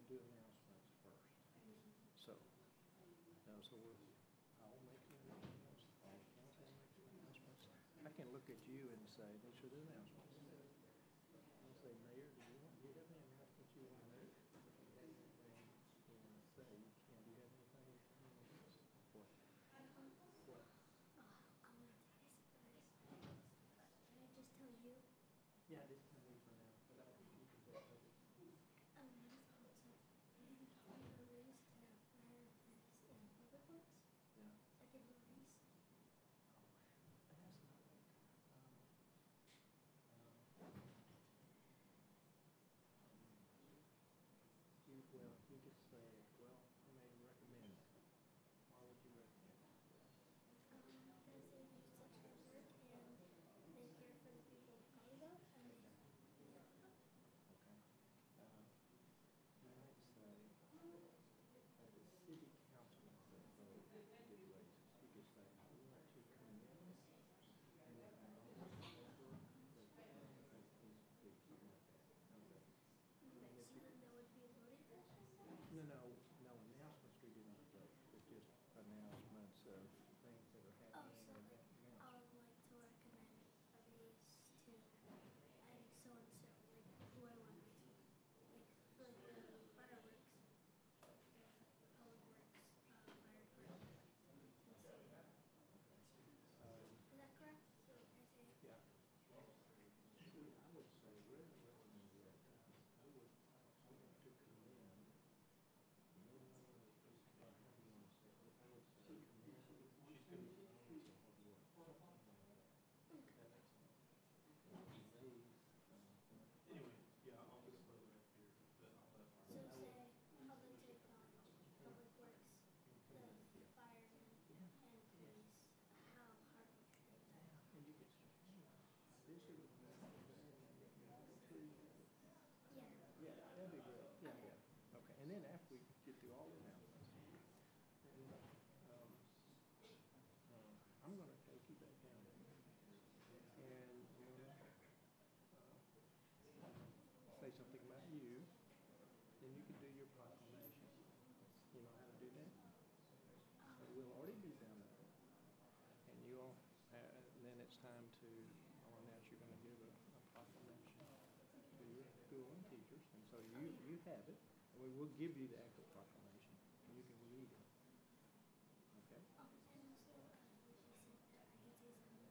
we'll do announcements first. So, so I'll make the announcements, all the council makes the announcements. I can look at you and say, these are the announcements. I'll say, Mayor, do you have any announcements you want to make? And say, do you have anything you want to do? What? What? I want to take a surprise. Can I just tell you? Yeah, just tell me for now. But you can tell others. Maybe calling a race to fire this in public works. Yeah. Like in the race. And that's not like, you could say, well, I may recommend that. Why would you recommend that? Because they do such good work and they care for the people of Colleyville and they Okay. You might say, as a city councilman that vote did raises, you could say, I want to commend and acknowledge the effort that these big something like that. How's that? so then there would be a voting process? No, announcements we do not vote. It's just announcements of things that are happening. So like, I would like to recommend a race to and so, like who I want to race with. Like for the fireworks, public works, fire department. Is that correct? So I say Yeah. I would say, rather than recommend that, I want to commend. I would say commend. She's going to be hard work. Anyway, yeah, I'll just put it up here. so say I'd like to acknowledge public works, the firemen and police, how hard work they've done. And you could say, this is Yeah. yeah, that'd be great. Yeah. Okay. And then after we get through all the announcements, then, I'm going to take you back down there. And we're going to say something about you. Then you can do your proclamation. You know how to do that? So we'll already be down there. And you'll, then it's time to, I'll announce you're going to give a proclamation to your school and teachers. And so you have it. And we will give you the actual proclamation. And you can read it. Okay? And also, she said that I can say something about my principal.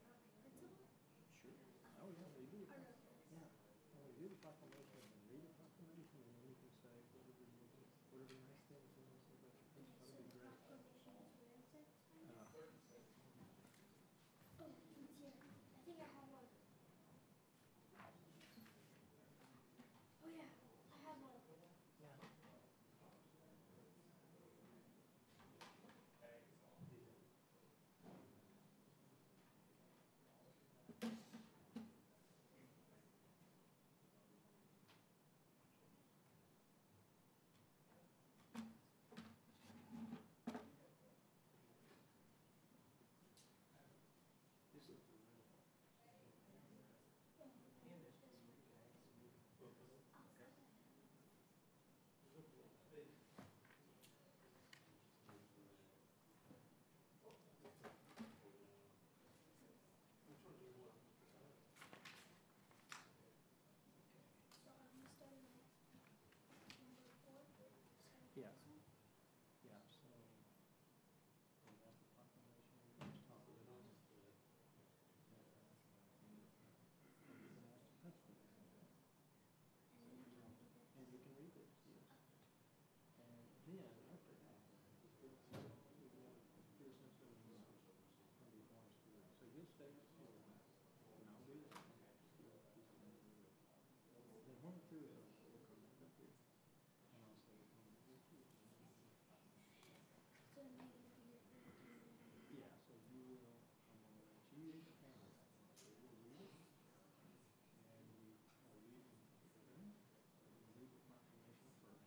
Sure. Oh, yeah, you do. I wrote this. Yeah. Well, you do the proclamation and read the proclamation, and then you can say whatever nice things you want to say about your principal. So That'd be the great. proclamation is where is it? Uh, Oh, it's here. I think I have one. Oh yeah, I have one. yeah. This is the real one. And this one, you guys. Which one do you want? So I'm starting with number 4. Yeah. Yeah, so that's the proclamation we just talked about. And you can read this, yes. And then after that, here's some sort of so you'll stay still, and I'll do this. Then when we're through it, we'll come back up here, and I'll say, So I'm making it here for the camera. yeah, so you will, I'm going to let you read the camera. So you'll read it, and we are reading read the proclamation first.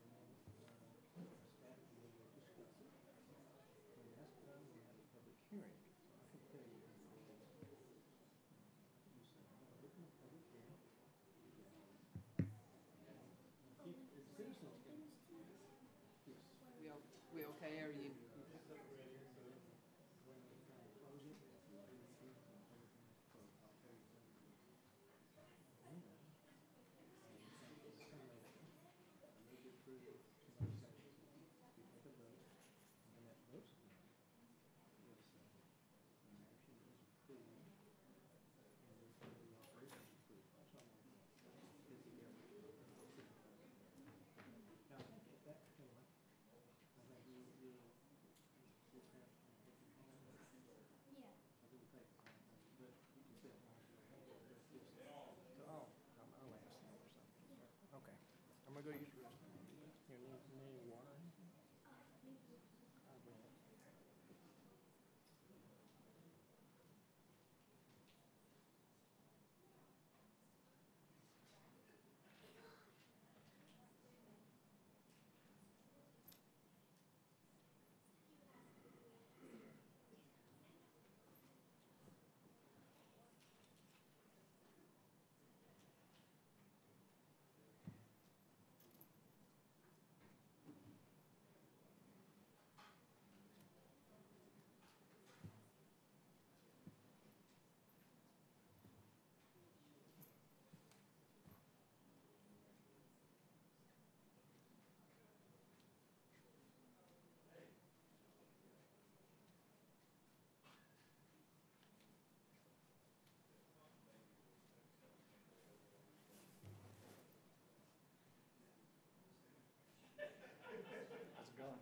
And then staff will discuss it. When that's done, we have a public hearing. So I can tell you, you say, I'm going to open the public hearing. I'll go use the restroom. You need any water? Maybe. I'll bring it. How's it going?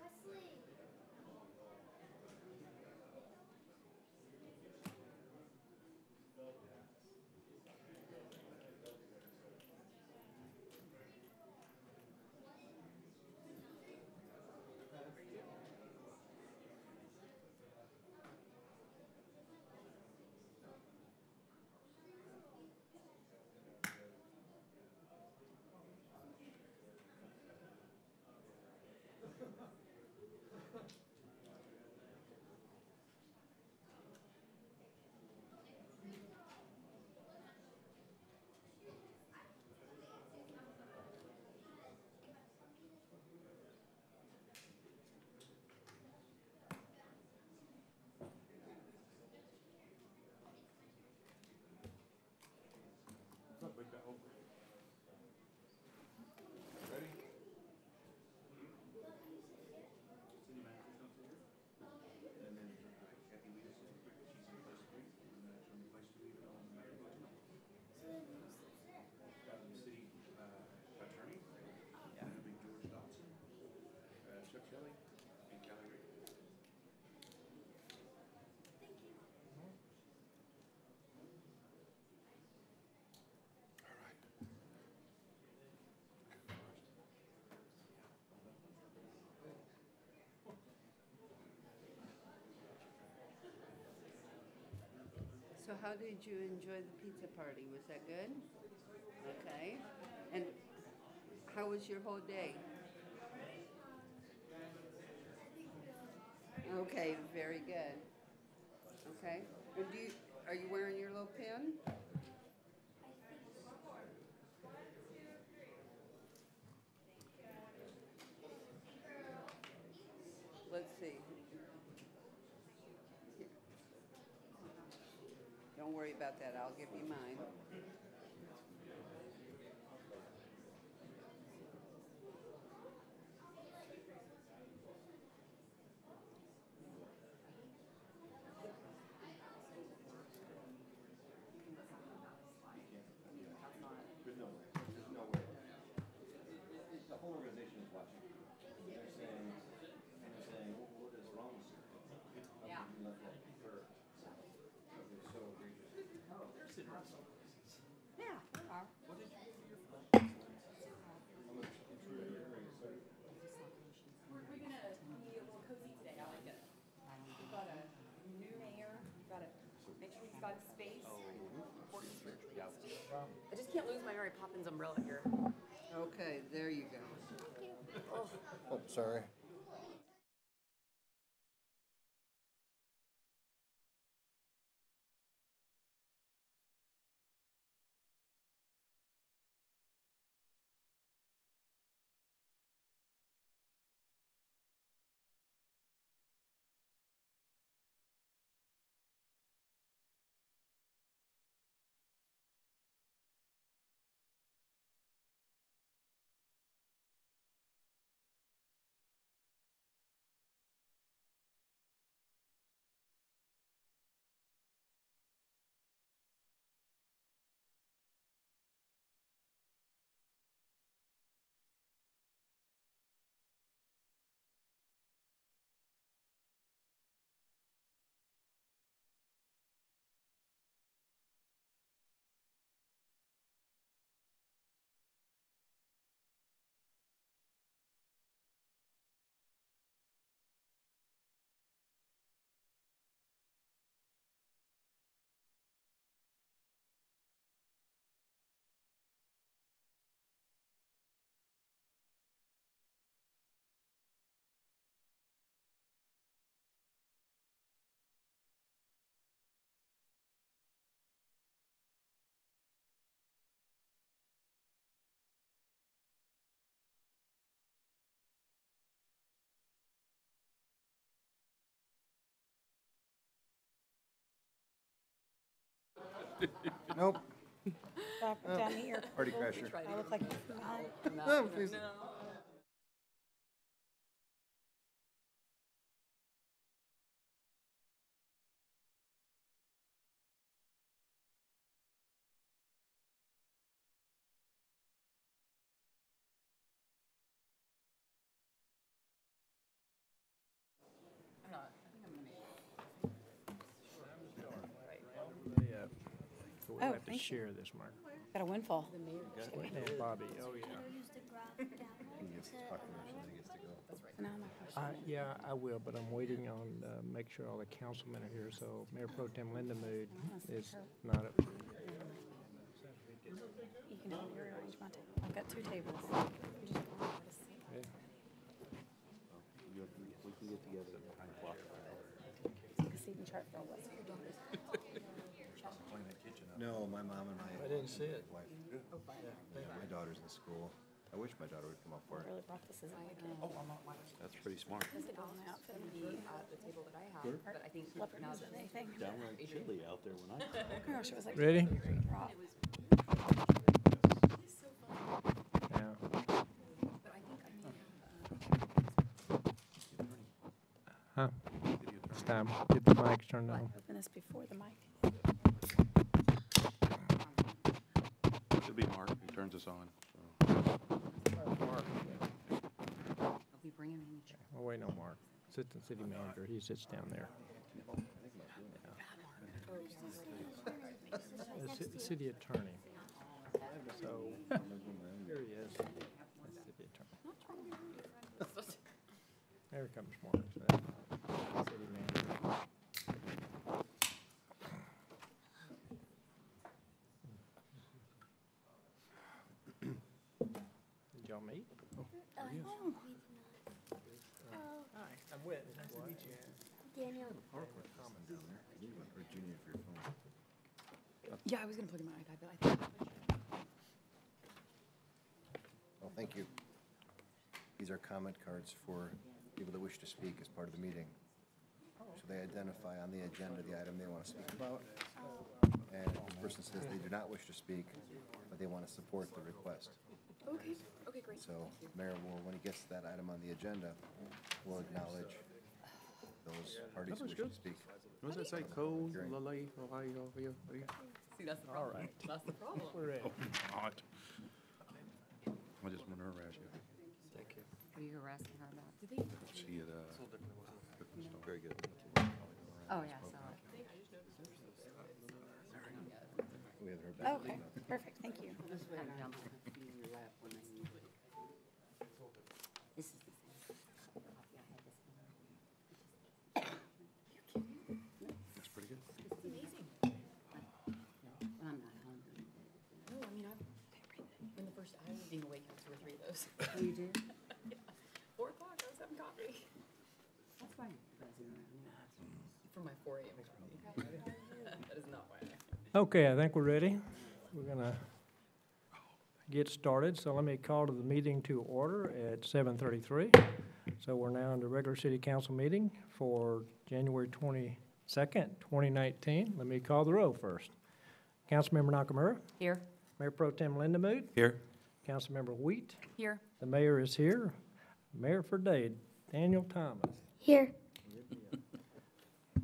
Wesley. What's up, big guy? Ready? City manager's not here. And then Kathy Weedus is she's in place 3, and then she'll be place 2 even on the mayor vote tonight. City attorney, and it'll be George Dotson, Chuck Shelley, and Kelly Rick. All right. So how did you enjoy the pizza party? Was that good? Okay. And how was your whole day? Okay, very good. Okay. And are you wearing your little pin? Let's see. Here. Don't worry about that. I'll give you mine. There's no way. There's no way. The whole organization is watching. They're saying, what is wrong with you? How can you let that occur? It's so egregious. They're sitting around some places. Yeah, there are. What did you do for your phone? How much intrusion area is there? We're gonna be a little cozy today, I like it. We've got a new mayor, we've got to make sure he's got space. Oh, Important. yeah. I just can't lose Mary Poppins umbrella here. Okay, there you go. Oh, sorry. Nope. Down here. Party crasher. I look like No, please. I'm not. I think I'm gonna make So we Oh, have to thank you. share this, Mark. got a windfall. And Bobby, oh, yeah. Use the graph down to, So now my question. Yeah, I will, but I'm waiting on, make sure all the councilmen are here, so Mayor Pro Tem Linda Mood is not at. You can rearrange my table. I've got two tables. Yeah. We can get together at 9 o'clock. Take a seating chart for all this. No, my mom and my I didn't see it. wife. Yeah, my daughter's in school. I wish my daughter would come up for I it. really brought this as a That's pretty smart. it on my outfit and be at the table that I have, but I think leopard now is that anything. Downright chilly out there when I. Oh my gosh, it was like Ready? drop. Yeah. but I think I need Huh? It's time. Get the mics turned on. Open this before the mic. It'll be Mark who turns us on. I'll be bringing in the Oh, wait, no, Mark. Assistant City Manager, he sits down there. The city attorney. So, here he is. That's city attorney. There comes Mark. So that's city manager. Did y'all meet? we did not. Oh, Hi, I'm Whit. Nice to meet you. Daniel. Or Junior for your phone. Yeah, I was gonna plug in my iPad, but I think. Well, thank you. These are comment cards for people that wish to speak as part of the meeting. So they identify on the agenda the item they want to speak about. And the person says they do not wish to speak, but they want to support the request. Okay, okay, great. So Mayor will, when he gets that item on the agenda, will acknowledge those parties who wish to speak. What does that say? Cold, Lale, Ohio, See, that's the problem. right. That's the problem. We're ready. Not. I just want to harass you. Take care. What are you harassing her about? Did they? See it, very good. Oh, yeah, so. We haven't heard back. Okay, perfect, thank you. This is the same copy I had this one. That's pretty good. It's amazing. I'm not hungry. No, I mean, those. You did? 4 o'clock, I was having coffee. That's why you're buzzing around me. For my 4 a.m. coffee. That is not why Okay, I think we're ready. We're gonna get started, so let me call to the meeting to order at 7:33. So we're now in the regular city council meeting for January 22nd, 2019. Let me call the roll first. Councilmember Nakamura, Here. Mayor Pro Tem Lindemood, Here. Councilmember Wheat, Here. the mayor is here. Mayor for day, Daniel Thomas. Here.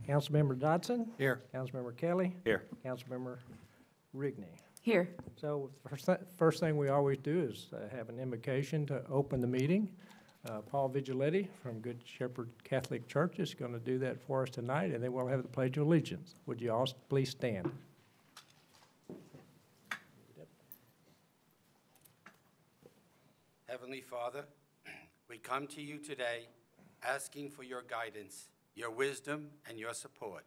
Councilmember Dodson, Here. Councilmember Kelly, Here. Councilmember Rigney. Here. So first thing we always do is have an invocation to open the meeting. Paul Vigiletti from Good Shepherd Catholic Church is going to do that for us tonight, and then we'll have the Pledge of Allegiance. Would you all please stand? Heavenly Father, we come to you today asking for your guidance, your wisdom, and your support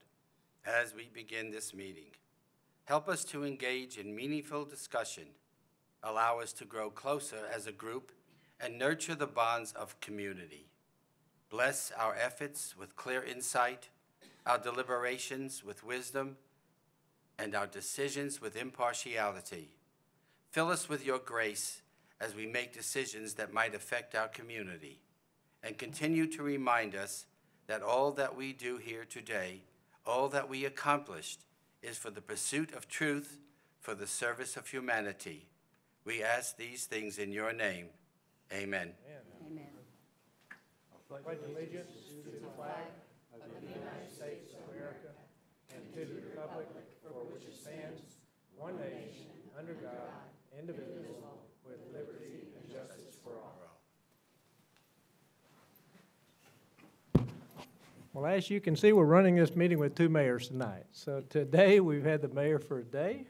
as we begin this meeting. Help us to engage in meaningful discussion, allow us to grow closer as a group, and nurture the bonds of community. Bless our efforts with clear insight, our deliberations with wisdom, and our decisions with impartiality. Fill us with your grace as we make decisions that might affect our community, and continue to remind us that all that we do here today, all that we accomplished, is for the pursuit of truth, for the service of humanity. We ask these things in your name. Amen. Amen. Pledge allegiance to the flag of the United States of America and to the republic for which it stands, one nation, under God, indivisible, with liberty and justice for all. Well, as you can see, we're running this meeting with two mayors tonight. So today, we've had the mayor for a day,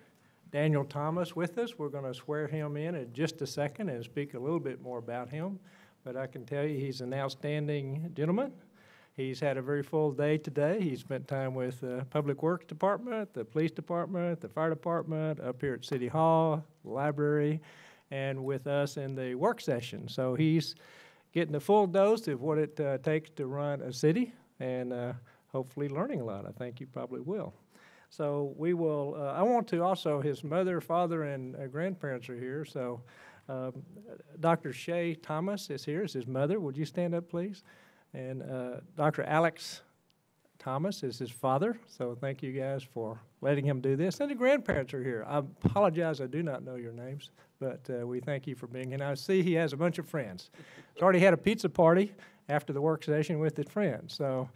Daniel Thomas, with us. We're going to swear him in just a second and speak a little bit more about him. But I can tell you he's an outstanding gentleman. He's had a very full day today. He spent time with the Public Works Department, the Police Department, the Fire Department, up here at City Hall, the library, and with us in the work session. So he's getting a full dose of what it takes to run a city, and hopefully learning a lot. I think you probably will. So we will, I want to also, his mother, father, and grandparents are here. So Dr. Shay Thomas is here, is his mother. Would you stand up, please? And Dr. Alex Thomas is his father. So thank you guys for letting him do this. And the grandparents are here. I apologize, I do not know your names, but we thank you for being here. I see he has a bunch of friends. He's already had a pizza party after the work session with his friends. So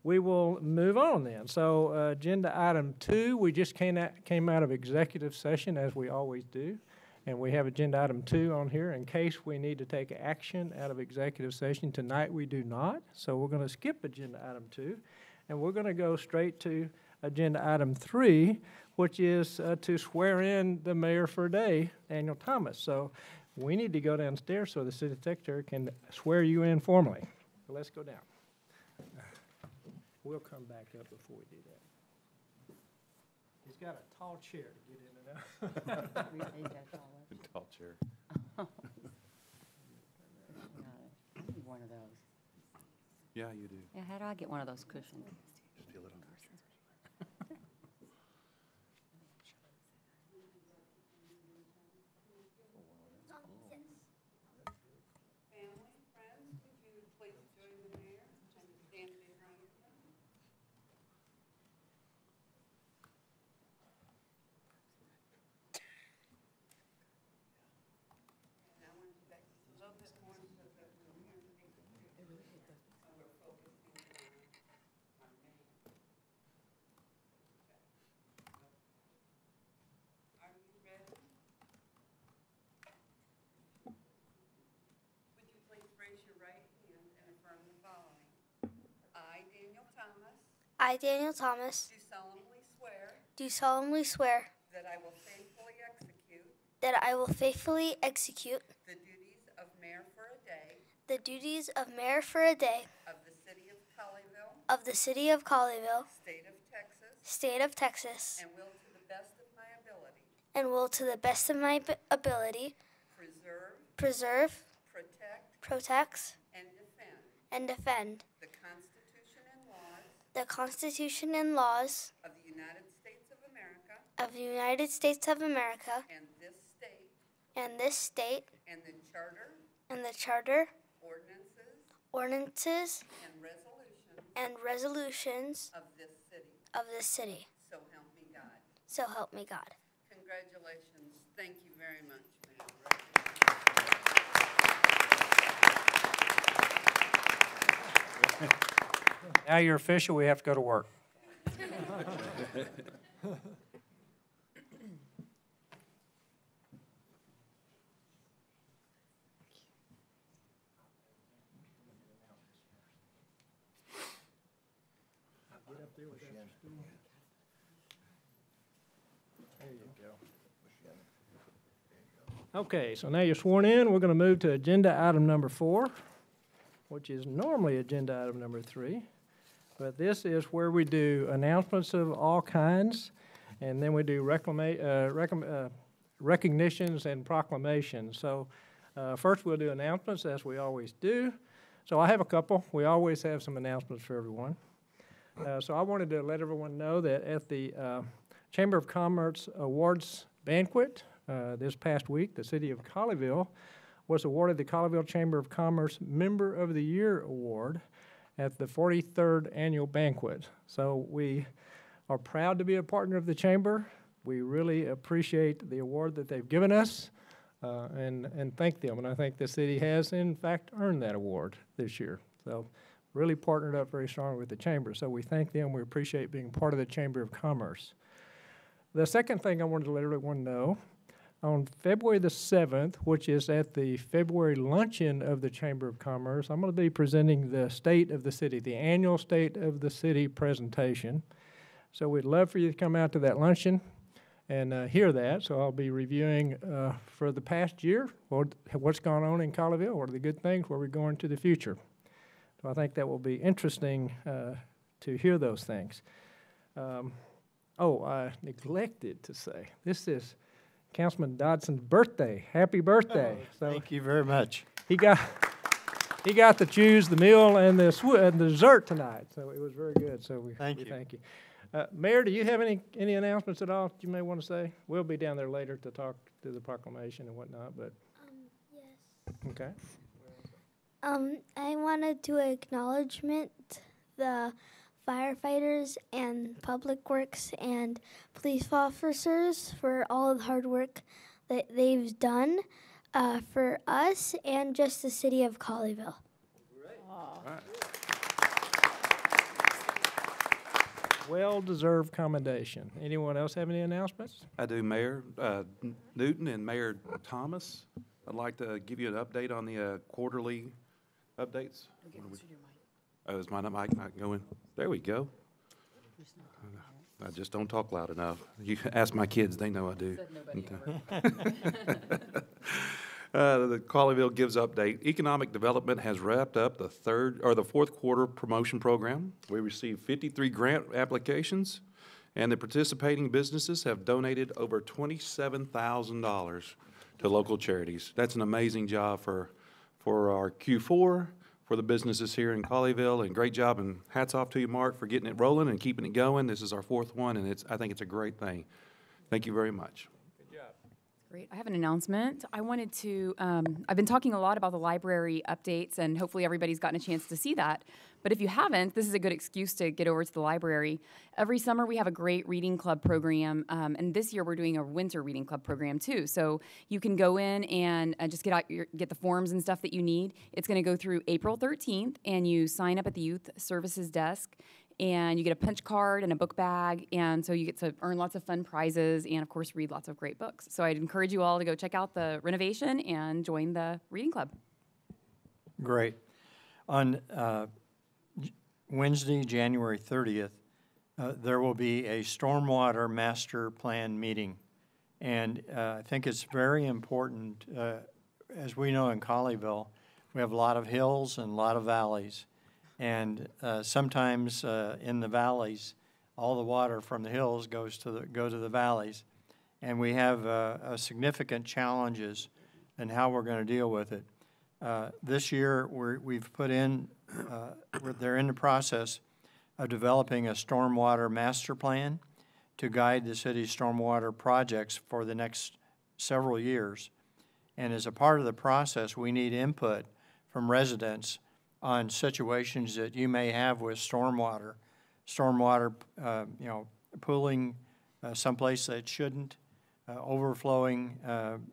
we will move on then. So agenda item 2, we just came out of executive session, as we always do. And we have agenda item 2 on here in case we need to take action out of executive session. Tonight we do not. So we're going to skip agenda item 2. And we're going to go straight to agenda item 3, which is to swear in the mayor for a day, Daniel Thomas. So we need to go downstairs so the city secretary can swear you in formally. So let's go down. We'll come back up before we do that. He's got a tall chair to get in and out. Tall chair. I need one of those. Yeah, you do. Yeah, how do I get one of those cushions? Just feel it on there. Family, friends, would you please join the mayor and stand behind him? And I want you back just a little bit more so that we're hearing we're focusing on our mayor. Are you ready? Would you please raise your right hand and affirm the following? I, Daniel Thomas, I, Daniel Thomas, do solemnly swear that I will faithfully execute the duties of mayor for a day the duties of mayor for a day of the city of Colleyville, of the city of Colleyville, state of Texas, and will to the best of my ability preserve, preserve, protect, protect, and defend and defend the Constitution and laws the Constitution and laws of the United States of America of the United States of America and this state and and the Charter, ordinances, ordinances, and resolutions of this city. So help me God. So help me God. Congratulations. Thank you very much, ma'am. Now you're official, we have to go to work. There you go. Okay, so now you're sworn in. We're going to move to agenda item number 4, which is normally agenda item number 3. But this is where we do announcements of all kinds, and then we do recognitions and proclamations. So first we'll do announcements, as we always do. So I have a couple. We always have some announcements for everyone. So I wanted to let everyone know that at the Chamber of Commerce Awards banquet this past week, the city of Colleyville was awarded the Colleyville Chamber of Commerce Member of the Year Award at the 43rd annual banquet. So we are proud to be a partner of the Chamber. We really appreciate the award that they've given us and thank them. And I think the city has, in fact, earned that award this year. So really partnered up very strongly with the Chamber. So we thank them. We appreciate being part of the Chamber of Commerce. The second thing I wanted to let everyone know, on February the 7th, which is at the February luncheon of the Chamber of Commerce, I'm going to be presenting the State of the City, the annual State of the City presentation. So we'd love for you to come out to that luncheon and hear that. So I'll be reviewing for the past year, what's gone on in Colleyville, what are the good things, where we're going to the future. So I think that will be interesting to hear those things. I neglected to say, this is Councilman Dodson's birthday. Happy birthday! So thank you very much. He got to choose the meal and the dessert tonight, so it was very good. So we thank you. Mayor, do you have any announcements at all you may want to say? We'll be down there later to talk to the proclamation and whatnot. But Yes. Okay. I wanted to acknowledgement the firefighters and public works and police officers for all of the hard work that they've done for us and just the city of Colleyville. Right. Well-deserved commendation. Anyone else have any announcements? I do, Mayor Newton and Mayor Thomas. I'd like to give you an update on the quarterly updates. Oh, is my mic not going? There we go. I just don't talk loud enough. You ask my kids, they know I do. The Colleyville Gives update. Economic development has wrapped up the fourth quarter promotion program. We received 53 grant applications, and the participating businesses have donated over $27,000 to local charities. That's an amazing job for our Q4, for the businesses here in Colleyville, and great job, and hats off to you, Mark, for getting it rolling and keeping it going. This is our fourth one, and I think it's a great thing. Thank you very much. Great. I have an announcement. I wanted to, I've been talking a lot about the library updates, and hopefully everybody's gotten a chance to see that. But if you haven't, this is a good excuse to get over to the library. Every summer we have a great reading club program, and this year we're doing a winter reading club program too. So you can go in and just get the forms and stuff that you need. It's going to go through April 13th, and you sign up at the youth services desk. And you get a punch card and a book bag, and so you get to earn lots of fun prizes and, of course, read lots of great books. So I'd encourage you all to go check out the renovation and join the reading club. Great. On Wednesday, January 30th, there will be a stormwater master plan meeting. And I think it's very important, as we know in Colleyville, we have a lot of hills and a lot of valleys. And sometimes in the valleys, all the water from the hills go to the valleys, and we have significant challenges and how we're going to deal with it. This year, we've put in, they're in the process of developing a stormwater master plan to guide the city's stormwater projects for the next several years. And as a part of the process, we need input from residents on situations that you may have with stormwater, pooling someplace that shouldn't, overflowing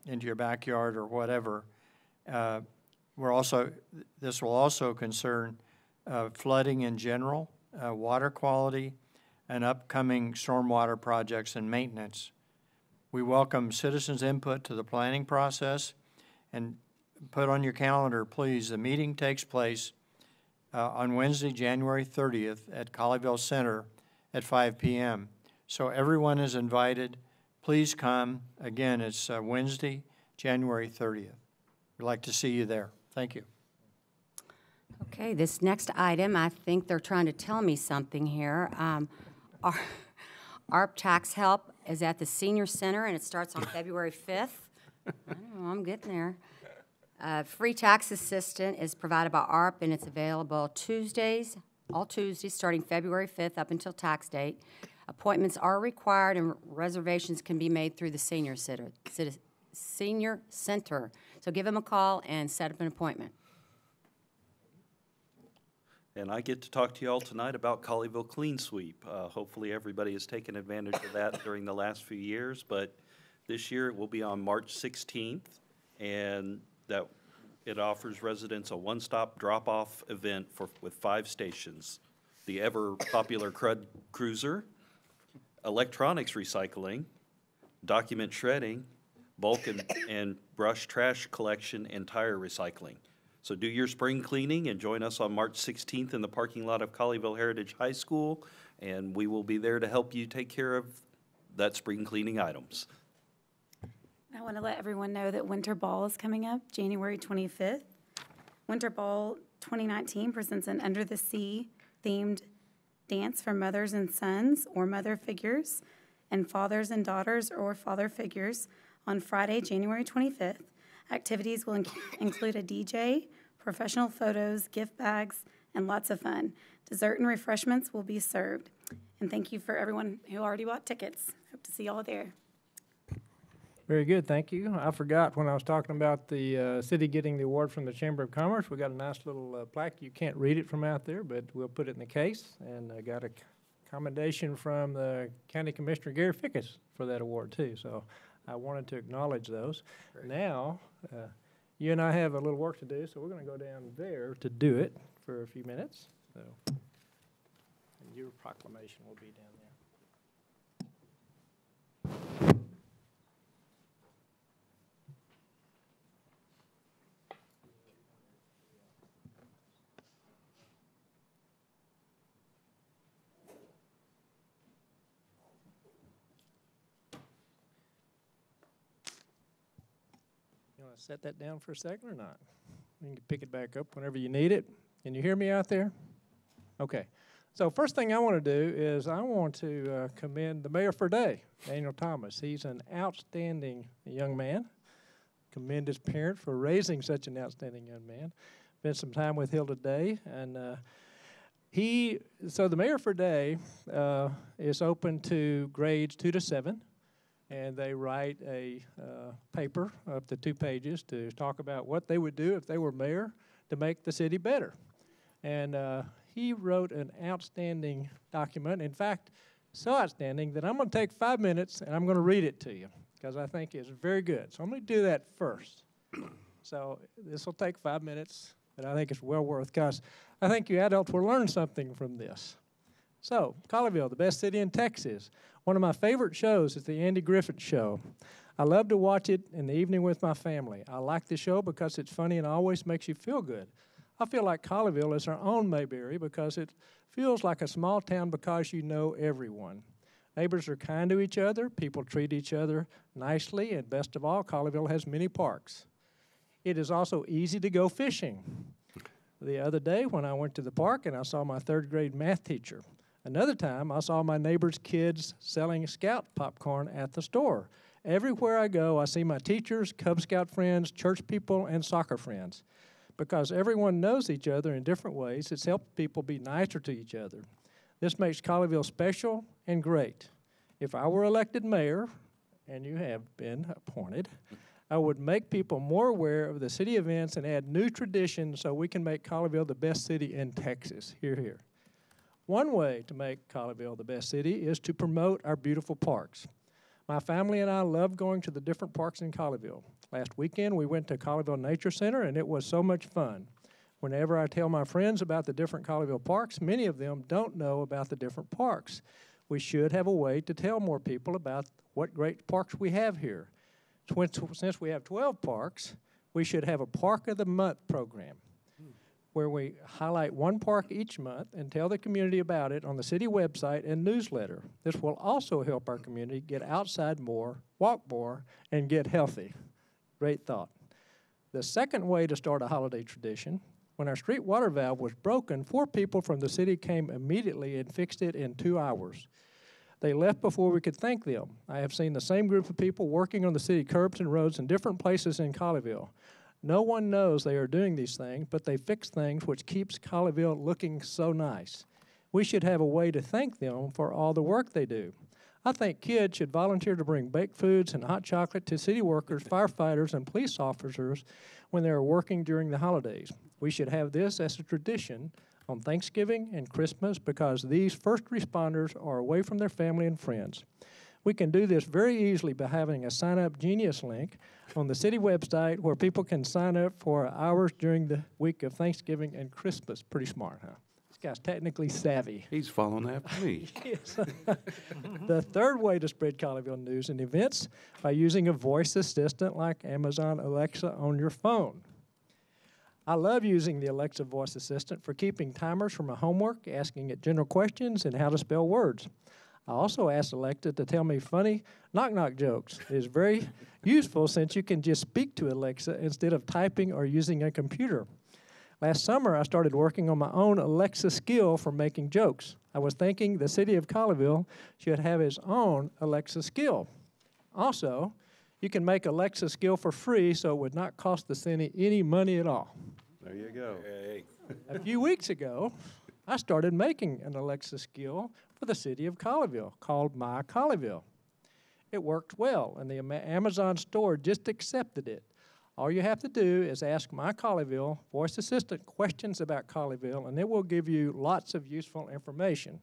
into your backyard or whatever. This will also concern flooding in general, water quality, and upcoming stormwater projects and maintenance. We welcome citizens' input to the planning process, and put on your calendar, please, the meeting takes place on Wednesday, January 30th at Colleyville Center at 5 p.m. So everyone is invited. Please come. Again, it's Wednesday, January 30th. We'd like to see you there. Thank you. Okay, this next item, I think they're trying to tell me something here. Our tax help is at the Senior Center, and it starts on February 5th. I don't know, I'm getting there. Free tax assistant is provided by ARP, and it's available Tuesdays, all Tuesdays, starting February 5th up until tax date. Appointments are required, and reservations can be made through the Senior Center. So give them a call and set up an appointment. And I get to talk to you all tonight about Colleyville Clean Sweep. Hopefully everybody has taken advantage of that during the last few years, but this year it will be on March 16th, and that it offers residents a one-stop drop-off event with 5 stations: the ever-popular CRUD Cruiser, electronics recycling, document shredding, bulk and brush trash collection, and tire recycling. So do your spring cleaning and join us on March 16th in the parking lot of Colleyville Heritage High School, and we will be there to help you take care of that spring cleaning items. I want to let everyone know that Winter Ball is coming up January 25th. Winter Ball 2019 presents an Under the Sea themed dance for mothers and sons or mother figures, and fathers and daughters or father figures on Friday, January 25th. Activities will include a DJ, professional photos, gift bags, and lots of fun. Dessert and refreshments will be served. And thank you for everyone who already bought tickets. Hope to see you all there. Very good, thank you. I forgot when I was talking about the city getting the award from the Chamber of Commerce. We got a nice little plaque. You can't read it from out there, but we'll put it in the case. And I got a commendation from the County Commissioner Gary Fickus for that award too. So I wanted to acknowledge those. Great. Now, you and I have a little work to do, so we're going to go down there to do it for a few minutes. So, and your proclamation will be down there. Set that down for a second or not? You can pick it back up whenever you need it. Can you hear me out there? Okay. So first thing I want to do is I want to commend the mayor for today, Daniel Thomas. He's an outstanding young man. Commend his parents for raising such an outstanding young man. Spent some time with Hill today, and so the mayor for today is open to grades 2 to 7. And they write a paper up to 2 pages to talk about what they would do if they were mayor to make the city better. And he wrote an outstanding document. In fact, so outstanding that I'm going to take 5 minutes and I'm going to read it to you because I think it's very good. So I'm going to do that first. So this will take 5 minutes, but I think it's well worth because I think you adults will learn something from this. So, Colleyville, the best city in Texas. One of my favorite shows is the Andy Griffith Show. I love to watch it in the evening with my family. I like the show because it's funny and always makes you feel good. I feel like Colleyville is our own Mayberry because it feels like a small town because you know everyone. Neighbors are kind to each other. People treat each other nicely. And best of all, Colleyville has many parks. It is also easy to go fishing. The other day when I went to the park and I saw my 3rd grade math teacher. Another time, I saw my neighbor's kids selling Scout popcorn at the store. Everywhere I go, I see my teachers, Cub Scout friends, church people, and soccer friends. Because everyone knows each other in different ways, it's helped people be nicer to each other. This makes Colleyville special and great. If I were elected mayor, and you have been appointed, I would make people more aware of the city events and add new traditions so we can make Colleyville the best city in Texas. Hear, hear. One way to make Colleyville the best city is to promote our beautiful parks. My family and I love going to the different parks in Colleyville. Last weekend, we went to Colleyville Nature Center, and it was so much fun. Whenever I tell my friends about the different Colleyville parks, many of them don't know about the different parks. We should have a way to tell more people about what great parks we have here. Since we have 12 parks, we should have a Park of the Month program where we highlight one park each month and tell the community about it on the city website and newsletter. This will also help our community get outside more, walk more, and get healthy. Great thought. The second way to start a holiday tradition, when our street water valve was broken, 4 people from the city came immediately and fixed it in 2 hours. They left before we could thank them. I have seen the same group of people working on the city curbs and roads in different places in Colleyville. No one knows they are doing these things, but they fix things which keeps Colleyville looking so nice. We should have a way to thank them for all the work they do. I think kids should volunteer to bring baked foods and hot chocolate to city workers, firefighters, and police officers when they are working during the holidays. We should have this as a tradition on Thanksgiving and Christmas because these first responders are away from their family and friends. We can do this very easily by having a sign-up genius link on the city website where people can sign up for hours during the week of Thanksgiving and Christmas. Pretty smart, huh? This guy's technically savvy. He's following after me. Yes. The third way to spread Colleyville news and events by using a voice assistant like Amazon Alexa on your phone. I love using the Alexa voice assistant for keeping timers for my homework, asking it general questions, and how to spell words. I also asked Alexa to tell me funny knock-knock jokes. It is very useful since you can just speak to Alexa instead of typing or using a computer. Last summer, I started working on my own Alexa skill for making jokes. I was thinking the city of Colleyville should have its own Alexa skill. Also, you can make Alexa skill for free, so it would not cost the city any money at all. There you go. Hey. A few weeks ago, I started making an Alexa skill for the city of Colleyville called My Colleyville. It worked well, and the Amazon store just accepted it. All you have to do is ask My Colleyville voice assistant questions about Colleyville, and it will give you lots of useful information.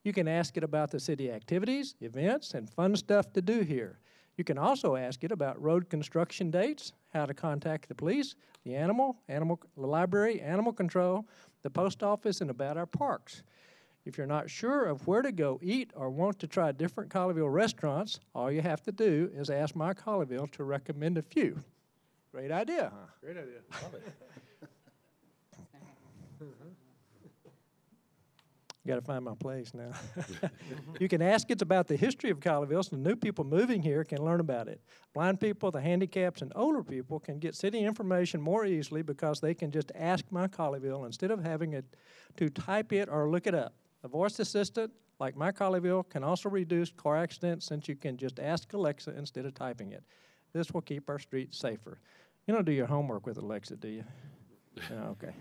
You can ask it about the city activities, events, and fun stuff to do here. You can also ask it about road construction dates, how to contact the police, the library, animal control, the post office, and about our parks. If you're not sure of where to go eat or want to try different Colleyville restaurants, all you have to do is ask My Colleyville to recommend a few. Great idea, huh? Great idea. Love it. Got to find my place now. You can ask it about the history of Colleyville so the new people moving here can learn about it. Blind people, the handicaps, and older people can get city information more easily because they can just ask My Colleyville instead of having to type it or look it up. A voice assistant like My Colleyville can also reduce car accidents since you can just ask Alexa instead of typing it. This will keep our streets safer. You don't do your homework with Alexa, do you? Oh, okay.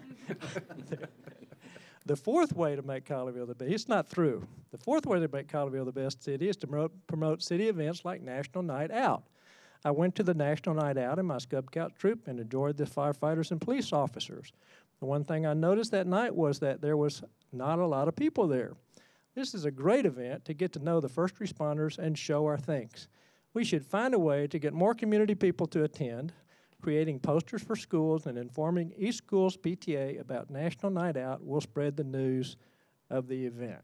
The fourth way to make Colleyville the best, it's not through. The fourth way to make Colleyville the best city is to promote city events like National Night Out. I went to the National Night Out in my Cub Scout troop and enjoyed the firefighters and police officers. The one thing I noticed that night was that there was not a lot of people there. This is a great event to get to know the first responders and show our thanks. We should find a way to get more community people to attend, creating posters for schools and informing each school's PTA about National Night Out will spread the news of the event.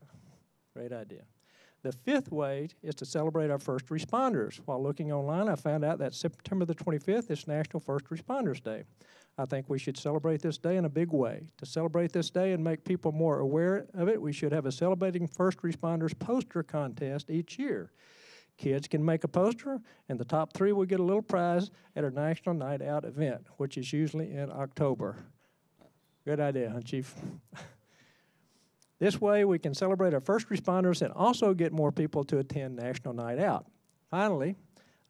Great idea. The fifth way is to celebrate our first responders. While looking online, I found out that September the 25th is National First Responders Day. I think we should celebrate this day in a big way. To celebrate this day and make people more aware of it, we should have a Celebrating First Responders poster contest each year. Kids can make a poster, and the top 3 will get a little prize at our National Night Out event, which is usually in October. Good idea, huh, Chief? This way, we can celebrate our first responders and also get more people to attend National Night Out. Finally,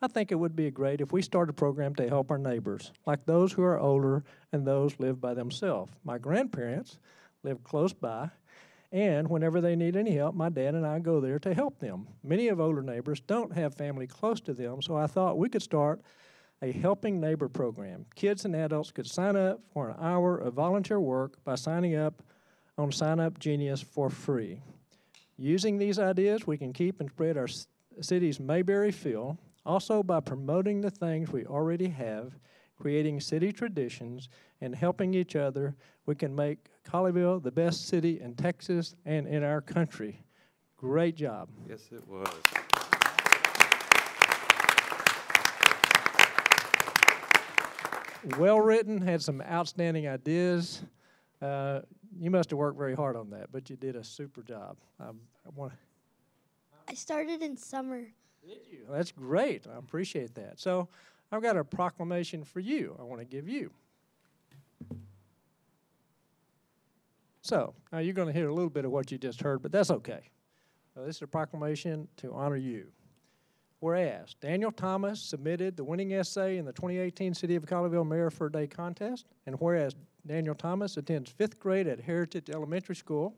I think it would be great if we started a program to help our neighbors, like those who are older and those live by themselves. My grandparents live close by, and whenever they need any help, my dad and I go there to help them. Many of older neighbors don't have family close to them, so I thought we could start a helping neighbor program. Kids and adults could sign up for an hour of volunteer work by signing up on Sign Up Genius for free. Using these ideas, we can keep and spread our city's Mayberry feel, also by promoting the things we already have, creating city traditions, and helping each other. We can make Colleyville the best city in Texas and in our country. Great job. Yes, it was. Well written, had some outstanding ideas. You must have worked very hard on that, but you did a super job. I started in summer. Did you? That's great. I appreciate that. So I've got a proclamation for you I want to give you. So now you're going to hear a little bit of what you just heard, but that's okay. This is a proclamation to honor you. Whereas Daniel Thomas submitted the winning essay in the 2018 City of Colleyville Mayor for a Day contest, and whereas Daniel Thomas attends 5th grade at Heritage Elementary School,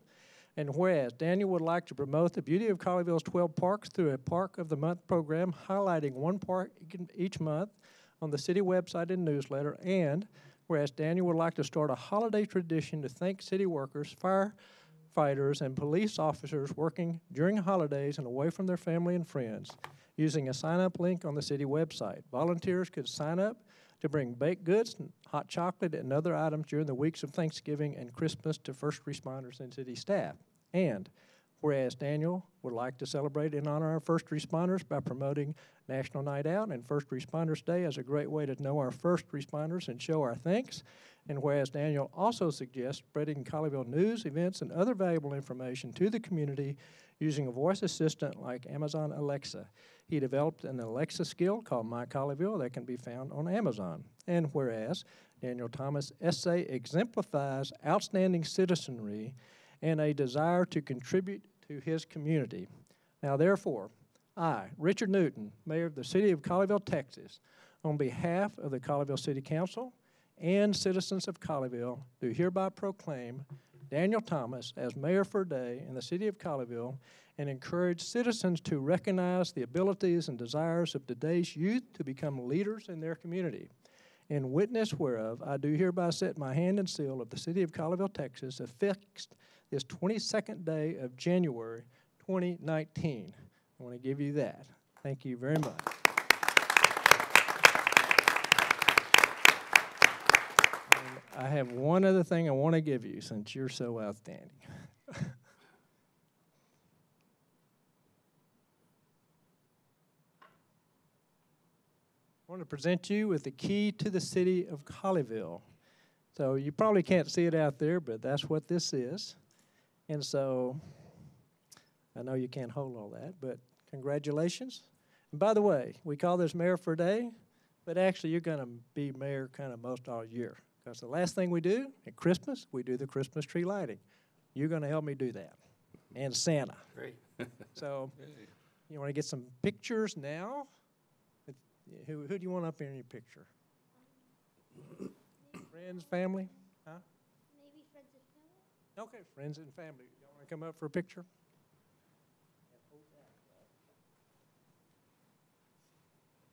and whereas Daniel would like to promote the beauty of Colleyville's 12 parks through a Park of the Month program, highlighting one park each month on the city website and newsletter, and whereas Daniel would like to start a holiday tradition to thank city workers, firefighters, and police officers working during holidays and away from their family and friends, using a sign-up link on the city website. Volunteers could sign up to bring baked goods, hot chocolate, and other items during the weeks of Thanksgiving and Christmas to first responders and city staff. And whereas Daniel would like to celebrate and honor our first responders by promoting National Night Out and First Responders Day as a great way to know our first responders and show our thanks. And whereas Daniel also suggests spreading Colleyville news, events, and other valuable information to the community using a voice assistant like Amazon Alexa. He developed an Alexa skill called My Colleyville that can be found on Amazon. And whereas Daniel Thomas' essay exemplifies outstanding citizenry and a desire to contribute to his community. Now, therefore, I, Richard Newton, Mayor of the City of Colleyville, Texas, on behalf of the Colleyville City Council and citizens of Colleyville, do hereby proclaim Daniel Thomas as Mayor for a Day in the City of Colleyville and encourage citizens to recognize the abilities and desires of today's youth to become leaders in their community. In witness whereof, I do hereby set my hand and seal of the City of Colleyville, Texas, affixed this 22nd day of January 2019. I want to give you that. Thank you very much. And I have one other thing I want to give you since you're so outstanding. I want to present you with the key to the city of Colleyville. So you probably can't see it out there, but that's what this is. And so I know you can't hold all that, but congratulations. And by the way, we call this Mayor for a Day, but actually you're going to be mayor kind of most all year. Because the last thing we do at Christmas, we do the Christmas tree lighting. You're going to help me do that. And Santa. Great. So you want to get some pictures now? Who do you want up here in your picture? Friends, family? Huh? Maybe friends and family. Okay, friends and family. Y'all want to come up for a picture?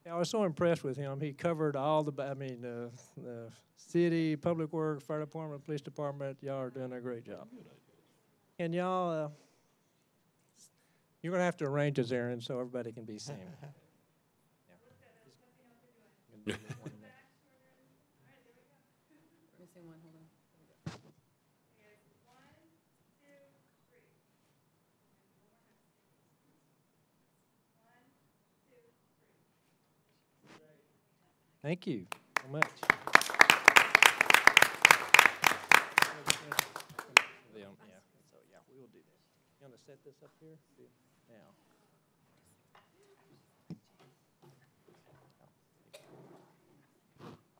Yeah, I was so impressed with him. He covered all the city, public works, fire department, police department. Y'all are doing a great job. And y'all, you're going to have to arrange his errands so everybody can be seen. Missing one, hold on. Thank you so much. Yeah, so yeah, we will do this. You want to set this up here? Now.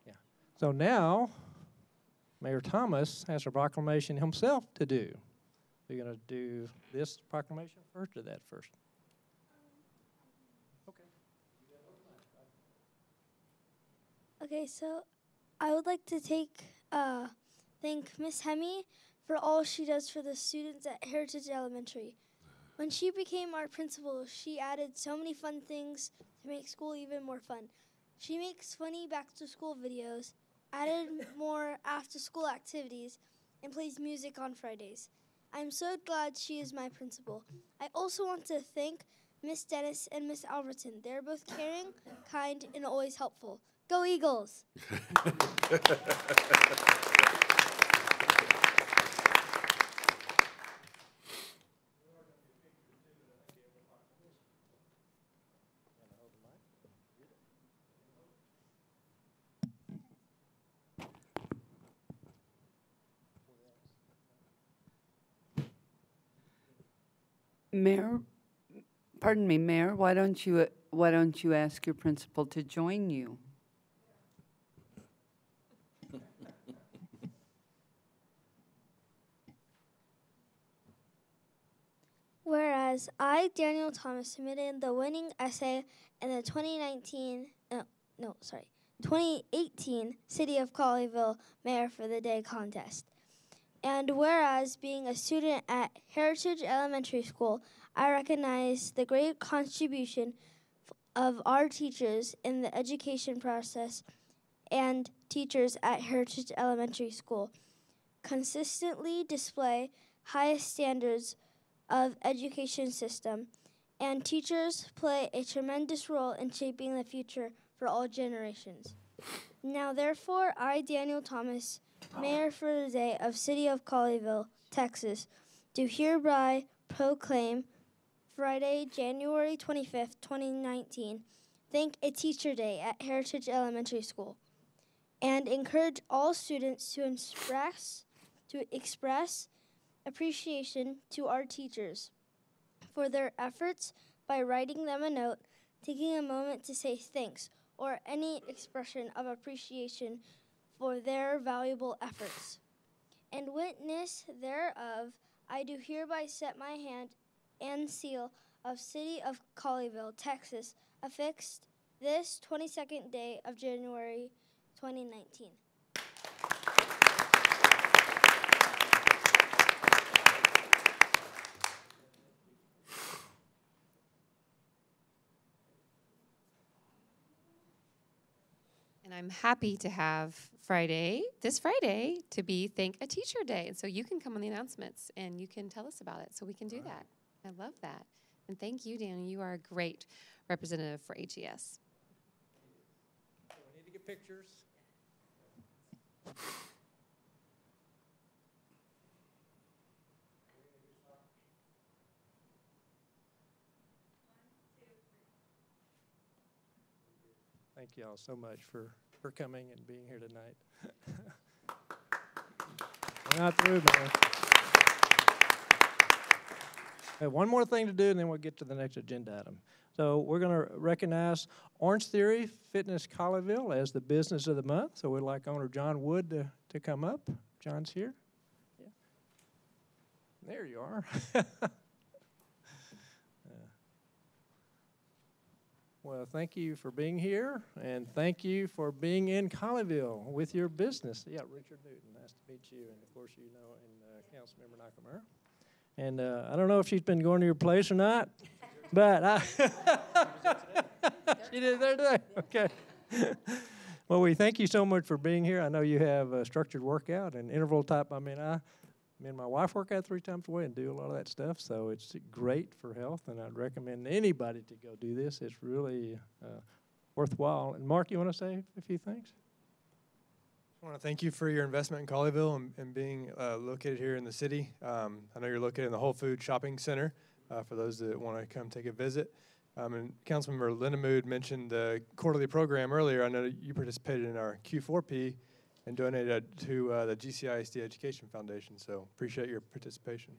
Yeah. So now, Mayor Thomas has a proclamation himself to do. You're going to do this proclamation first or that first? Okay. Okay, so I would like to thank Miss Hemi for all she does for the students at Heritage Elementary. When she became our principal, she added so many fun things to make school even more fun. She makes funny back-to-school videos, added more after-school activities, and plays music on Fridays. I'm so glad she is my principal. I also want to thank Miss Dennis and Miss Alberton. They're both caring, kind, and always helpful. Go Eagles! Mayor, pardon me, Mayor, why don't you ask your principal to join you? Whereas I, Daniel Thomas, submitted the winning essay in the 2018 City of Colleyville Mayor for the Day contest. And whereas being a student at Heritage Elementary School, I recognize the great contribution of our teachers in the education process and teachers at Heritage Elementary School consistently display highest standards of education system, and teachers play a tremendous role in shaping the future for all generations. Now, therefore, I, Daniel Thomas, Mayor for the Day of City of Colleyville, Texas, do hereby proclaim Friday, January 25th, 2019, Thank a Teacher Day at Heritage Elementary School, and encourage all students to express appreciation to our teachers for their efforts by writing them a note, taking a moment to say thanks, or any expression of appreciation for their valuable efforts. In witness thereof, I do hereby set my hand and seal of City of Colleyville, Texas, affixed this 22nd day of January 2019. And I'm happy to have this Friday, to be Thank a Teacher Day. And so you can come on the announcements and you can tell us about it. So we can do that. I love that. And thank you, Daniel. You are a great representative for HES. We need to get pictures. Thank you all so much for coming and being here tonight. We're not through, man. I have one more thing to do, and then we'll get to the next agenda item. So we're going to recognize Orange Theory Fitness Colleyville as the business of the month. So we'd like owner John Wood to come up. John's here. Yeah. There you are. Well, thank you for being here, and thank you for being in Colleyville with your business. Yeah, Richard Newton, nice to meet you, and of course you know, and Councilmember Nakamura. And I don't know if she's been going to your place or not, but she did there today. Okay. Well, we thank you so much for being here. I know you have a structured workout and interval type. I mean, me and my wife work out 3 times a week and do a lot of that stuff, so it's great for health, and I'd recommend anybody to go do this. It's really worthwhile. And Mark, you want to say a few things? I want to thank you for your investment in Colleyville and being located here in the city. I know you're located in the Whole Foods Shopping Center for those that want to come take a visit. And Councilmember Lindemood mentioned the quarterly program earlier. I know you participated in our Q4P and donated to the GCISD Education Foundation, so appreciate your participation.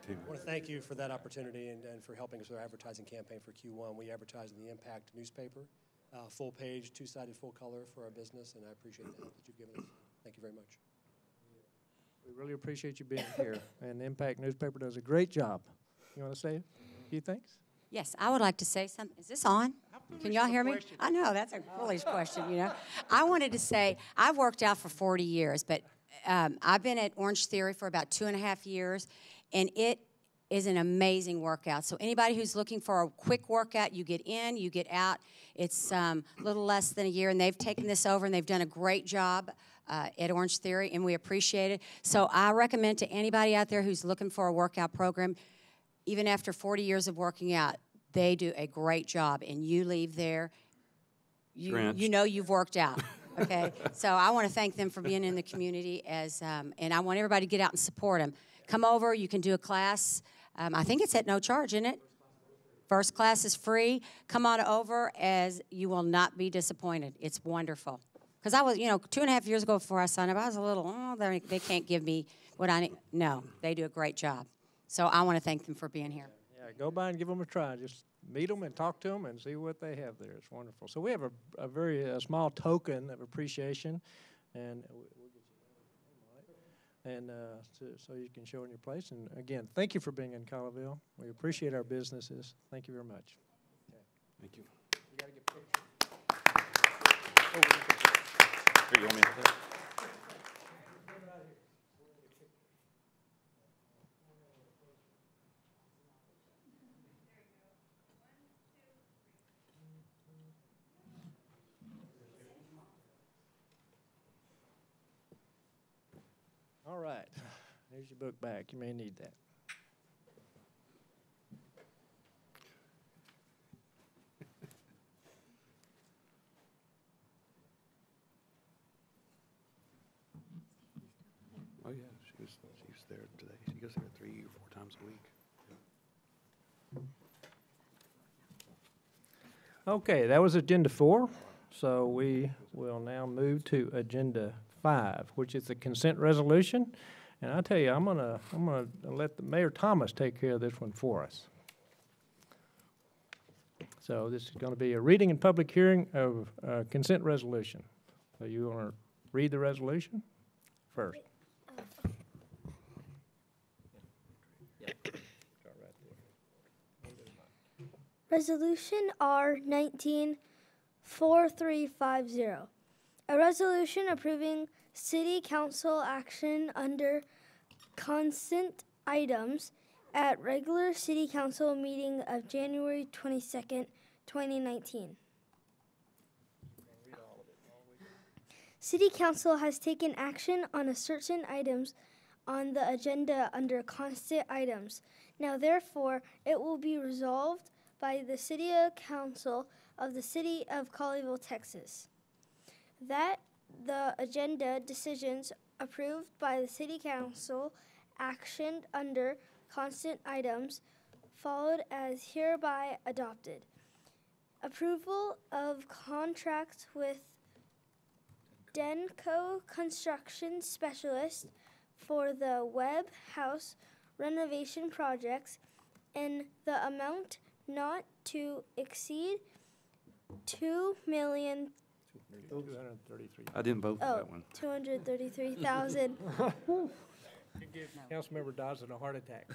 I want to thank you for that opportunity and for helping us with our advertising campaign for Q1. We advertised in the Impact newspaper, full page, 2-sided, full color for our business, and I appreciate the help that you've given us. Thank you very much. We really appreciate you being here, and the Impact newspaper does a great job. You want to say it? few things? Yes, I would like to say something. Is this on? Can y'all hear me? I know, that's a foolish question, you know. I wanted to say, I've worked out for 40 years, but I've been at Orange Theory for about 2.5 years, and it is an amazing workout. So anybody who's looking for a quick workout, you get in, you get out. It's a little less than a year, and they've taken this over, and they've done a great job at Orange Theory, and we appreciate it. So I recommend to anybody out there who's looking for a workout program, even after 40 years of working out, they do a great job, and you leave there, you know you've worked out, okay? So I want to thank them for being in the community, and I want everybody to get out and support them. Come over, you can do a class. I think it's at no charge, isn't it? First class is free. Come on over, as you will not be disappointed. It's wonderful. Because I was, 2.5 years ago before I signed up, I was a little, they can't give me what I need. No, they do a great job. So I want to thank them for being here. Yeah, go by and give them a try. Just meet them and talk to them and see what they have there. It's wonderful. So we have a very small token of appreciation, and we'll get you and so you can show in your place. And again, thank you for being in Colleyville. We appreciate our businesses. Thank you very much. Okay. Thank you. You got to get pictures. Here, you want me to put that? All right. Here's your book back. You may need that. Oh, yeah, she's there today. She goes there 3 or 4 times a week. Okay, that was Agenda 4. So we will now move to Agenda 5, which is the consent resolution. And I tell you, I'm gonna let the Mayor Thomas take care of this one for us. So this is going to be a reading and public hearing of consent resolution. So you want to read the resolution first? Resolution R-19-4350. A resolution approving City Council action under consent items at regular City Council meeting of January 22nd, 2019. City Council has taken action on certain items on the agenda under consent items. Now, therefore, it will be resolved by the City Council of the City of Colleyville, Texas, that the agenda decisions approved by the City Council actioned under consent items followed as hereby adopted. Approval of contract with Denco Construction Specialist for the Webb House renovation projects in the amount not to exceed $2,233,000. I didn't vote for that one. 233,000. You give Councilmember Dodson a heart attack.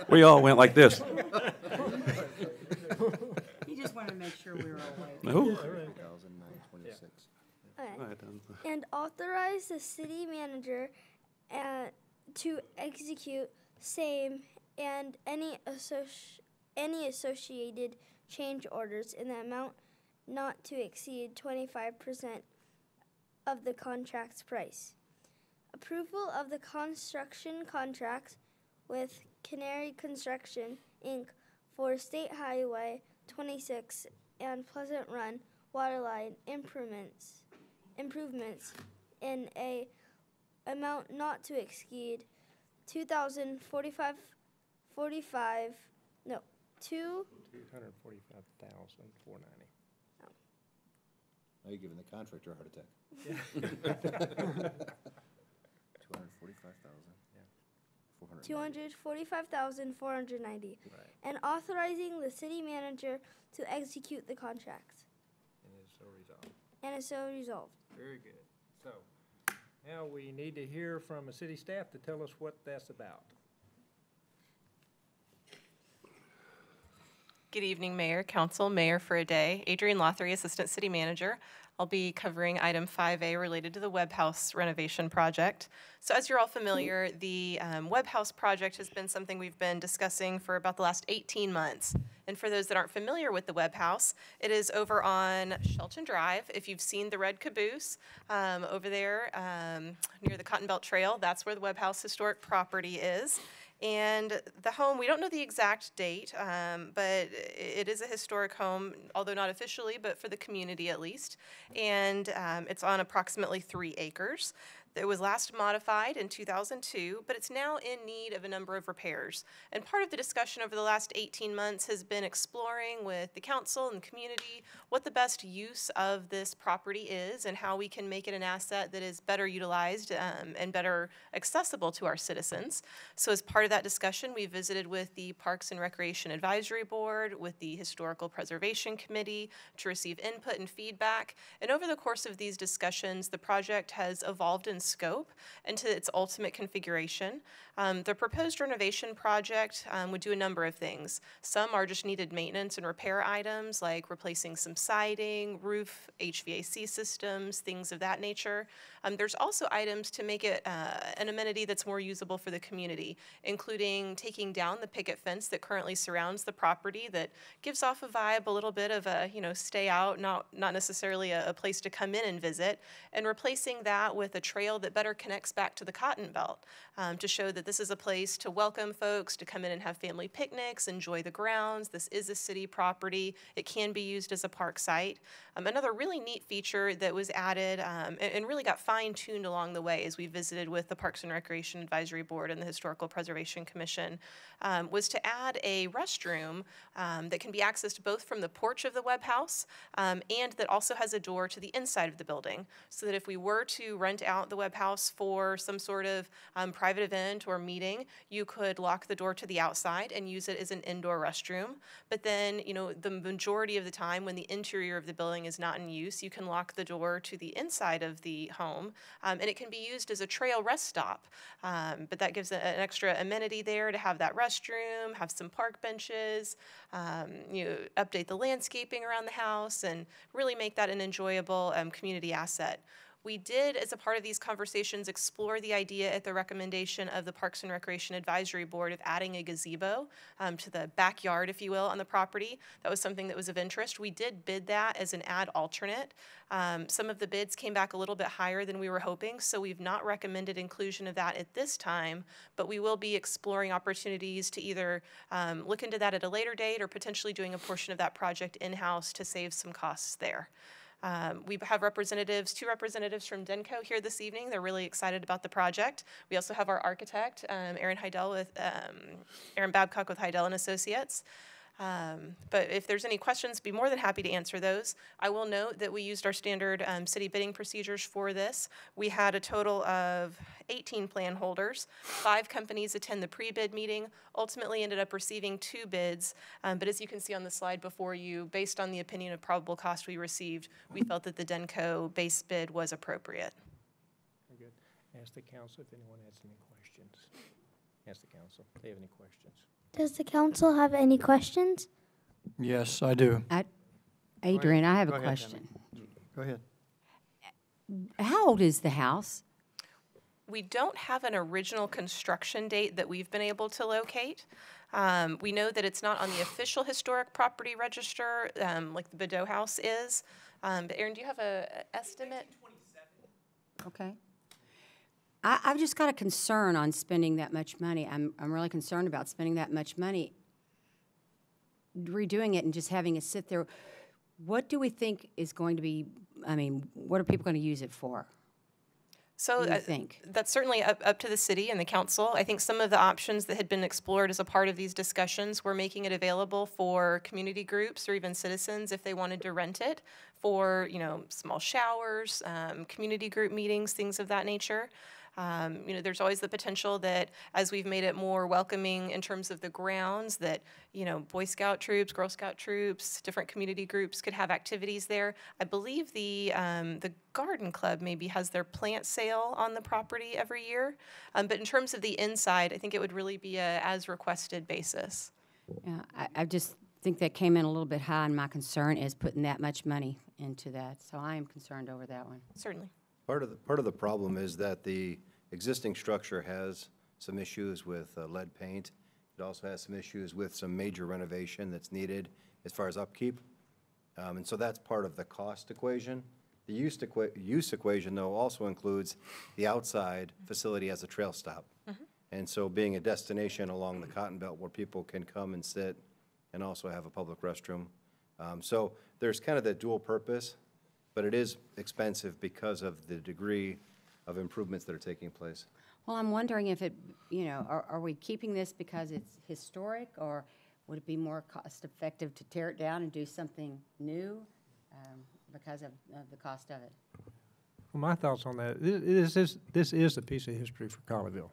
We all went like this. He just wanted to make sure we were awake. No. And authorize the city manager to execute same and any associated change orders in the amount not to exceed 25% of the contract's price. Approval of the construction contracts with Canary Construction, Inc. for State Highway 26 and Pleasant Run waterline improvements in a amount not to exceed $245,490. Now you're giving the contractor a heart attack. Yeah. 245,490. Right. And authorizing the city manager to execute the contracts. And it's so resolved. And it's so resolved. Very good. So now we need to hear from a city staff to tell us what that's about. Good evening, Mayor, Council, Mayor for a Day. Adrienne Lothery, Assistant City Manager. I'll be covering item 5A related to the Webb House renovation project. So as you're all familiar, the Webb House project has been something we've been discussing for about the last 18 months. And for those that aren't familiar with the Webb House, it is over on Shelton Drive. If you've seen the red caboose over there near the Cotton Belt Trail, that's where the Webb House historic property is. And the home, we don't know the exact date, but it is a historic home, although not officially, but for the community at least. And it's on approximately 3 acres. It was last modified in 2002, but it's now in need of a number of repairs. And part of the discussion over the last 18 months has been exploring with the council and the community what the best use of this property is and how we can make it an asset that is better utilized and better accessible to our citizens. So as part of that discussion, we visited with the Parks and Recreation Advisory Board, with the Historical Preservation Committee to receive input and feedback. And over the course of these discussions, the project has evolved in scope and to its ultimate configuration. The proposed renovation project would do a number of things. Some are just needed maintenance and repair items like replacing some siding, roof, HVAC systems, things of that nature. There's also items to make it an amenity that's more usable for the community, including taking down the picket fence that currently surrounds the property that gives off a vibe, a little bit of a, stay out, not necessarily a place to come in and visit, and replacing that with a trail that better connects back to the Cotton Belt to show that this is a place to welcome folks to come in and have family picnics, enjoy the grounds. This is a city property. It can be used as a park site. Another really neat feature that was added and really got fine-tuned along the way as we visited with the Parks and Recreation Advisory Board and the Historical Preservation Commission was to add a restroom that can be accessed both from the porch of the Webb House and that also has a door to the inside of the building, so that if we were to rent out the Webb House for some sort of private event or meeting, you could lock the door to the outside and use it as an indoor restroom. But then, the majority of the time when the interior of the building is not in use, you can lock the door to the inside of the home, and it can be used as a trail rest stop. But that gives an extra amenity there to have that restroom, have some park benches, update the landscaping around the house, and really make that an enjoyable community asset. We did, as a part of these conversations, explore the idea at the recommendation of the Parks and Recreation Advisory Board of adding a gazebo to the backyard, if you will, on the property. That was something that was of interest. We did bid that as an ad alternate. Some of the bids came back a little bit higher than we were hoping, so we've not recommended inclusion of that at this time, but we will be exploring opportunities to either look into that at a later date or potentially doing a portion of that project in-house to save some costs there. We have two representatives from Denco here this evening. They're really excited about the project. We also have our architect, Aaron Babcock with Heidel and Associates. But if there's any questions, be more than happy to answer those. I will note that we used our standard city bidding procedures for this. We had a total of 18 plan holders. 5 companies attend the pre-bid meeting, ultimately ended up receiving 2 bids. But as you can see on the slide before you, based on the opinion of probable cost we received, we felt that the Denco base bid was appropriate. Very good. Ask the council if anyone has any questions. Ask the council if they have any questions. Does the council have any questions? Yes, I do. Adrian, I have Go a ahead, question. Go ahead. How old is the house? We don't have an original construction date that we've been able to locate. We know that it's not on the official historic property register like the Bedeau House is. But Aaron, do you have an estimate? 1927. Okay. I've just got a concern on spending that much money. I'm really concerned about spending that much money, redoing it and just having it sit there. What do we think is going to be, what are people going to use it for? So What do you think? That's certainly up to the city and the council. I think some of the options that had been explored as a part of these discussions were making it available for community groups or even citizens if they wanted to rent it for, small showers, community group meetings, things of that nature. There's always the potential that as we've made it more welcoming in terms of the grounds that, Boy Scout troops, Girl Scout troops, different community groups could have activities there. I believe the Garden Club maybe has their plant sale on the property every year. But in terms of the inside, I think it would really be a as requested basis. Yeah, I just think that came in a little bit high, and my concern is putting that much money into that. So I am concerned over that one. Certainly. Part of the problem is that the existing structure has some issues with lead paint. It also has some issues with some major renovation that's needed as far as upkeep. And so that's part of the cost equation. The use equation, though, also includes the outside facility as a trail stop. And so being a destination along the Cotton Belt where people can come and sit and also have a public restroom. So there's kind of that dual purpose, but it is expensive because of the degree of improvements that are taking place. Well, I'm wondering if it, are we keeping this because it's historic, or would it be more cost-effective to tear it down and do something new because of the cost of it? Well, my thoughts on that, this is a piece of history for Colleyville.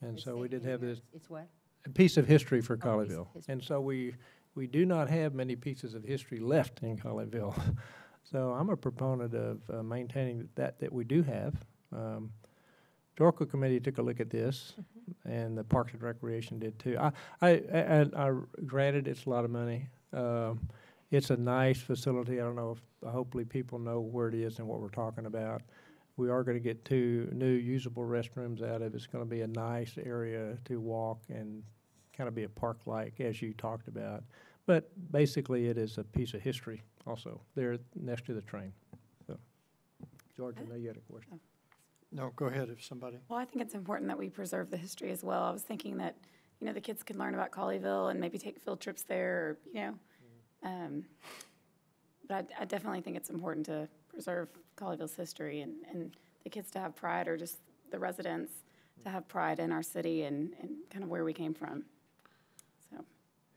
And It's so we a- did have this. It's what? A piece of history for piece of Colleyville. history. And so we do not have many pieces of history left in Colleyville. So I'm a proponent of maintaining that we do have. Historical Committee took a look at this, and the Parks and Recreation did too. I granted it's a lot of money. It's a nice facility. I don't know if hopefully people know where it is and what we're talking about. We are going to get 2 new usable restrooms out of it. It's going to be a nice area to walk and kind of be a park-like, as you talked about. But basically, it is a piece of history also, there next to the train. So, George, I know you had a question. No, go ahead if somebody. Well, I think it's important that we preserve the history as well. I was thinking that, the kids could learn about Colleyville and maybe take field trips there, but I definitely think it's important to preserve Colleyville's history and the kids to have pride, or just the residents to have pride in our city and kind of where we came from. So,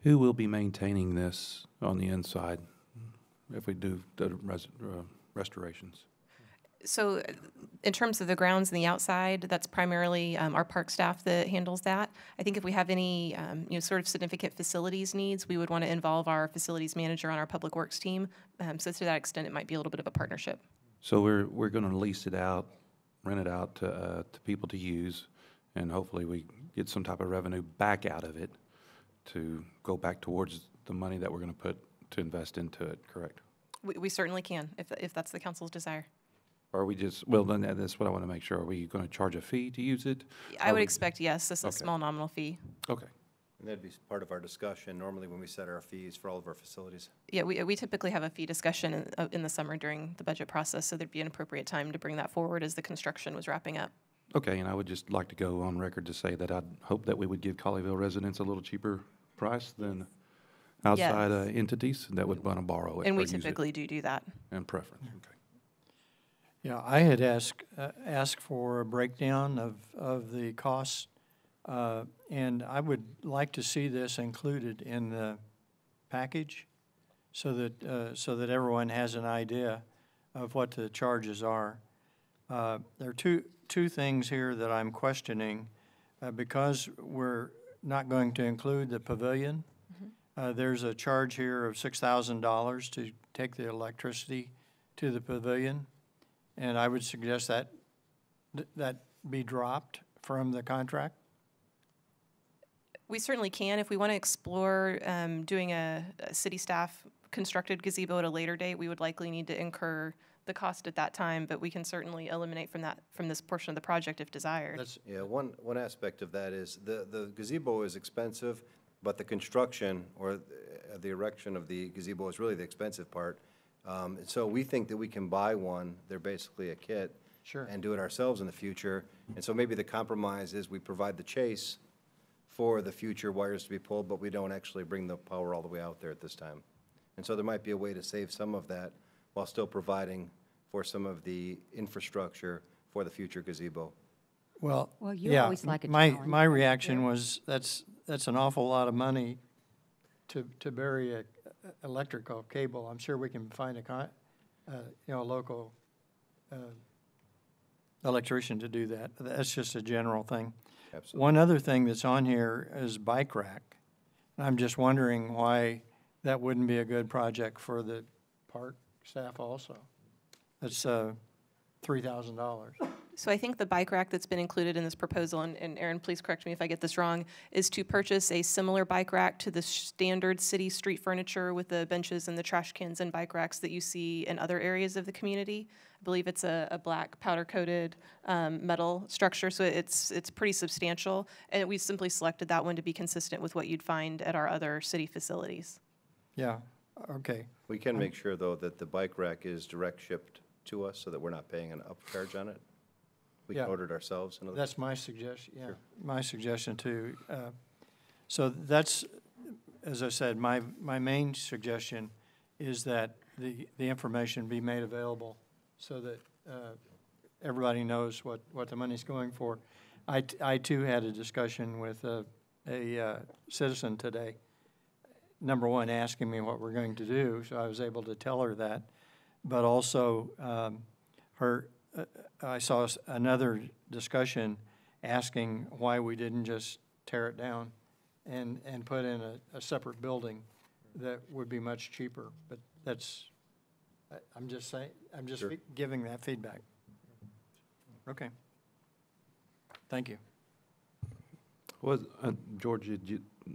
Who will be maintaining this on the inside if we do the restorations? So in terms of the grounds and the outside, that's primarily our park staff that handles that. I think if we have any sort of significant facilities needs, we would want to involve our facilities manager on our public works team. So to that extent, it might be a little bit of a partnership. So we're going to lease it out, rent it out to people to use, and hopefully we get some type of revenue back out of it to go back towards the money that we're going to put to invest into it, correct? We certainly can, if that's the council's desire. Or are we just, well, then that's what I want to make sure. Are we going to charge a fee to use it? I would expect, yes, this is a Okay. small nominal fee. Okay. And that'd be part of our discussion normally when we set our fees for all of our facilities. Yeah, we typically have a fee discussion in the summer during the budget process, so there'd be an appropriate time to bring that forward as the construction was wrapping up. Okay, and I would just like to go on record to say that I'd hope that we would give Colleyville residents a little cheaper price than outside entities that would want to borrow it. And or we use it. typically do that. And preference, okay. Yeah, I had asked for a breakdown of the costs, and I would like to see this included in the package so that everyone has an idea of what the charges are. There are two things here that I'm questioning. Because we're not going to include the pavilion, there's a charge here of $6,000 to take the electricity to the pavilion. And I would suggest that that be dropped from the contract. We certainly can. If we want to explore doing a city staff constructed gazebo at a later date, we would likely need to incur the cost at that time, but we can certainly eliminate from this portion of the project if desired. Yeah, one aspect of that is the gazebo is expensive, but the construction or the erection of the gazebo is really the expensive part. So we think that we can buy one, they're basically a kit, Sure. and do it ourselves in the future. And so maybe the compromise is we provide the chase for the future wires to be pulled, but we don't actually bring the power all the way out there at this time. And so there might be a way to save some of that while still providing for some of the infrastructure for the future gazebo. Well, you yeah, always like a my challenge. reaction was that's an awful lot of money to bury a electrical cable. I'm sure we can find a local electrician to do that. That's just a general thing. Absolutely. One other thing that's on here is bike rack. I'm just wondering why that wouldn't be a good project for the park staff also. That's $3,000. So I think the bike rack that's been included in this proposal, and Aaron, please correct me if I get this wrong, is to purchase a similar bike rack to the standard city street furniture with the benches and the trash cans and bike racks that you see in other areas of the community. I believe it's a black powder-coated metal structure, so it's pretty substantial. And we simply selected that one to be consistent with what you'd find at our other city facilities. Yeah, okay. We can make sure, though, that the bike rack is direct shipped to us so that we're not paying an upcharge on it. We can Yeah. order it ourselves. In other That's my suggestion, yeah, my suggestion too. So that's, as I said, my main suggestion is that the information be made available so that everybody knows what the money's going for. I too had a discussion with a citizen today, number one, asking me what we're going to do, so I was able to tell her that. But also, I saw another discussion asking why we didn't just tear it down and put in a separate building that would be much cheaper. But that's, I'm just saying, I'm just giving that feedback. Okay. Thank you. Was, George,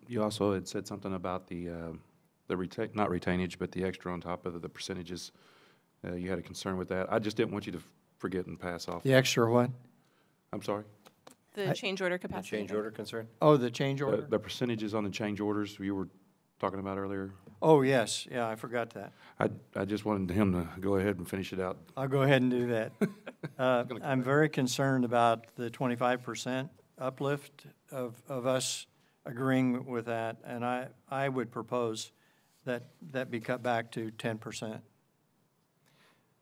you also had said something about the not retainage, but the extra on top of the percentages. You had a concern with that. I just didn't want you to forget and pass off. The extra what? I'm sorry? The change order capacity. change order concern? Oh, the change order? The percentages on the change orders you were talking about earlier. Oh, yes, yeah, I forgot that. I just wanted him to go ahead and finish it out. I'll go ahead and do that. I'm very concerned about the 25% uplift of us agreeing with that, and I would propose that be cut back to 10%.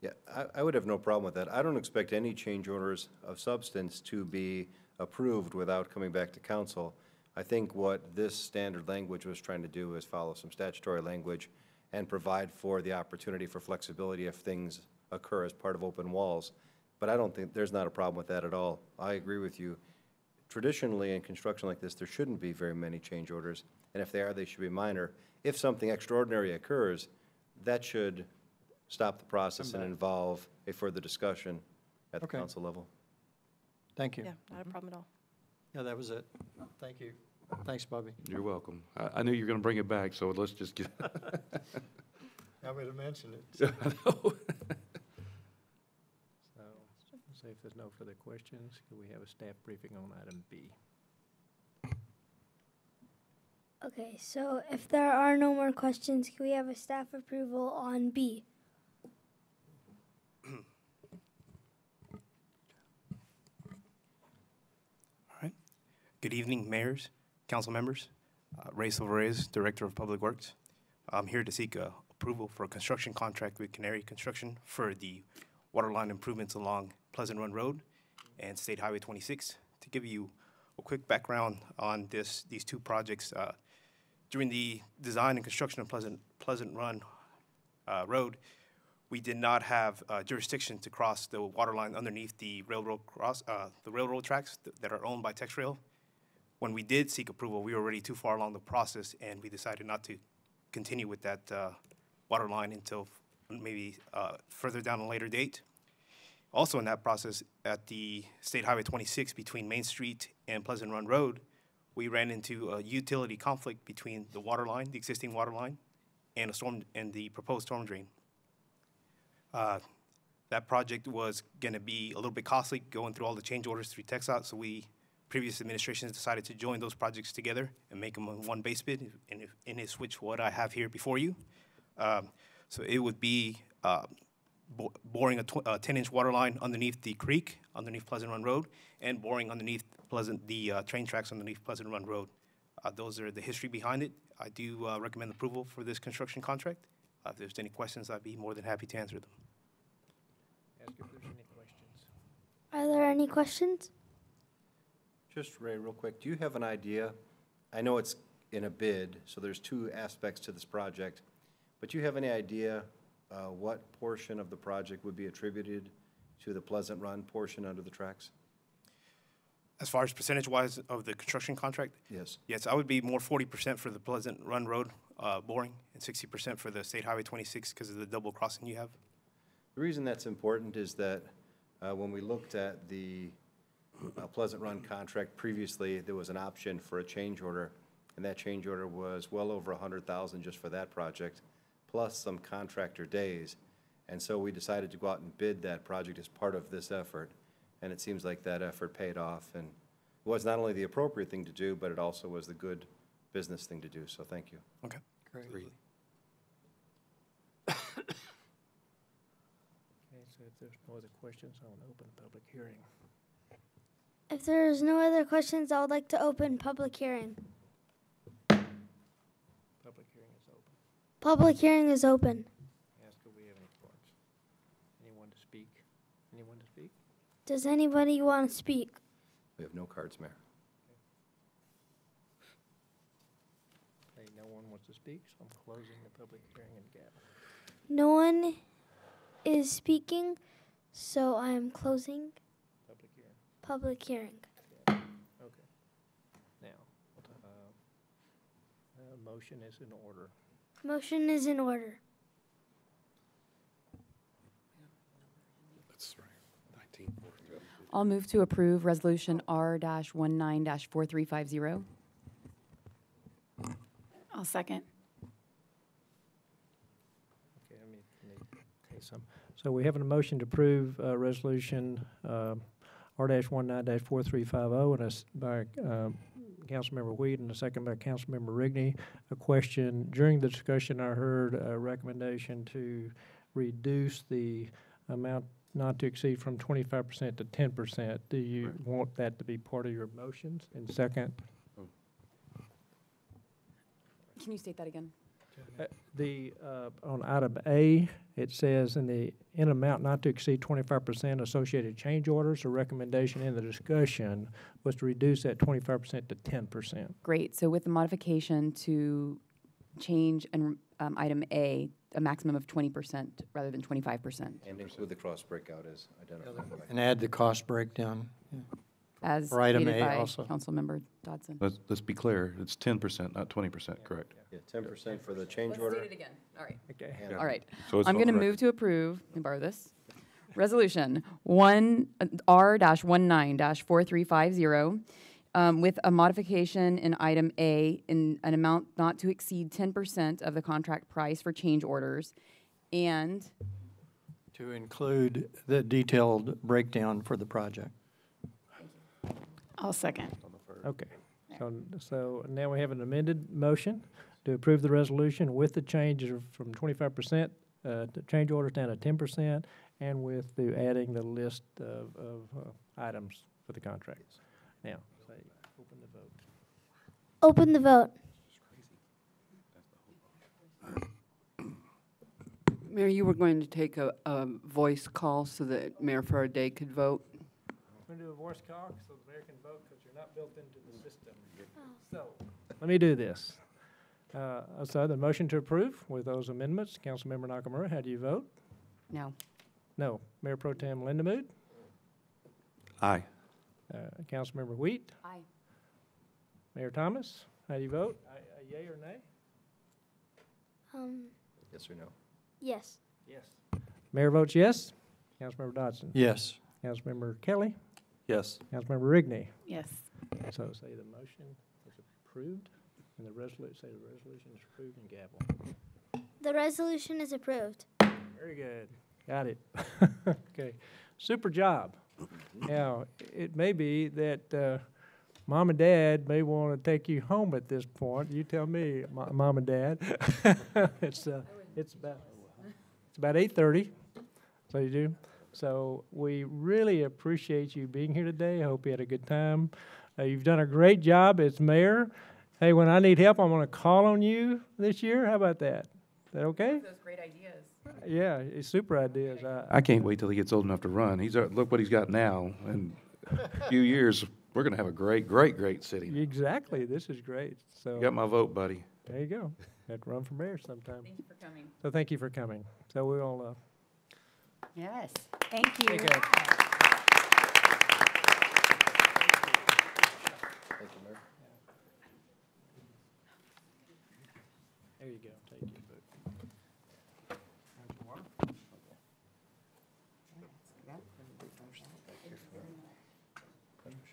Yeah, I would have no problem with that. I don't expect any change orders of substance to be approved without coming back to council. I think what this standard language was trying to do is follow some statutory language and provide for the opportunity for flexibility if things occur as part of open walls. But I don't think, there's not a problem with that at all. I agree with you. Traditionally, in construction like this, there shouldn't be very many change orders, and if they are, they should be minor. If something extraordinary occurs, that should stop the process and involve a further discussion at the council level. Thank you. Yeah, not a problem at all. Yeah, that was it. Thank you. Thanks, Bobby. You're welcome. I knew you were going to bring it back, so let's just get. I would have mentioned it. I know. So if there's no further questions, could we have a staff briefing on item B? Okay, so if there are no more questions, can we have a staff approval on B? Good evening, mayors, council members. Ray Silvarez, Director of Public Works. I'm here to seek approval for a construction contract with Canary Construction for the waterline improvements along Pleasant Run Road and State Highway 26. To give you a quick background on these two projects, during the design and construction of Pleasant Run Road, we did not have jurisdiction to cross the waterline underneath the railroad tracks that are owned by TexRail. When we did seek approval, we were already too far along the process, and we decided not to continue with that water line until maybe further down a later date. Also in that process, at the State Highway 26 between Main Street and Pleasant Run Road, we ran into a utility conflict between the water line, the existing water line, and the proposed storm drain. That project was going to be a little bit costly, going through all the change orders through TxDOT, so previous administrations decided to join those projects together and make them a one base bid, and it's which what I have here before you. So it would be boring a 10-inch water line underneath the creek, underneath Pleasant Run Road, and boring underneath the train tracks underneath Pleasant Run Road. Those are the history behind it. I do recommend approval for this construction contract. If there's any questions, I'd be more than happy to answer them. Ask if there's any questions. Are there any questions? Just, Ray, real quick, do you have an idea? I know it's in a bid, so there's two aspects to this project, but do you have any idea what portion of the project would be attributed to the Pleasant Run portion under the tracks? As far as percentage-wise of the construction contract? Yes. Yes, I would be more 40% for the Pleasant Run Road boring and 60% for the State Highway 26 because of the double crossing you have. The reason that's important is that When we looked at the Pleasant Run contract previously, there was an option for a change order, and that change order was well over 100,000 just for that project, plus some contractor days. And so we decided to go out and bid that project as part of this effort, and it seems like that effort paid off, and it was not only the appropriate thing to do, but it also was the good business thing to do, so thank you. Okay. Great. Okay, so if there's no other questions, I want to open the public hearing. If there is no other questions, I would like to open public hearing. Public hearing is open. Public hearing is open. Ask if we have any cards. Anyone to speak? Anyone to speak? Does anybody want to speak? We have no cards, Mayor. Okay, no one wants to speak, so I'm closing the public hearing and gavel. No one is speaking, so I am closing Public hearing. public hearing. Okay. Now, motion is in order. Motion is in order. That's right. 1943. I'll move to approve Resolution R-19-4350. I'll second. Okay, let me say some. So we have a motion to approve Resolution R-19-4350, and it's by Councilmember Wheat and a second by Councilmember Rigney. A question, during the discussion, I heard a recommendation to reduce the amount not to exceed from 25% to 10%. Do you want that to be part of your motions? And second, Can you state that again? on item A, it says in amount not to exceed 25% associated change orders, a recommendation in the discussion was to reduce that 25% to 10%. Great. So with the modification to change item A, a maximum of 20% rather than 25%. And include the cross breakout as identified. And add the cost breakdown. Yeah. As For item stated A by also. Councilmember Dodson. Let's be clear, it's 10%, not 20%, correct? Yeah, 10% for the change Let's order. state it again. All right. Okay. Yeah. All right. So it's I'm on going to the move record. to approve, let me borrow this, Resolution R-19-4350, with a modification in item A in an amount not to exceed 10% of the contract price for change orders, and To include the detailed breakdown for the project. I'll second. Okay. So now we have an amended motion to approve the resolution with the changes from 25%, the change orders down to 10%, and with the adding the list of items for the contracts. Now, say, open the vote. Open the vote. Mayor, you were going to take a voice call so that Mayor Faraday could vote. I'm going to do a voice call so the mayor can vote because you're not built into the system. So, let me do this. So the motion to approve with those amendments, Councilmember Nakamura, how do you vote? no. No. Mayor Pro Tem Lindemood? Aye. Councilmember Wheat? Aye. Mayor Thomas, how do you vote? Yea or nay? Yes or no? Yes. Yes. Mayor votes yes. Councilmember Dodson? Yes. Councilmember Kelly? Yes. Councilmember Rigney? Yes. So say the motion is approved, and the resolution, say the resolution is approved, and gavel. The resolution is approved. Very good. Got it. Okay. Super job. Now, it may be that Mom and Dad may want to take you home at this point. You tell me, Mom and Dad. It's about 8:30. So you do. So we really appreciate you being here today. I hope you had a good time. You've done a great job as mayor. Hey, when I need help, I'm going to call on you this year. How about that? Is that okay? Those great ideas. Yeah, it's super ideas. I can't wait till he gets old enough to run. Look what he's got now. In a few years, we're going to have a great, great, great city. Exactly. This is great. So You got my vote, buddy. there you go. Have to run for mayor sometime. Thank you for coming. So thank you for coming. So we'll. Yes. Thank you. Take care. Thank you, Mayor. There you go. Take your vote.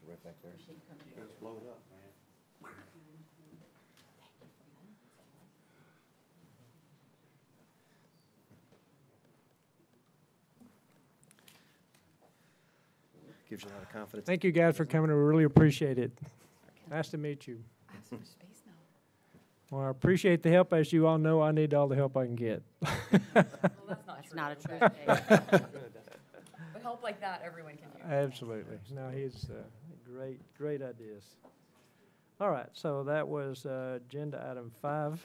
Right back there. Just blow it up, man. Gives you a lot of confidence. Thank you guys for coming. We really appreciate it. Nice to meet you. Well, I appreciate the help. As you all know, I need all the help I can get. That's not a true statement. With help like that, everyone can do. Absolutely. No, he's great ideas. All right, so that was agenda item 5.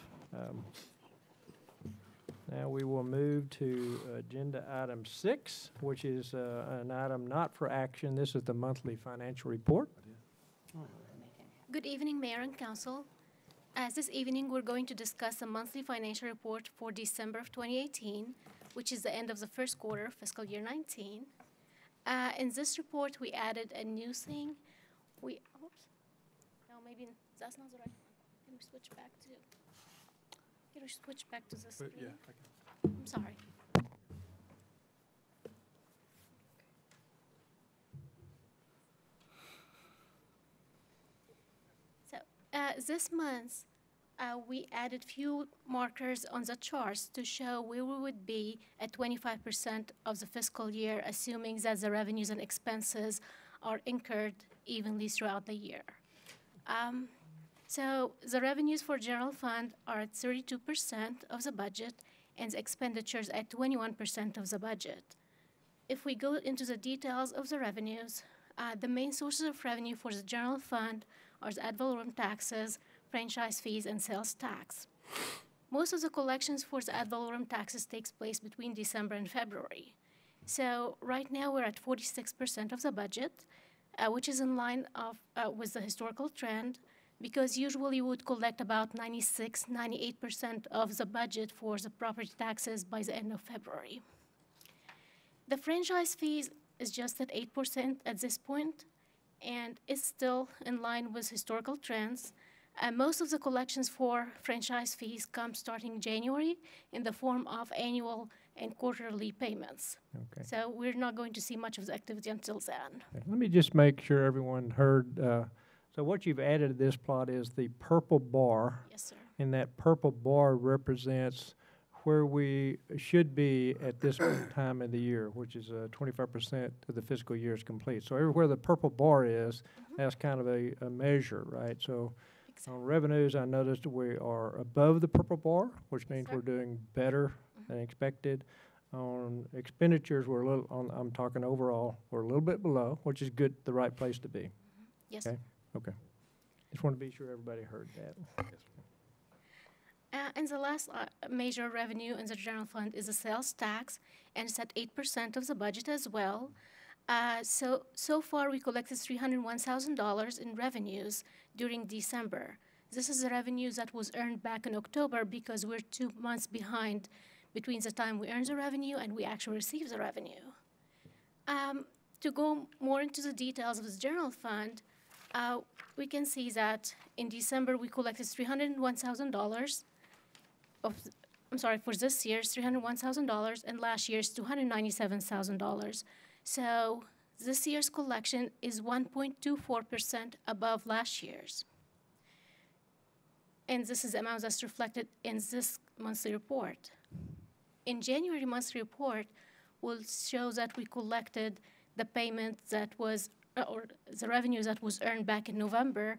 Now we will move to agenda item 6, which is an item not for action. This is the monthly financial report. Good evening, Mayor and Council. As this evening, we're going to discuss the monthly financial report for December of 2018, which is the end of the first quarter, fiscal year 19. In this report, we added a new thing. No, maybe that's not the right one. Can we switch back to this screen? Yeah, I'm sorry. So this month, we added few markers on the charts to show where we would be at 25% of the fiscal year, assuming that the revenues and expenses are incurred evenly throughout the year. So the revenues for general fund are at 32% of the budget, and the expenditures at 21% of the budget. If we go into the details of the revenues, the main sources of revenue for the general fund are the ad valorem taxes, franchise fees, and sales tax. Most of the collections for the ad valorem taxes takes place between December and February. So right now we're at 46% of the budget, which is in line with the historical trend, because usually we would collect about 98% of the budget for the property taxes by the end of February. The franchise fees is just at 8% at this point, and it's still in line with historical trends. Most of the collections for franchise fees come starting January in the form of annual and quarterly payments. Okay. So we're not going to see much of the activity until then. Okay. Let me just make sure everyone heard. So what you've added to this plot is the purple bar. Yes, sir. And that purple bar represents where we should be at this time of the year, which is 25% of the fiscal year is complete. So everywhere the purple bar is, that's kind of a measure, right? So on revenues, I noticed we are above the purple bar, which means we're doing better than expected. On expenditures, we're a little, I'm talking overall, we're a little bit below, which is good, the right place to be. Yes. Okay. Okay. Just want to be sure everybody heard that. And the last major revenue in the general fund is the sales tax, and it's at 8% of the budget as well. So far, we collected $301,000 in revenues during December. This is the revenue that was earned back in October because we're 2 months behind between the time we earn the revenue and we actually receive the revenue. To go more into the details of the general fund, we can see that in December we collected $301,000 for this year's $301,000, and last year's $297,000. So this year's collection is 1.24% above last year's. And this is the amount that's reflected in this monthly report. In January monthly report will show that we collected the payment that was, or the revenue that was earned back in November,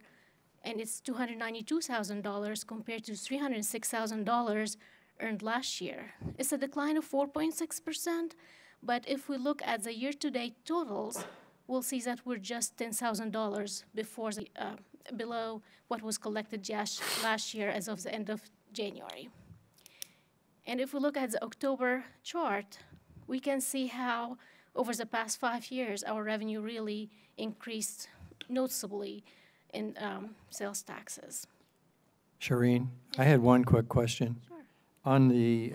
and it's $292,000 compared to $306,000 earned last year. It's a decline of 4.6%, but if we look at the year-to-date totals, we'll see that we're just $10,000 below what was collected last year as of the end of January. And if we look at the October chart, we can see how over the past 5 years, our revenue really increased noticeably in sales taxes. Shireen, I had one quick question. Sure. On the,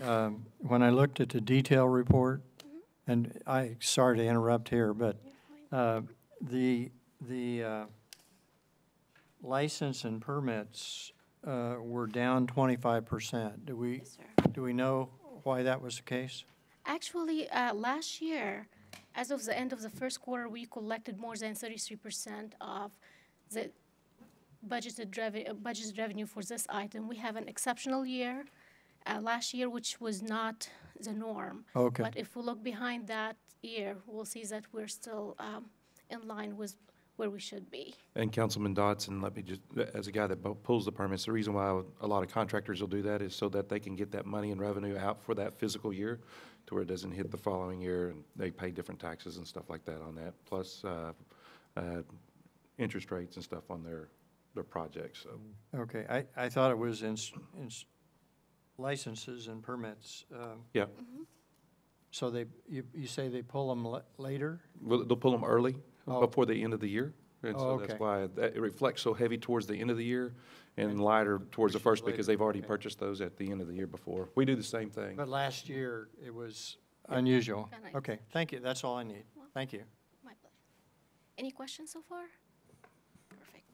when I looked at the detail report, and sorry to interrupt here, but the license and permits were down 25%. Do we know why that was the case? Actually, last year, As of the end of the first quarter, we collected more than 33% of the budgeted revenue for this item. We have an exceptional year last year, which was not the norm. Okay. But if we look behind that year, we'll see that we're still in line with where we should be. And Councilman Dodson, let me just, as a guy that pulls the permits, the reason why a lot of contractors will do that is so that they can get that money and revenue out for that fiscal year to where it doesn't hit the following year, and they pay different taxes and stuff like that on that, plus interest rates and stuff on their projects, so. Okay, I thought it was in licenses and permits. Yeah. So you say they pull them later? Well, they'll pull them early, before the end of the year. And so Oh, that's okay. why it reflects so heavy towards the end of the year and lighter towards the first, because they've already purchased those at the end of the year before. We do the same thing. But last year, it was unusual. Kinda. Okay, thank you, that's all I need. Thank you. My pleasure. Any questions so far? Perfect.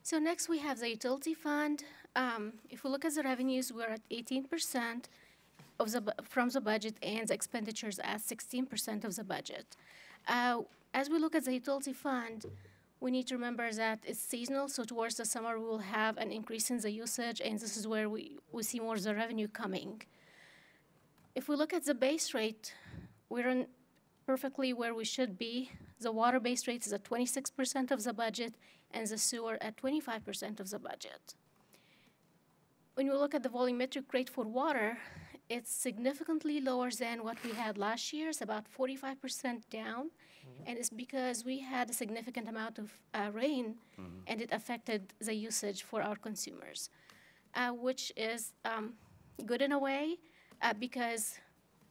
So next we have the utility fund. If we look at the revenues, we're at 18% of from the budget, and the expenditures at 16% of the budget. As we look at the utility fund, we need to remember that it's seasonal, so towards the summer we will have an increase in the usage, and this is where we see more of the revenue coming. If we look at the base rate, we're in perfectly where we should be. The water base rate is at 26% of the budget, and the sewer at 25% of the budget. When we look at the volumetric rate for water, it's significantly lower than what we had last year. It's about 45% down, and it's because we had a significant amount of rain, and it affected the usage for our consumers, which is good in a way, because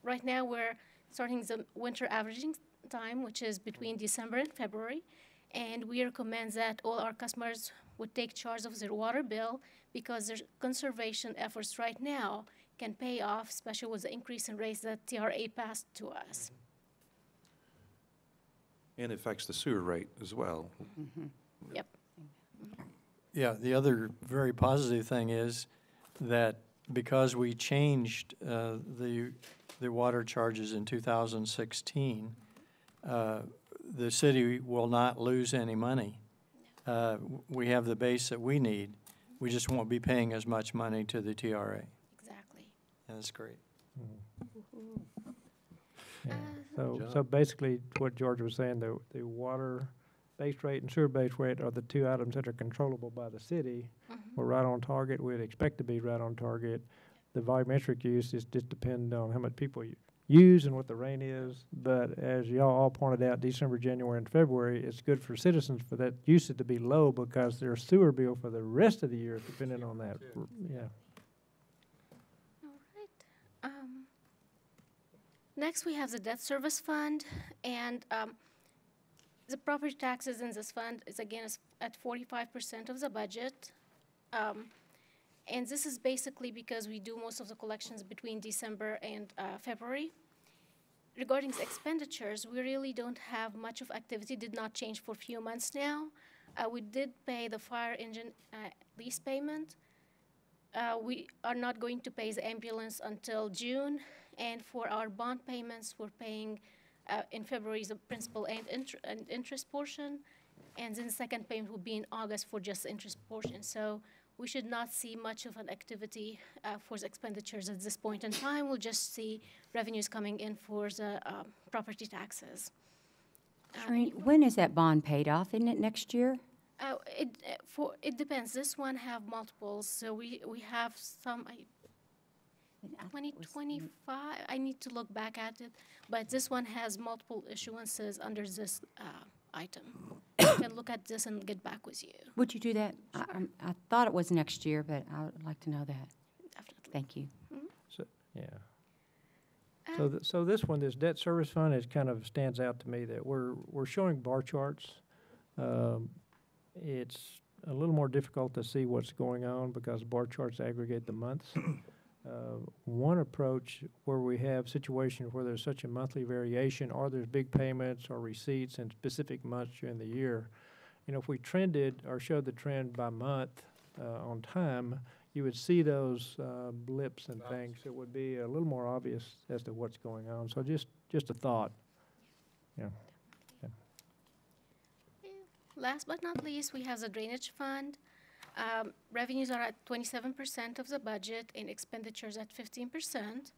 right now we're starting the winter averaging time, which is between December and February, and we recommend that all our customers would take charge of their water bill, because their conservation efforts right now can pay off, especially with the increase in rates that TRA passed to us. And it affects the sewer rate as well. Yep. Yeah, the other very positive thing is that because we changed the water charges in 2016, the city will not lose any money. We have the base that we need. We just won't be paying as much money to the TRA. Exactly. Yeah, that's great. Yeah. So basically, what George was saying, the water base rate and sewer base rate are the two items that are controllable by the city. We're right on target. We'd expect to be right on target. The volumetric use is just dependent on how much people use and what the rain is. But as y'all all pointed out, December, January, and February, it's good for citizens for that usage to be low, because their sewer bill for the rest of the year is dependent on that. Yeah. All right. Next, we have the debt service fund, and the property taxes in this fund is again at 45% of the budget. And this is basically because we do most of the collections between December and February. Regarding the expenditures, we really don't have much of activity, did not change for a few months now. We did pay the fire engine lease payment. We are not going to pay the ambulance until June, and for our bond payments, we're paying in February the principal and interest portion, and then the second payment will be in August for just the interest portion. So we should not see much of an activity for the expenditures at this point in time. We'll just see revenues coming in for the property taxes. Shereen, when is that bond paid off? Isn't it next year? It depends. This one have multiples, so we have some. 2025. I need to look back at it, but this one has multiple issuances under this item. I can look at this and get back with you. Would you do that? I thought it was next year, but I would like to know that. Definitely. Thank you. So, yeah. So this one, this debt service fund, it kind of stands out to me that we're showing bar charts. It's a little more difficult to see what's going on because bar charts aggregate the months. One approach where we have situations where there's such a monthly variation, or there's big payments or receipts in specific months during the year, if we trended or showed the trend by month on time, you would see those blips and things, it would be a little more obvious as to what's going on. So just a thought. Yeah. Last but not least, we have the drainage fund. Revenues are at 27% of the budget and expenditures at 15%.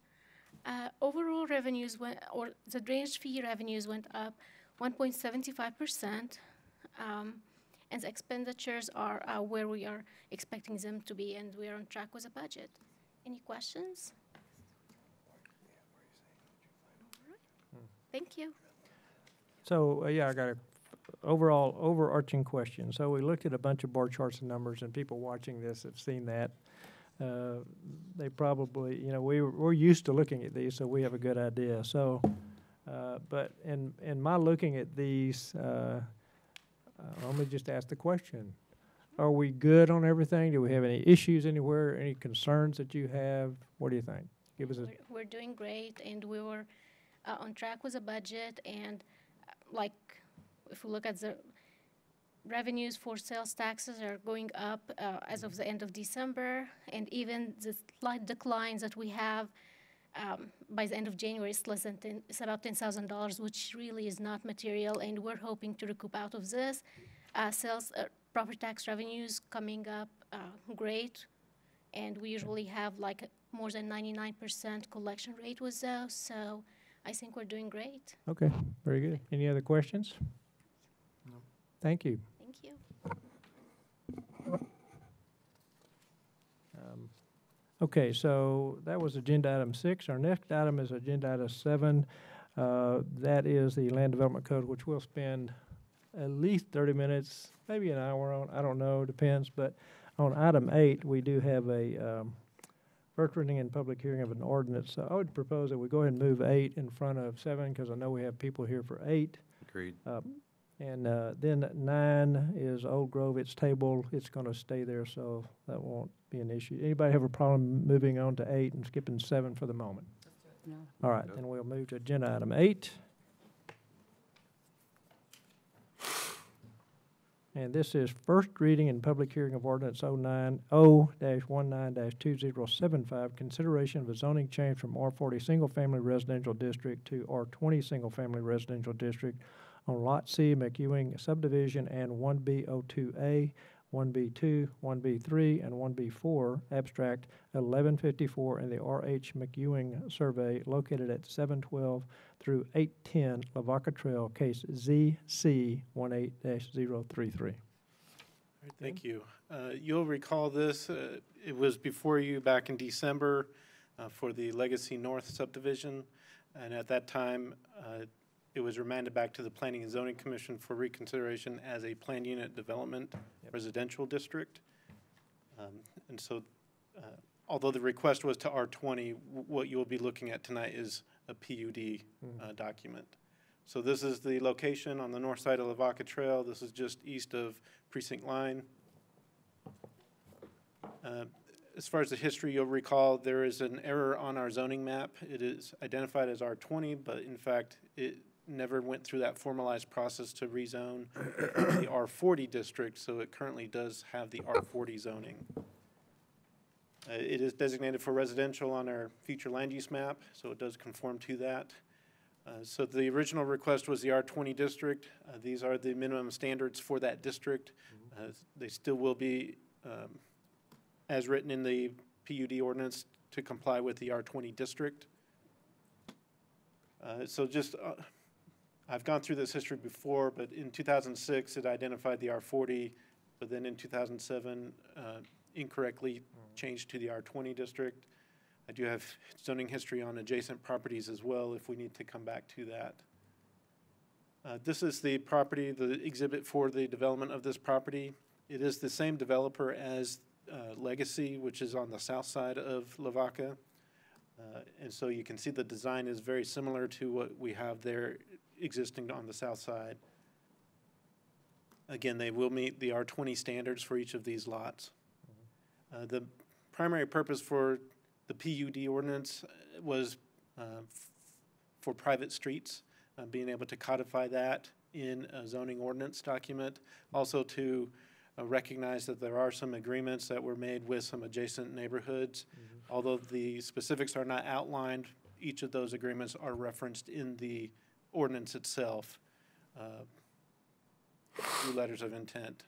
Overall revenues went, or the drainage fee revenues went up 1.75%, and the expenditures are where we are expecting them to be, and we are on track with the budget. Any questions? Thank you. So, yeah, I got a overall overarching question. So we looked at a bunch of bar charts and numbers, and people watching this have seen that. They probably, you know, we're used to looking at these, so we have a good idea. So, but in my looking at these, let me just ask the question. Are we good on everything? Do we have any issues anywhere? Any concerns that you have? What do you think? Give us a... We're doing great, and we were on track with the budget, and like, if we look at the revenues for sales taxes are going up as of the end of December, and even the slight declines that we have by the end of January is less than it's about $10,000, which really is not material, and we're hoping to recoup out of this. Sales property tax revenues coming up great, and we usually have like more than 99% collection rate with those, so I think we're doing great. Okay, very good. Any other questions? No. Thank you. Thank you. Okay, so that was agenda item 6. Our next item is agenda item 7. That is the land development code, which we'll spend at least 30 minutes, maybe an hour on. I don't know, depends. But on item 8, we do have a first reading and public hearing of an ordinance. So I would propose that we go ahead and move 8 in front of 7, because I know we have people here for 8. Agreed. And then 9 is Old Grove. It's tabled. It's going to stay there, so that won't be an issue. Anybody have a problem moving on to 8 and skipping 7 for the moment? No. All right, then we'll move to agenda item 8. And this is first reading and public hearing of ordinance 0-19-2075, consideration of a zoning change from R40 single-family residential district to R20 single-family residential district on Lot C, McEwing subdivision, and 1B02A, 1B2, 1B3, and 1B4, abstract 1154 in the R.H. McEwing survey located at 712 through 810 Lavaca Trail, case ZC18-033. Thank you. You'll recall this. It was before you back in December for the Legacy North subdivision, and at that time, it was remanded back to the Planning and Zoning Commission for reconsideration as a planned unit development residential district. And so, although the request was to R20, what you will be looking at tonight is a PUD document. So this is the location on the north side of Lavaca Trail. This is just east of Precinct Line. As far as the history, you'll recall there is an error on our zoning map. It is identified as R20, but in fact, it never went through that formalized process to rezone the R40 district, so it currently does have the R40 zoning. It is designated for residential on our future land use map, so it does conform to that. So the original request was the R20 district. These are the minimum standards for that district. They still will be, as written in the PUD ordinance, to comply with the R20 district. So just, I've gone through this history before, but in 2006, it identified the R40, but then in 2007, incorrectly changed to the R20 district. I do have zoning history on adjacent properties as well, if we need to come back to that. This is the property, the exhibit for the development of this property. It is the same developer as Legacy, which is on the south side of Lavaca. And so you can see the design is very similar to what we have there existing on the south side. Again, they will meet the R20 standards for each of these lots. The primary purpose for the PUD ordinance was for private streets, being able to codify that in a zoning ordinance document, also to recognize that there are some agreements that were made with some adjacent neighborhoods. Although the specifics are not outlined, each of those agreements are referenced in the ordinance itself through letters of intent.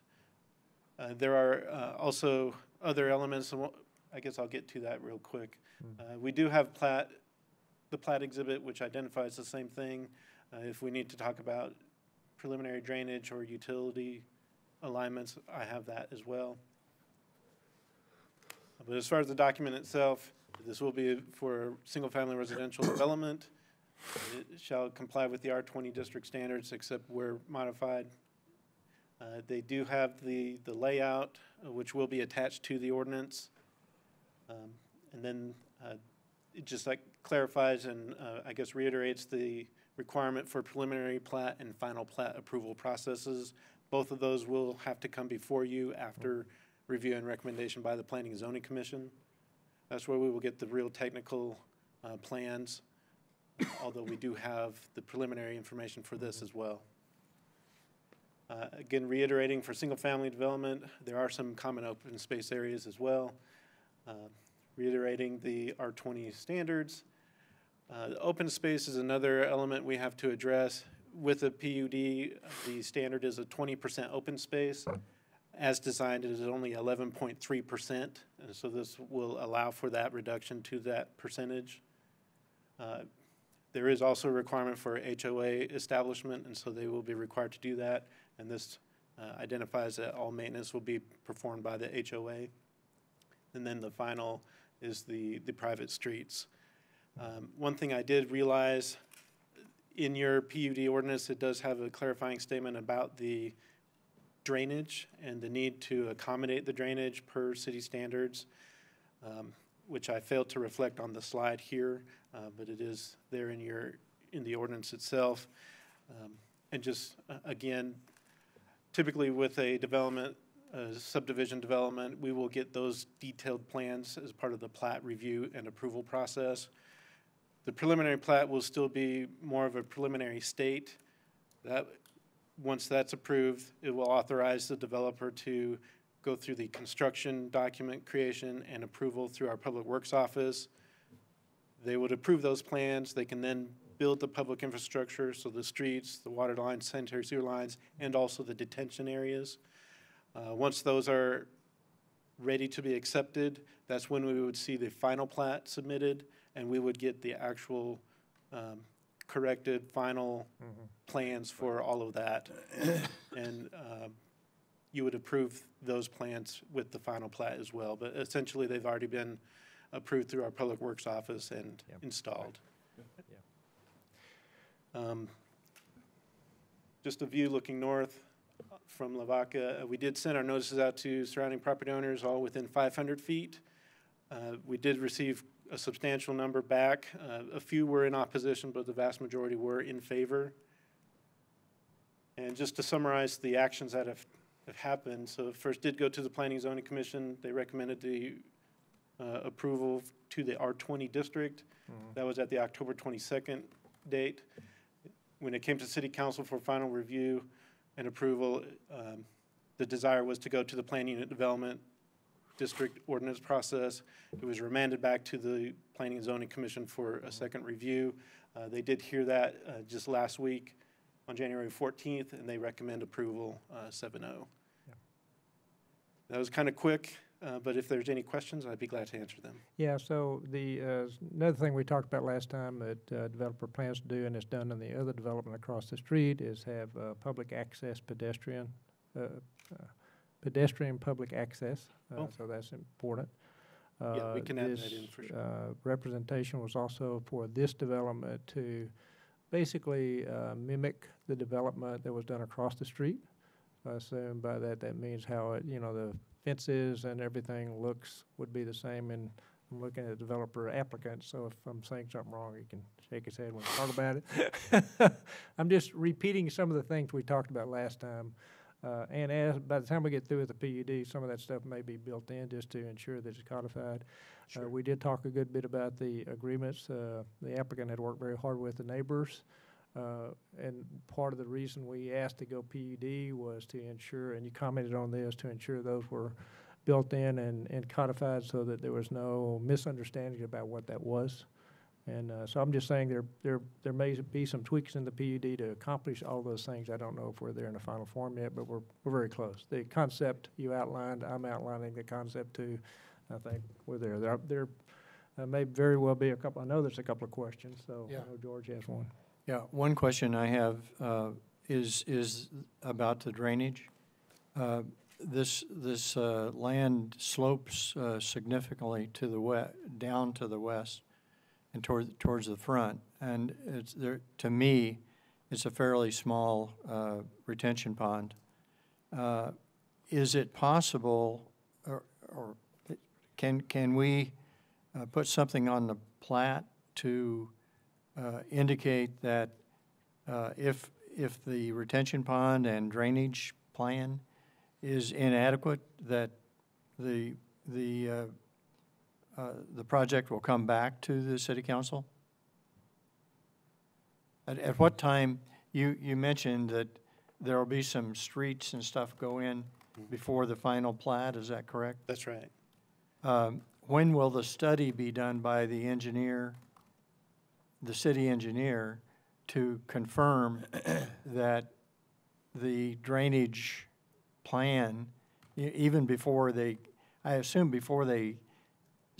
There are also other elements, and I guess I'll get to that real quick. We do have the plat exhibit, which identifies the same thing. If we need to talk about preliminary drainage or utility alignments, I have that as well. But as far as the document itself, this will be for single-family residential development. It shall comply with the R20 district standards except where modified. They do have the layout, which will be attached to the ordinance. And then it just like clarifies and I guess reiterates the requirement for preliminary plat and final plat approval processes. Both of those will have to come before you after review and recommendation by the Planning and Zoning Commission. That's where we will get the real technical plans, although we do have the preliminary information for this as well. Again, reiterating for single-family development, there are some common open space areas as well. Reiterating the R20 standards. The open space is another element we have to address. With a PUD, the standard is a 20% open space. As designed, it is only 11.3%, and so this will allow for that reduction to that percentage. There is also a requirement for HOA establishment, and so they will be required to do that, and this identifies that all maintenance will be performed by the HOA. And then the final is the private streets. One thing I did realize, in your PUD ordinance, it does have a clarifying statement about the drainage and the need to accommodate the drainage per city standards, which I failed to reflect on the slide here, but it is there in the ordinance itself. And just again, typically with a development, subdivision development, we will get those detailed plans as part of the plat review and approval process. The preliminary plat will still be more of a preliminary state. Once that's approved, it will authorize the developer to go through the construction document creation and approval through our Public Works office. They would approve those plans. They can then build the public infrastructure, so the streets, the water lines, sanitary sewer lines, and also the detention areas. Once those are ready to be accepted, that's when we would see the final plat submitted, and we would get the actual corrected final plans for all of that. And you would approve those plans with the final plat as well. But essentially, they've already been approved through our Public Works office and installed. Just a view looking north from Lavaca. We did send our notices out to surrounding property owners, all within 500 feet. We did receive a substantial number back. A few were in opposition, but the vast majority were in favor. And just to summarize the actions that have happened, so first did go to the Planning and Zoning Commission. They recommended the approval to the R20 district. That was at the October 22nd date. When it came to City Council for final review and approval, the desire was to go to the Plan Unit Development District ordinance process. It was remanded back to the Planning and Zoning Commission for a second review. They did hear that just last week on January 14th, and they recommend approval 7-0. Yeah. That was kind of quick, but if there's any questions, I'd be glad to answer them. Yeah, so the another thing we talked about last time that developer plans to do, and it's done in the other development across the street, is have public access pedestrian public access, so that's important. Yeah, we can add that in for sure. Representation was also for this development to basically mimic the development that was done across the street. I assume by that means how it, the fences and everything would be the same. And I'm looking at the developer applicant, so if I'm saying something wrong, he can shake his head when I talk about it. I'm just repeating some of the things we talked about last time. And by the time we get through with the PUD, some of that stuff may be built in just to ensure that it's codified. Sure. We did talk a good bit about the agreements. The applicant had worked very hard with the neighbors And part of the reason we asked to go PUD was to ensure, and you commented on this, to ensure those were built in and codified so that there was no misunderstanding about what that was. And so I'm just saying there may be some tweaks in the PUD to accomplish all those things. I don't know if we're there in the final form yet, but we're very close. The concept you outlined, I'm outlining the concept too. I think we're there. There may very well be a couple. I know there's a couple of questions, so Yeah. I know George has one. Yeah, one question I have is about the drainage. This land slopes significantly to the down to the west and towards the front, and it's there. To me, it's a fairly small retention pond. Is it possible, or can we put something on the plat to indicate that if the retention pond and drainage plan is inadequate, that the project will come back to the city council? At what time, you mentioned that there will be some streets and stuff go in before the final plat, is that correct? That's right. When will the study be done by the engineer, the city engineer, to confirm that the drainage plan, even before they, I assume before they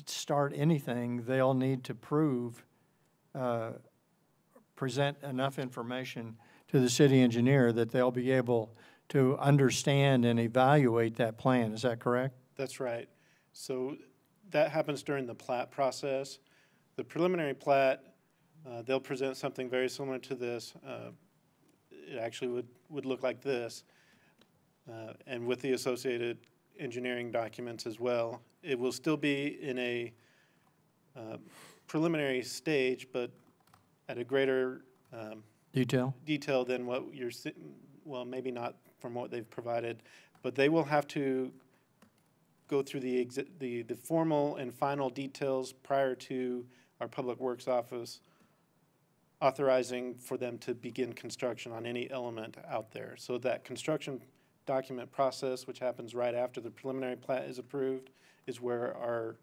start anything, they'll need to present enough information to the city engineer that they'll be able to understand and evaluate that plan. Is that correct? That's right. So that happens during the plat process. The preliminary plat, they'll present something very similar to this. It actually would look like this, and with the associated engineering documents as well. It will still be in a preliminary stage, but at a greater detail than what you're, well, maybe not from what they've provided, but they will have to go through the formal and final details prior to our Public Works Office authorizing for them to begin construction on any element out there. So that construction document process, which happens right after the preliminary plat is approved, is where our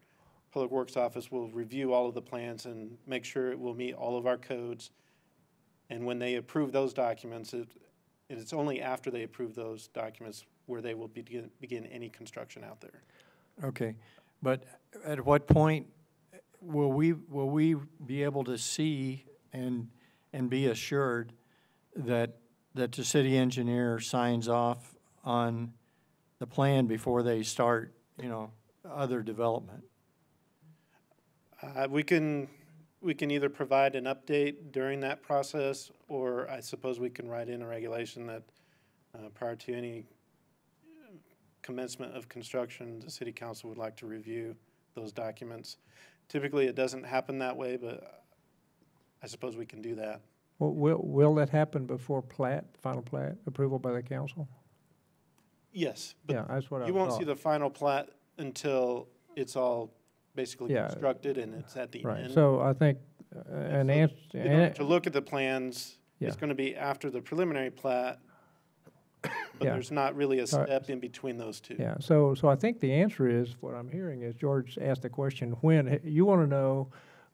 Public Works Office will review all of the plans and make sure it will meet all of our codes. And when they approve those documents, it's only after they approve those documents where they will begin any construction out there. Okay, but at what point will we be able to see and be assured that the city engineer signs off on the plan before they start, other development? We can either provide an update during that process, or I suppose we can write in a regulation that prior to any commencement of construction, the city council would like to review those documents. Typically, it doesn't happen that way, but I suppose we can do that. Well, will that happen before final plat approval by the council? Yes, but yeah, that's what I you won't thought. see the final plat until it's all basically Yeah. constructed and it's at the Right. end. So I think an answer. To look at the plans, Yeah. it's going to be after the preliminary plat, but Yeah. there's not really a All right. step in between those two. Yeah, so I think the answer is, what I'm hearing is, George asked the question, when, you want to know,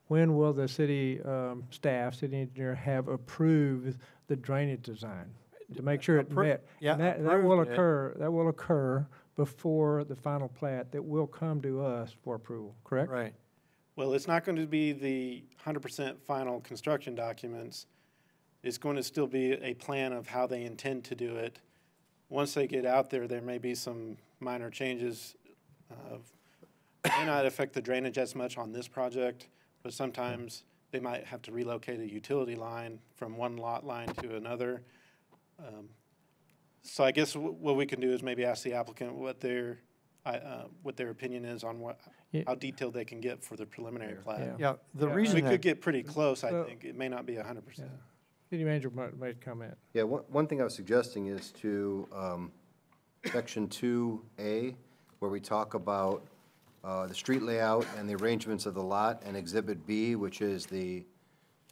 when will the city staff, city engineer, have approved the drainage design? To make sure it met. Yeah, And that will approved it. occur, before the final plat that will come to us for approval, correct? Right. Well, it's not going to be the 100% final construction documents. It's going to still be a plan of how they intend to do it. Once they get out there, there may be some minor changes. May not affect the drainage as much on this project, but sometimes they might have to relocate a utility line from one lot line to another. So I guess what we can do is maybe ask the applicant what their opinion is on how detailed they can get for the preliminary plat. Yeah, the Yeah. reason We that- could get pretty close, I So- think. It may not be 100%. City manager might comment. Yeah, one thing I was suggesting is to section 2A, where we talk about the street layout and the arrangements of the lot, and Exhibit B, which is the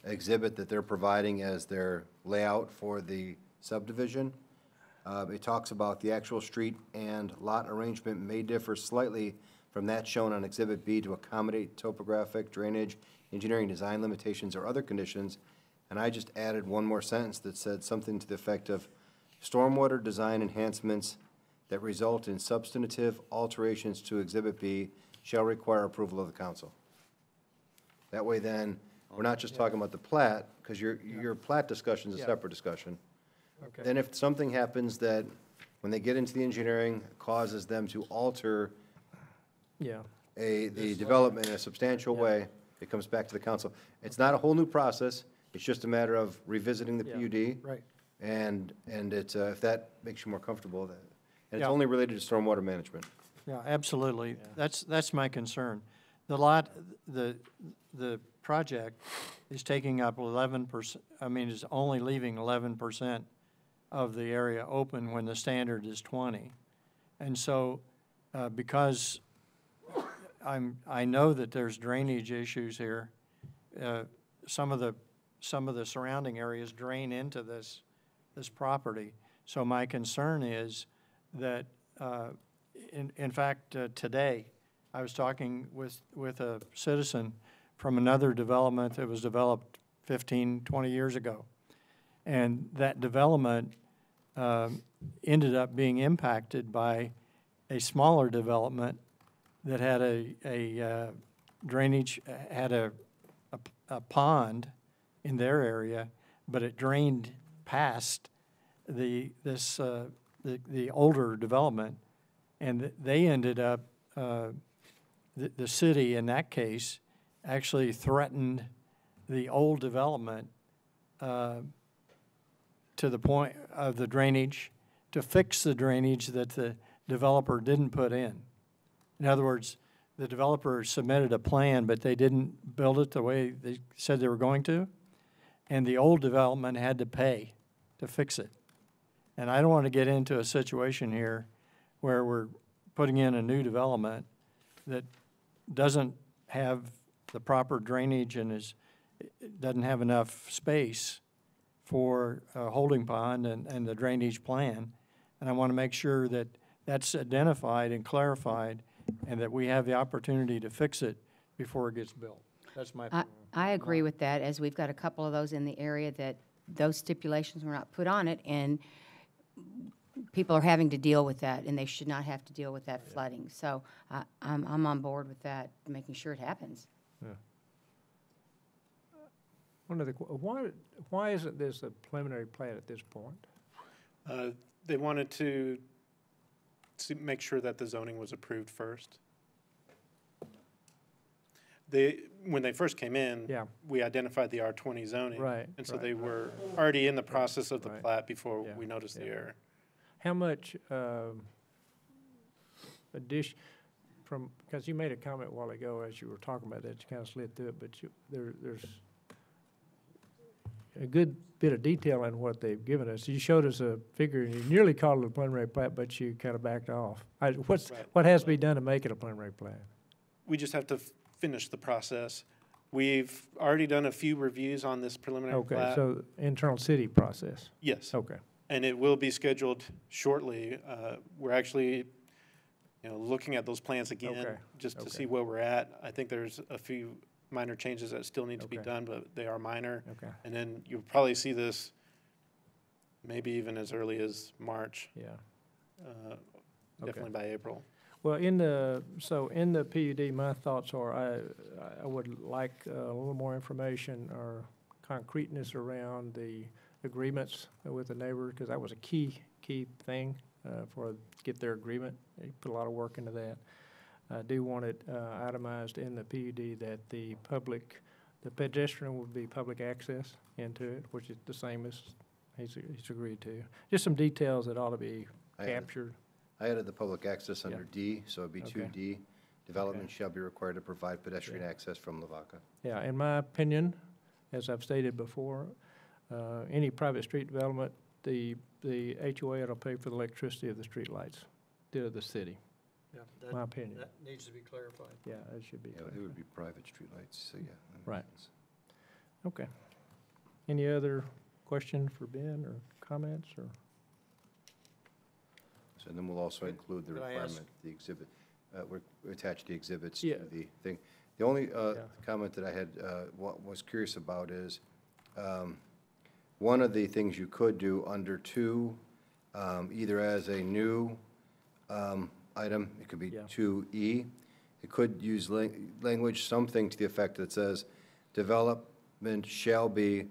exhibit that they're providing as their layout for the subdivision. It talks about the actual street and lot arrangement may differ slightly from that shown on Exhibit B to accommodate topographic, drainage, engineering design limitations, or other conditions. And I just added one more sentence that said something to the effect of stormwater design enhancements that result in substantive alterations to Exhibit B shall require approval of the council. That way then, we're not just talking about the plat, because your plat discussion is a separate discussion. Okay. Then if something happens that, when they get into the engineering, causes them to alter Yeah. the development in a substantial way, it comes back to the council. It's not a whole new process, it's just a matter of revisiting the PUD. Right. And it's, if that makes you more comfortable, and it's Yeah. only related to stormwater management. Yeah, absolutely. That's my concern. The lot, the project is taking up 11%, is only leaving 11% of the area open when the standard is 20. And so, because I know that there's drainage issues here, some of the surrounding areas drain into this property. So my concern is that, in fact, today, I was talking with a citizen from another development that was developed 15, 20 years ago. And that development ended up being impacted by a smaller development that had a drainage, had a pond in their area, but it drained past the older development, and they ended up, the city in that case actually threatened the old development to the point of the drainage, to fix the drainage that the developer didn't put in. In other words, the developer submitted a plan, but they didn't build it the way they said they were going to, and the old development had to pay to fix it. And I don't want to get into a situation here where we're putting in a new development that doesn't have the proper drainage and doesn't have enough space for a holding pond and the drainage plan. And I want to make sure that that's identified and clarified, and that we have the opportunity to fix it before it gets built. That's my opinion. I agree with that, as we've got a couple of those in the area that those stipulations were not put on it, and people are having to deal with that, and they should not have to deal with that flooding. So I'm on board with that, making sure it happens. Yeah. Why isn't this a preliminary plat at this point? They wanted to make sure that the zoning was approved first. When they first came in, we identified the R20 zoning. Right. And so they were already in the process of the plat before we noticed the error. How much addition from, because you made a comment a while ago as you were talking about that, you kind of slid through it, but there's a good bit of detail in what they've given us. You showed us a figure, and you nearly called it a preliminary plat, but you kind of backed off. What has to be done to make it a preliminary plat? We just have to finish the process. We've already done a few reviews on this preliminary plat. Okay, so internal city process. Yes. Okay. And it will be scheduled shortly. We're actually, looking at those plans again, just to see where we're at. I think there's a few minor changes that still need to be done, but they are minor. Okay. And then you'll probably see this maybe even as early as March. Yeah. Definitely by April. Well, in the PUD, my thoughts are I would like a little more information or concreteness around the agreements with the neighbor, because that was a key thing for get their agreement. They put a lot of work into that. I do want it itemized in the PUD that the pedestrian would be public access into it, which is the same as he's agreed to. Just some details that ought to be captured. I added the public access under D, so it'd be 2D. Development shall be required to provide pedestrian access from Lavaca. Yeah, in my opinion, as I've stated before, any private street development, the HOA will pay for the electricity of the street lights to the city. Yeah, my opinion. That needs to be clarified. Yeah, it should be. Yeah, it would be private streetlights, so yeah. Right. Okay. Any other question for Ben or comments or? So then we'll also include the could I ask- requirement, the exhibit, we attach the exhibits Yeah. to the thing. The only comment that I had, was curious about is, one of the things you could do under 2, either as a new item, it could be 2E, it could use language, something to the effect that says, development shall be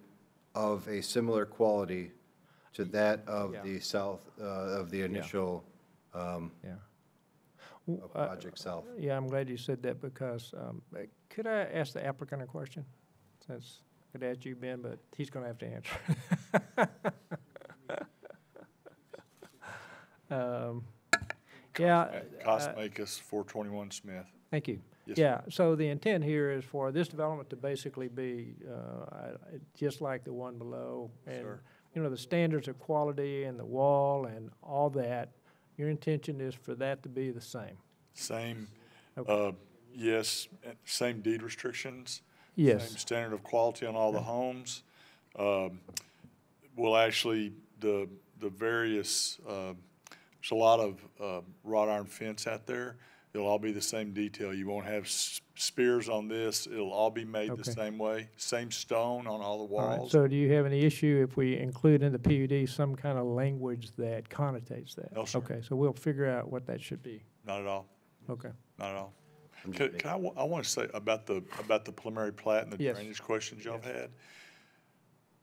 of a similar quality to that of the south, of the initial project south. Yeah, I'm glad you said that because, could I ask the applicant a question? Since I could ask you, Ben, but he's going to have to answer. Cosmacus, 421 Smith. Thank you. Yes, Yeah, so the intent here is for this development to basically be just like the one below. And, Sir. you know, the standards of quality and the wall and all that, your intention is for that to be the same? Same, Okay. yes, same deed restrictions. Yes. Same standard of quality on all the homes. We'll actually, the various, there's a lot of wrought iron fence out there. It'll all be the same detail. You won't have spears on this. It'll all be made the same way. Same stone on all the All right, walls. so do you have any issue if we include in the PUD some kind of language that connotates that? No, sir. Okay, so we'll figure out what that should be. Not at all. Okay. Not at all. I want to say about the preliminary plat and the Yes. drainage questions y'all had.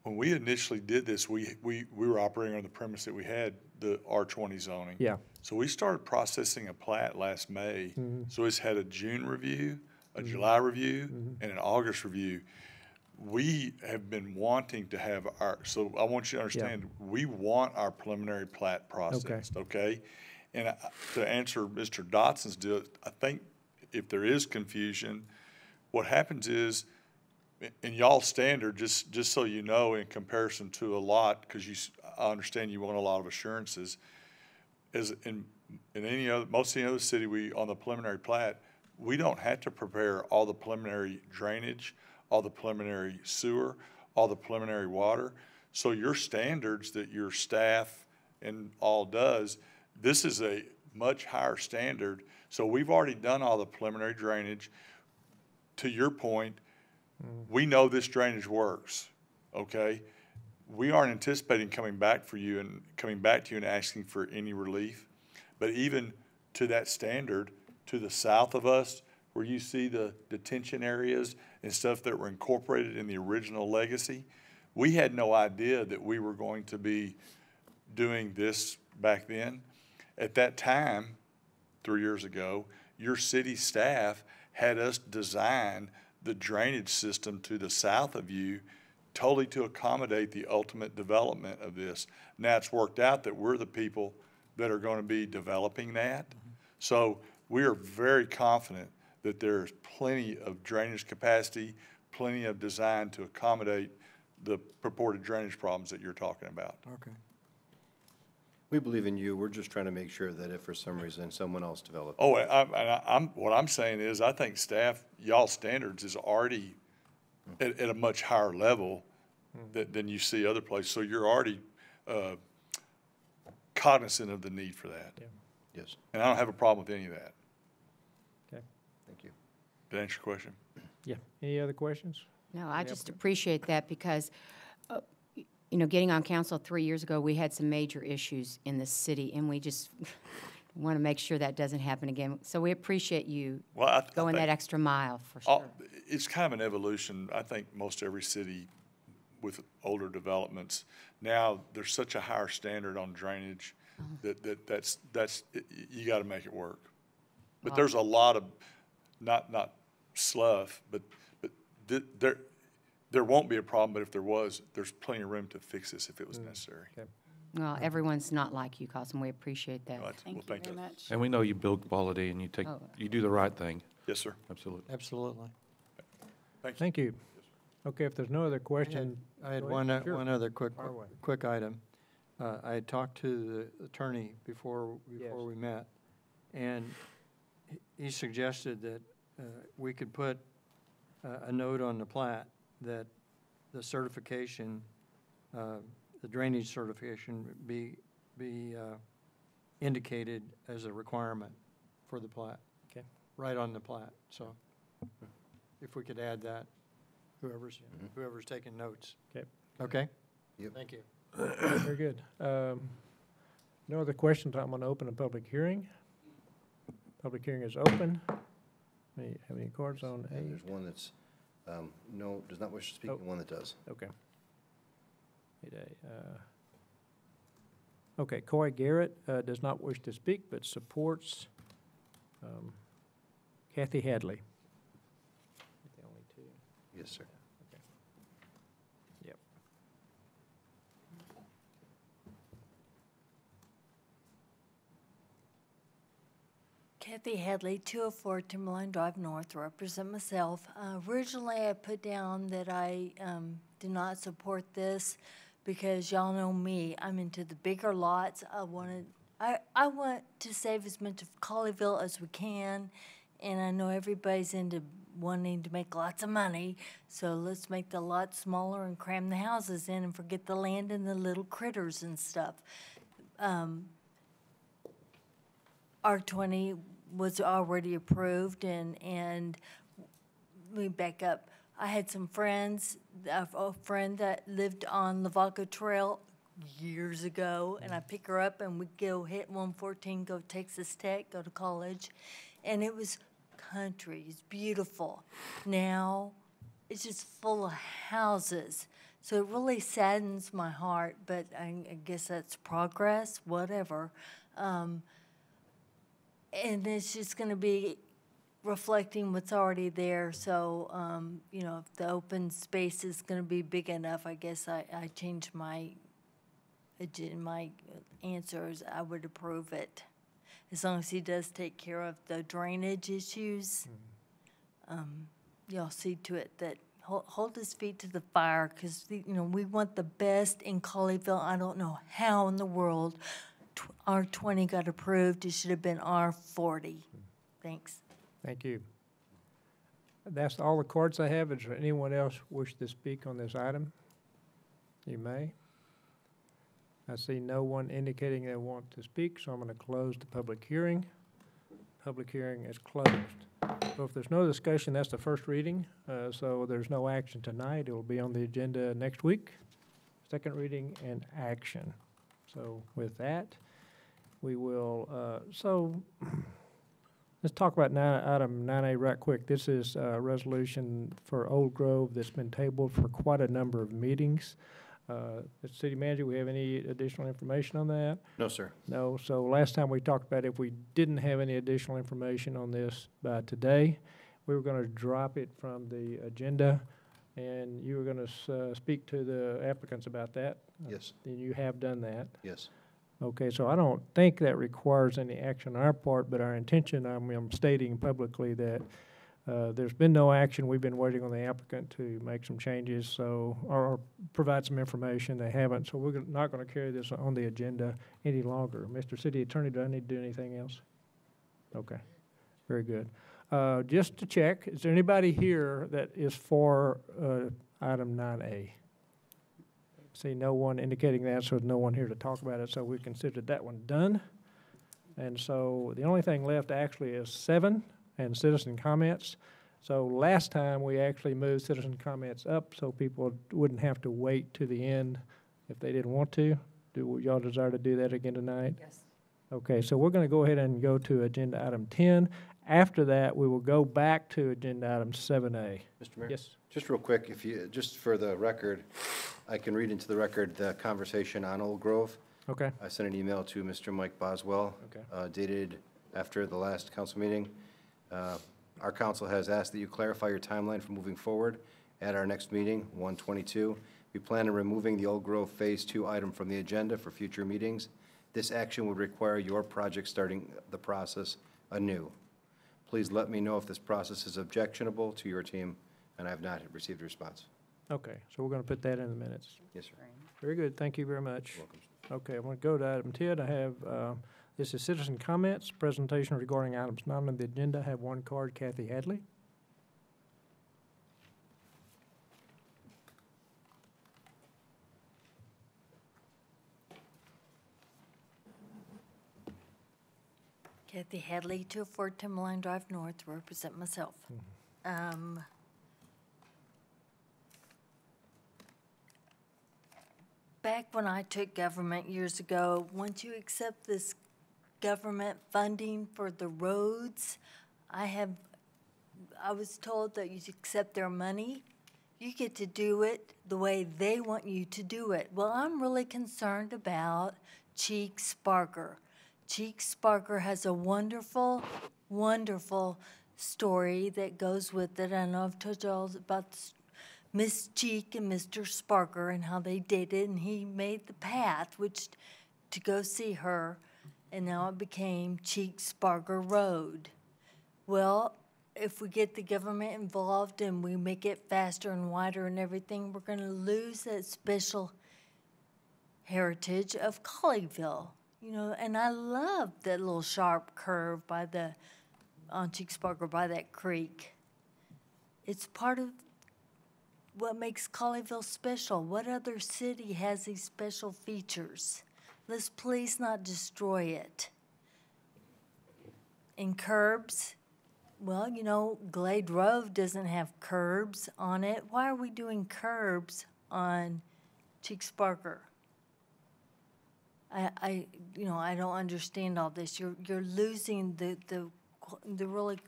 When we initially did this, we were operating on the premise that we had the R20 zoning. Yeah. So we started processing a plat last May. Mhm. So it's had a June review, a Mhm. July review, Mhm. and an August review. We have been wanting to have so I want you to understand, we want our preliminary plat processed, okay? And to answer Mr. Dotson's deal, I think if there is confusion, what happens is, in y'all's standard, just so you know, in comparison to a lot, because I understand you want a lot of assurances, as in any other, most any other city, on the preliminary plat, we don't have to prepare all the preliminary drainage, all the preliminary sewer, all the preliminary water. So your standards that your staff and all does, this is a much higher standard. So we've already done all the preliminary drainage. To your point, we know this drainage works, okay? We aren't anticipating coming back to you and asking for any relief. But even to that standard, to the south of us, where you see the detention areas and stuff that were incorporated in the original legacy, we had no idea that we were going to be doing this back then. At that time, 3 years ago, your city staff had us design the drainage system to the south of you totally to accommodate the ultimate development of this. Now it's worked out that we're the people that are going to be developing that. So we are very confident that there's plenty of drainage capacity, plenty of design to accommodate the purported drainage problems that you're talking about. Okay. We believe in you. We're just trying to make sure that if for some reason someone else develops. Oh, what I'm saying is, I think staff, y'all standards is already at a much higher level than you see other places. So you're already cognizant of the need for that. Yes. And I don't have a problem with any of that. Okay. Thank you. Did that answer your question? Yeah. Any other questions? No, I just appreciate that because, you know, getting on council 3 years ago, we had some major issues in the city, and we just want to make sure that doesn't happen again. So we appreciate you going that extra mile, for sure. It's kind of an evolution. I think most every city with older developments, now there's such a higher standard on drainage that's you got to make it work. But there's a lot of, not slough, but there won't be a problem, but if there was, there's plenty of room to fix this if it was necessary. Okay. Well, everyone's not like you, Cosmo. We appreciate that. Right. Thank you very much. And we know you build quality and you do the right thing. Yes, sir. Absolutely. Absolutely. Thank you. Okay, if there's no other question. I had go one, ahead. Sure. one other quick Fire away. item. I had talked to the attorney before we met, and he suggested that we could put a note on the plat that the certification, the drainage certification be indicated as a requirement for the plat. Okay. Right on the plat, so if we could add that, whoever's taking notes. Okay. Okay? Yep. Thank you. Very good. No other questions. I'm going to open a public hearing. Public hearing is open. Have any cards on A? There's one that's, no, does not wish to speak, and one that does. Okay. 8A. Okay, Coy Garrett does not wish to speak, but supports Kathy Hadley. The only two. Yes, sir. Okay. Yep. Kathy Hadley, 204 Timberline Drive North, represent myself. Originally, I put down that I did not support this because y'all know me. I'm into the bigger lots. I want to save as much of Colleyville as we can, and I know everybody's into wanting to make lots of money, so let's make the lots smaller and cram the houses in and forget the land and the little critters and stuff. R20 was already approved, and let me back up. I had some friends, a friend that lived on the Vaca Trail years ago, and I pick her up and we go hit 114, go Texas Tech, go to college, and it was country. It's beautiful. Now it's just full of houses, so it really saddens my heart, but I guess that's progress, whatever. And it's just going to be reflecting what's already there. So, you know, if the open space is going to be big enough, I guess I changed my answers. I would approve it, as long as he does take care of the drainage issues. Y'all see to it that hold his feet to the fire, because you know we want the best in Colleyville. I don't know how in the world R20 got approved. It should have been R40. Thanks. Thank you. That's all the cards I have. Is there anyone else wish to speak on this item? You may. I see no one indicating they want to speak, so I'm going to close the public hearing. Public hearing is closed. So if there's no discussion, that's the first reading. So there's no action tonight. It will be on the agenda next week. Second reading and action. So with that, we will, let's talk about item 9A right quick. This is a resolution for Old Grove that's been tabled for quite a number of meetings. Mr. City Manager, we have any additional information on that? No, sir. No. So last time we talked about if we didn't have any additional information on this by today, we were going to drop it from the agenda, and you were going to speak to the applicants about that. Yes. And you have done that. Yes. Okay, so I don't think that requires any action on our part, but our intention, I'm stating publicly that there's been no action. We've been waiting on the applicant to make some changes, so or provide some information. They haven't, so we're not going to carry this on the agenda any longer. Mr. City Attorney, do I need to do anything else? Okay, very good. Just to check, is there anybody here that is for item 9A? See no one indicating that, so no one here to talk about it, so we considered that one done. And so the only thing left actually is 7 and citizen comments. So last time we actually moved citizen comments up so people wouldn't have to wait to the end if they didn't want to. Do y'all desire to do that again tonight? Yes. Okay, so we're going to go ahead and go to agenda item 10. After that, we will go back to agenda item 7A. Mr. Mayor? Yes. Just real quick, if you, just for the record, I can read into the record the conversation on Old Grove. Okay. I sent an email to Mr. Mike Boswell, dated after the last council meeting. Our council has asked that you clarify your timeline for moving forward. At our next meeting, 1/22, we plan on removing the Old Grove Phase 2 item from the agenda for future meetings. This action would require your project starting the process anew. Please let me know if this process is objectionable to your team, and I have not received a response. Okay, so we're going to put that in the minutes. Yes, sir. Very good, thank you very much. You're welcome. Okay, I'm going to go to item 10. I have, this is citizen comments, presentation regarding items not on the agenda. I have one card, Kathy Hadley. Kathy Hadley, 204 Timberline Drive North, to represent myself. Back when I took government years ago, once you accept this government funding for the roads, I was told that you accept their money, you get to do it the way they want you to do it. Well, I'm really concerned about Cheek Sparker. Cheek Sparker has a wonderful, wonderful story that goes with it. I know I've told you all about Miss Cheek and Mr. Sparker and how they dated, and he made the path to go see her, and now it became Cheek Sparker Road. Well, if we get the government involved and we make it faster and wider and everything, we're going to lose that special heritage of Colleyville. You know, and I love that little sharp curve on Cheek Sparker by that creek. It's part of what makes Colleyville special. What other city has these special features? Let's please not destroy it. And curbs, well, you know, Glade Road doesn't have curbs on it. Why are we doing curbs on Cheek Sparker? I don't understand all this. You're losing the really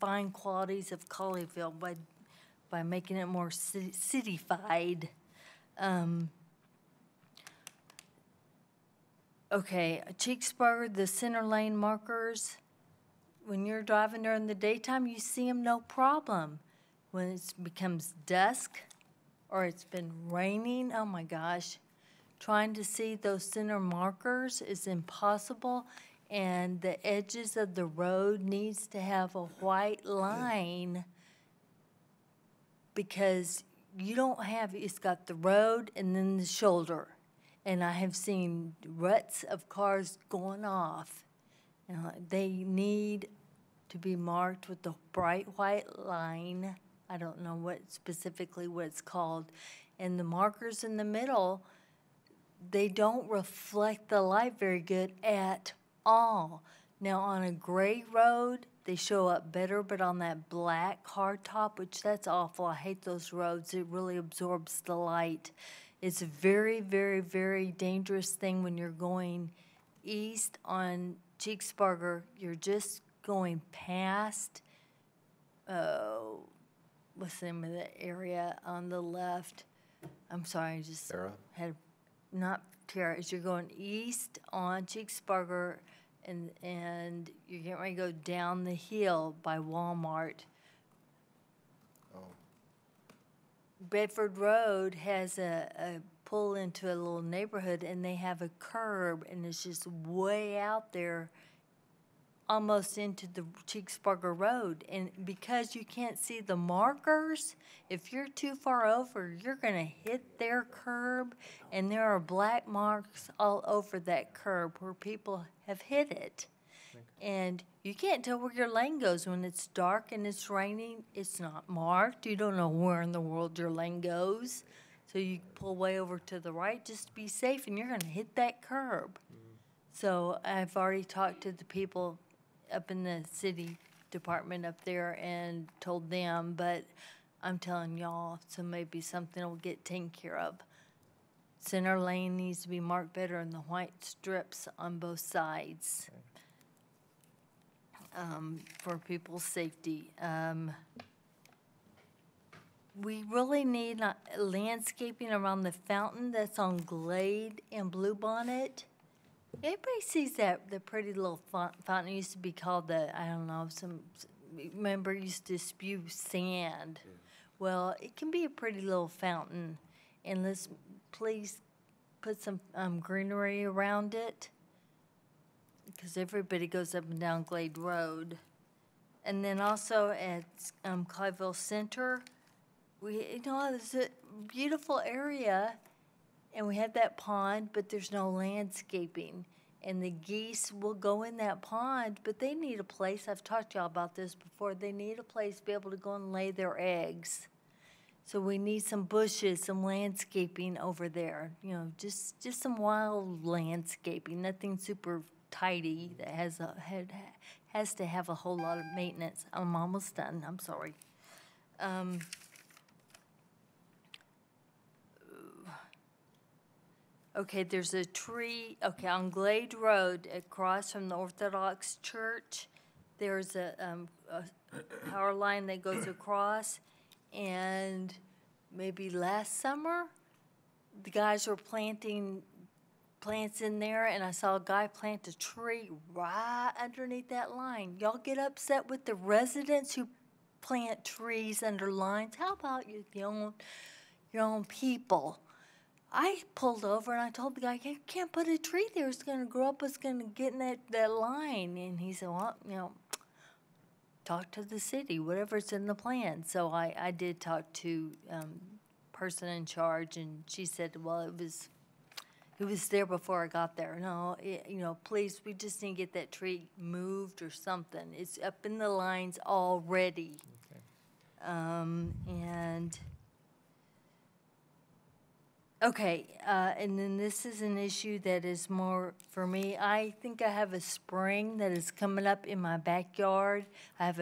fine qualities of Colleyville by making it more cityfied. Okay, Cheek Sparker, the center lane markers. When you're driving there in the daytime, you see them no problem. When it becomes dusk or it's been raining, oh my gosh, trying to see those center markers is impossible, and the edges of the road needs to have a white line because you don't have, it's got the road and then the shoulder, and I have seen ruts of cars going off. They need to be marked with a bright white line. I don't know specifically what it's called. And the markers in the middle, they don't reflect the light very good at all. Now on a gray road, they show up better, but on that black hardtop, which that's awful. I hate those roads. It really absorbs the light. It's a very, very, very dangerous thing when you're going east on Cheek Sparker. You're just going past, what's the name of the area on the left? I'm sorry, I just had, not Tara, as you're going east on Cheek Sparker, and you're getting ready to go down the hill by Walmart. Bedford Road has a pull into a little neighborhood, and they have a curb, and it's just way out there, almost into the Cheek Sparker Road. And because you can't see the markers, if you're too far over, you're going to hit their curb, and there are black marks all over that curb where people have hit it. And you can't tell where your lane goes when it's dark and it's raining. It's not marked. You don't know where in the world your lane goes. So you pull way over to the right just to be safe, and you're going to hit that curb. So I've already talked to the people up in the city department up there and told them, but I'm telling y'all, so maybe something will get taken care of. Center lane needs to be marked better in the white strips on both sides. For people's safety. We really need landscaping around the fountain that's on Glade and Bluebonnet. Everybody sees that, the pretty little fountain. It used to be called remember it used to spew sand. Well, it can be a pretty little fountain, and let's please put some greenery around it, because everybody goes up and down Glade Road. And then also at Colleyville Center, it's a beautiful area, and we have that pond, but there's no landscaping. And the geese will go in that pond, but they need a place. I've talked to y'all about this before. They need a place to be able to go and lay their eggs. So we need some bushes, some landscaping over there. Just some wild landscaping, nothing super tidy, that has to have a whole lot of maintenance. I'm almost done, I'm sorry. Okay, there's a tree, okay, on Glade Road, across from the Orthodox Church, there's a power line that goes across, and maybe last summer, the guys were planting plants in there, and I saw a guy plant a tree right underneath that line. Y'all get upset with the residents who plant trees under lines? How about your own people? I pulled over and I told the guy, you can't put a tree there. It's going to grow up. It's going to get in that line. And he said, well, talk to the city, whatever's in the plan. So I did talk to person in charge, and she said, well, it was there before I got there. No, please, we just need to get that tree moved or something. It's up in the lines already. Okay. Okay, and then this is an issue that is more for me. I think I have a spring that is coming up in my backyard. I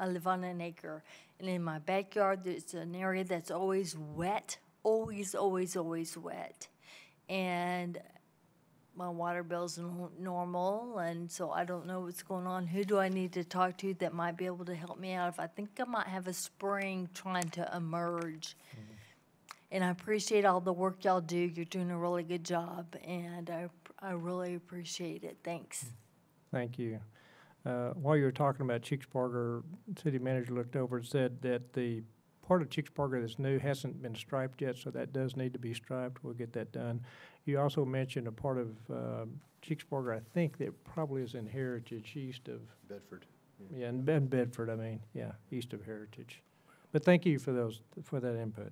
live on an acre, and in my backyard there's an area that's always wet, always wet. And my water bill's normal, and so I don't know what's going on. Who do I need to talk to that might be able to help me out? If I think I might have a spring trying to emerge. And I appreciate all the work y'all do. You're doing a really good job, and I really appreciate it. Thanks. Thank you. While you were talking about Cheeksburger, city manager looked over and said that the part of Cheeksburger that's new hasn't been striped yet, so that does need to be striped. We'll get that done. You also mentioned a part of Cheeksburger, I think, that probably is in Heritage, east of Bedford. Yeah, in Bedford, east of Heritage. But thank you for that input.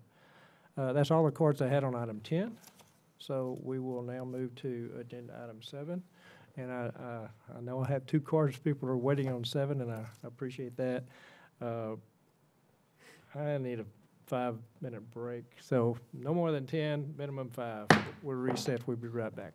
That's all the cards I had on item 10. So we will now move to agenda item 7. And I know I have 2 cards. People are waiting on 7, and I appreciate that. I need a 5-minute break. So no more than 10, minimum 5. We'll reset. We'll be right back.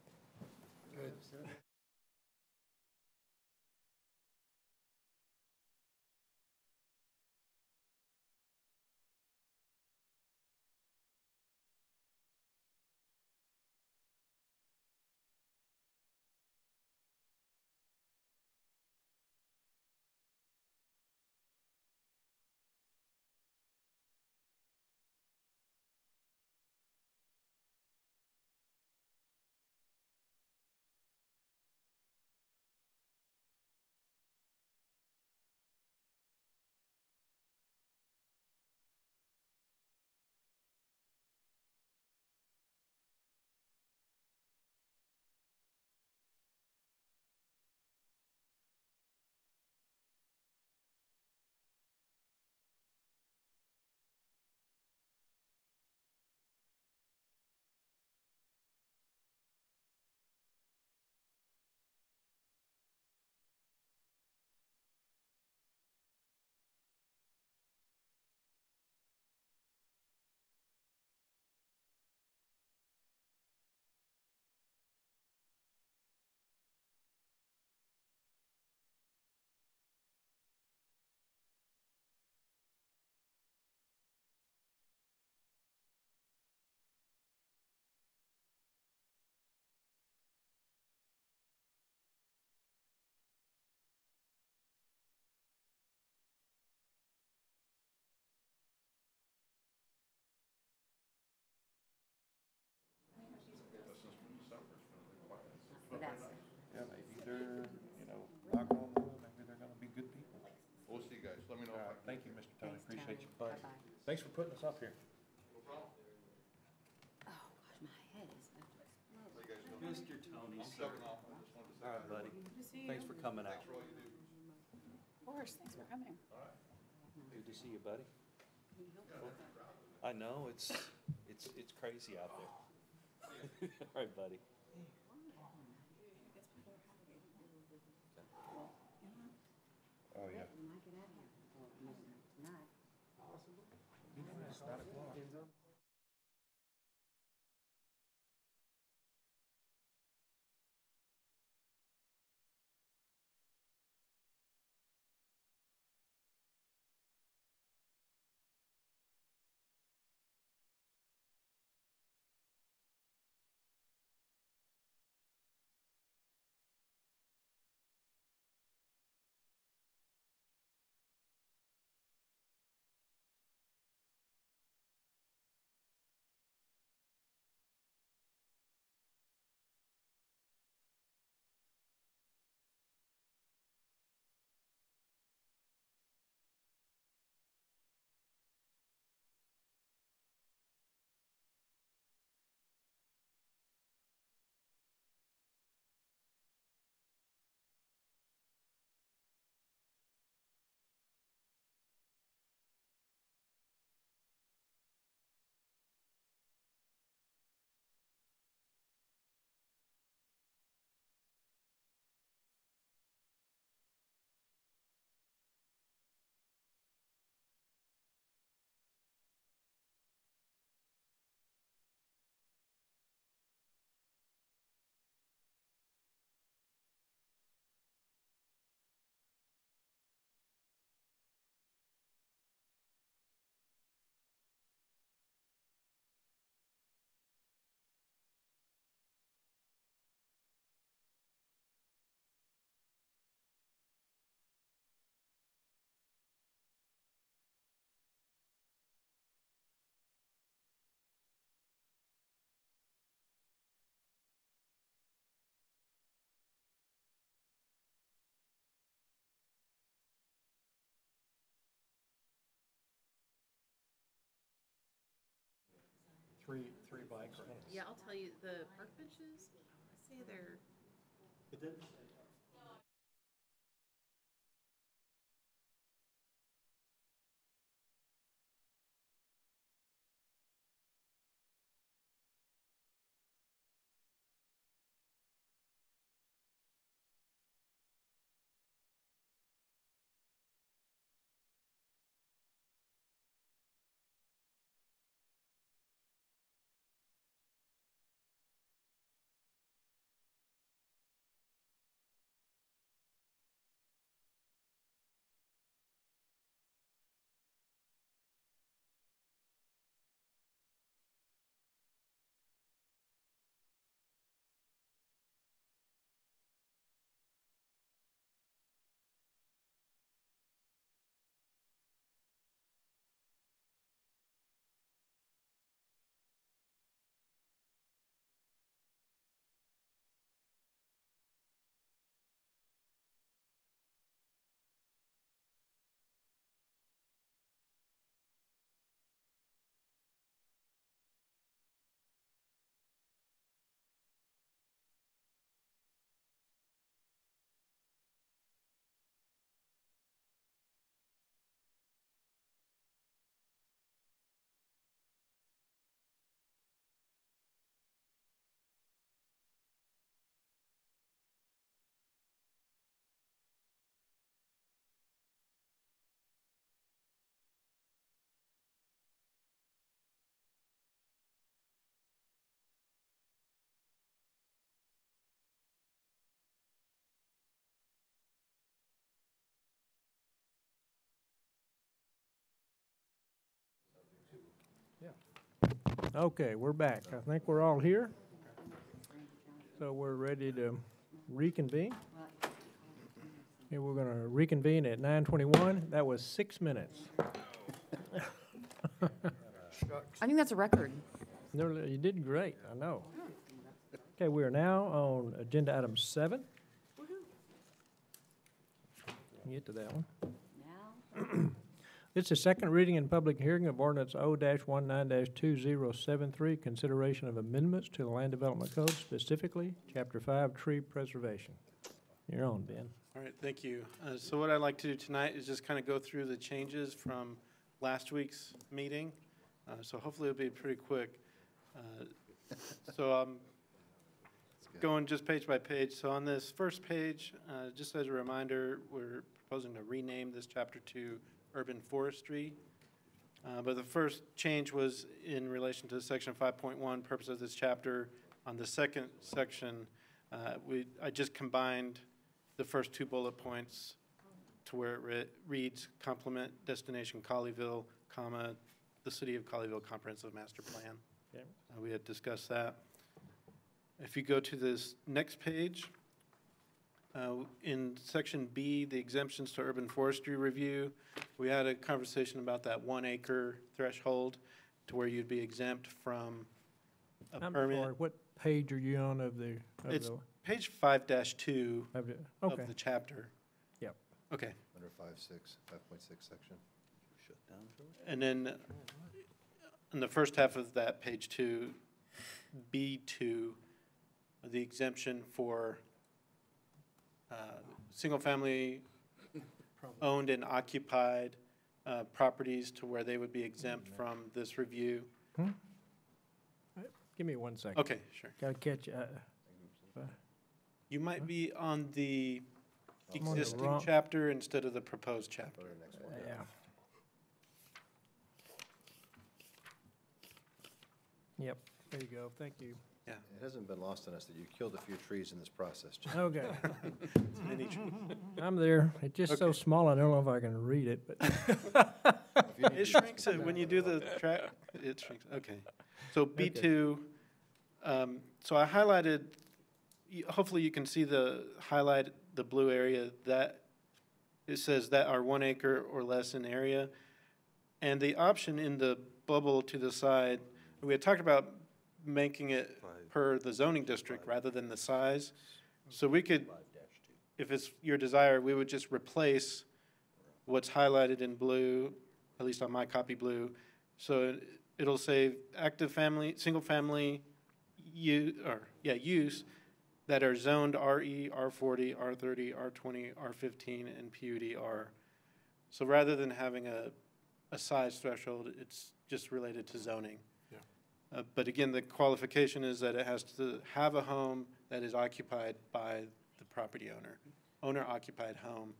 Yeah, maybe they're, knock on wood, maybe they're gonna be good people. We'll see you guys. Let me know. All right, thank you, Mr. Tony, Thanks, appreciate Tony. you, buddy. Bye-bye. Thanks for putting us up here. Oh, gosh, my head is. Mr. Tony, sir. All right, buddy. Thanks for coming out. Of course, thanks for coming. Good to see you, buddy. I know, it's crazy out there. All right, buddy. Oh, yeah. Tonight. three bike racks. Yeah, I'll tell you, the park benches, I say they're. Okay, we're back. I think we're all here. So we're ready to reconvene. Okay, we're going to reconvene at 9:21. That was 6 minutes. I think that's a record. No, you did great, I know. Okay, we are now on agenda item 7. Get to that one. Now? It's the second reading and public hearing of ordinance O-19-2073, consideration of amendments to the Land Development Code, specifically Chapter 5, Tree Preservation. You're on, Ben. All right, thank you. So what I'd like to do tonight is just kind of go through the changes from last week's meeting. So hopefully it'll be pretty quick. So I'm going just page by page. So on this first page, just as a reminder, we're proposing to rename this chapter to Urban Forestry. But the first change was in relation to section 5.1, purpose of this chapter. On the second section, I just combined the first two bullet points to where it reads complement destination Colleyville, comma, the City of Colleyville Comprehensive Master Plan. Okay. We had discussed that. If you go to this next page, in section B, the exemptions to urban forestry review, we had a conversation about that 1 acre threshold to where you'd be exempt from a permit. Sorry, what page are you on of the? It's page 5-2 of the chapter. Yep. Okay. Under 5.6 section. Shut down, George? And then in the first half of that page 2, B2, the exemption for single-family owned and occupied properties to where they would be exempt from this review. Give me 1 second. Okay, sure. Got to catch. You might be on the I'm on the existing wrong- chapter instead of the proposed chapter. Yeah. Yep, there you go, thank you. Yeah. It hasn't been lost on us that you killed a few trees in this process, John. Okay. Many trees. I'm there. It's just so small, I don't know if I can read it, but. It shrinks when you do the track. It shrinks. Okay. So B2. So I highlighted. Hopefully, you can see the blue area that it says that are 1 acre or less in area, and the option in the bubble to the side. We had talked about making it per the zoning district rather than the size. So we could, if it's your desire, we would just replace what's highlighted in blue, at least on my copy blue. So it'll say active family, single family use that are zoned RE, R40, R30, R20, R15, and PUD-R. So rather than having a size threshold, it's just related to zoning. Yeah. But again, the qualification is that it has to have a home that is occupied by the property owner, owner-occupied home,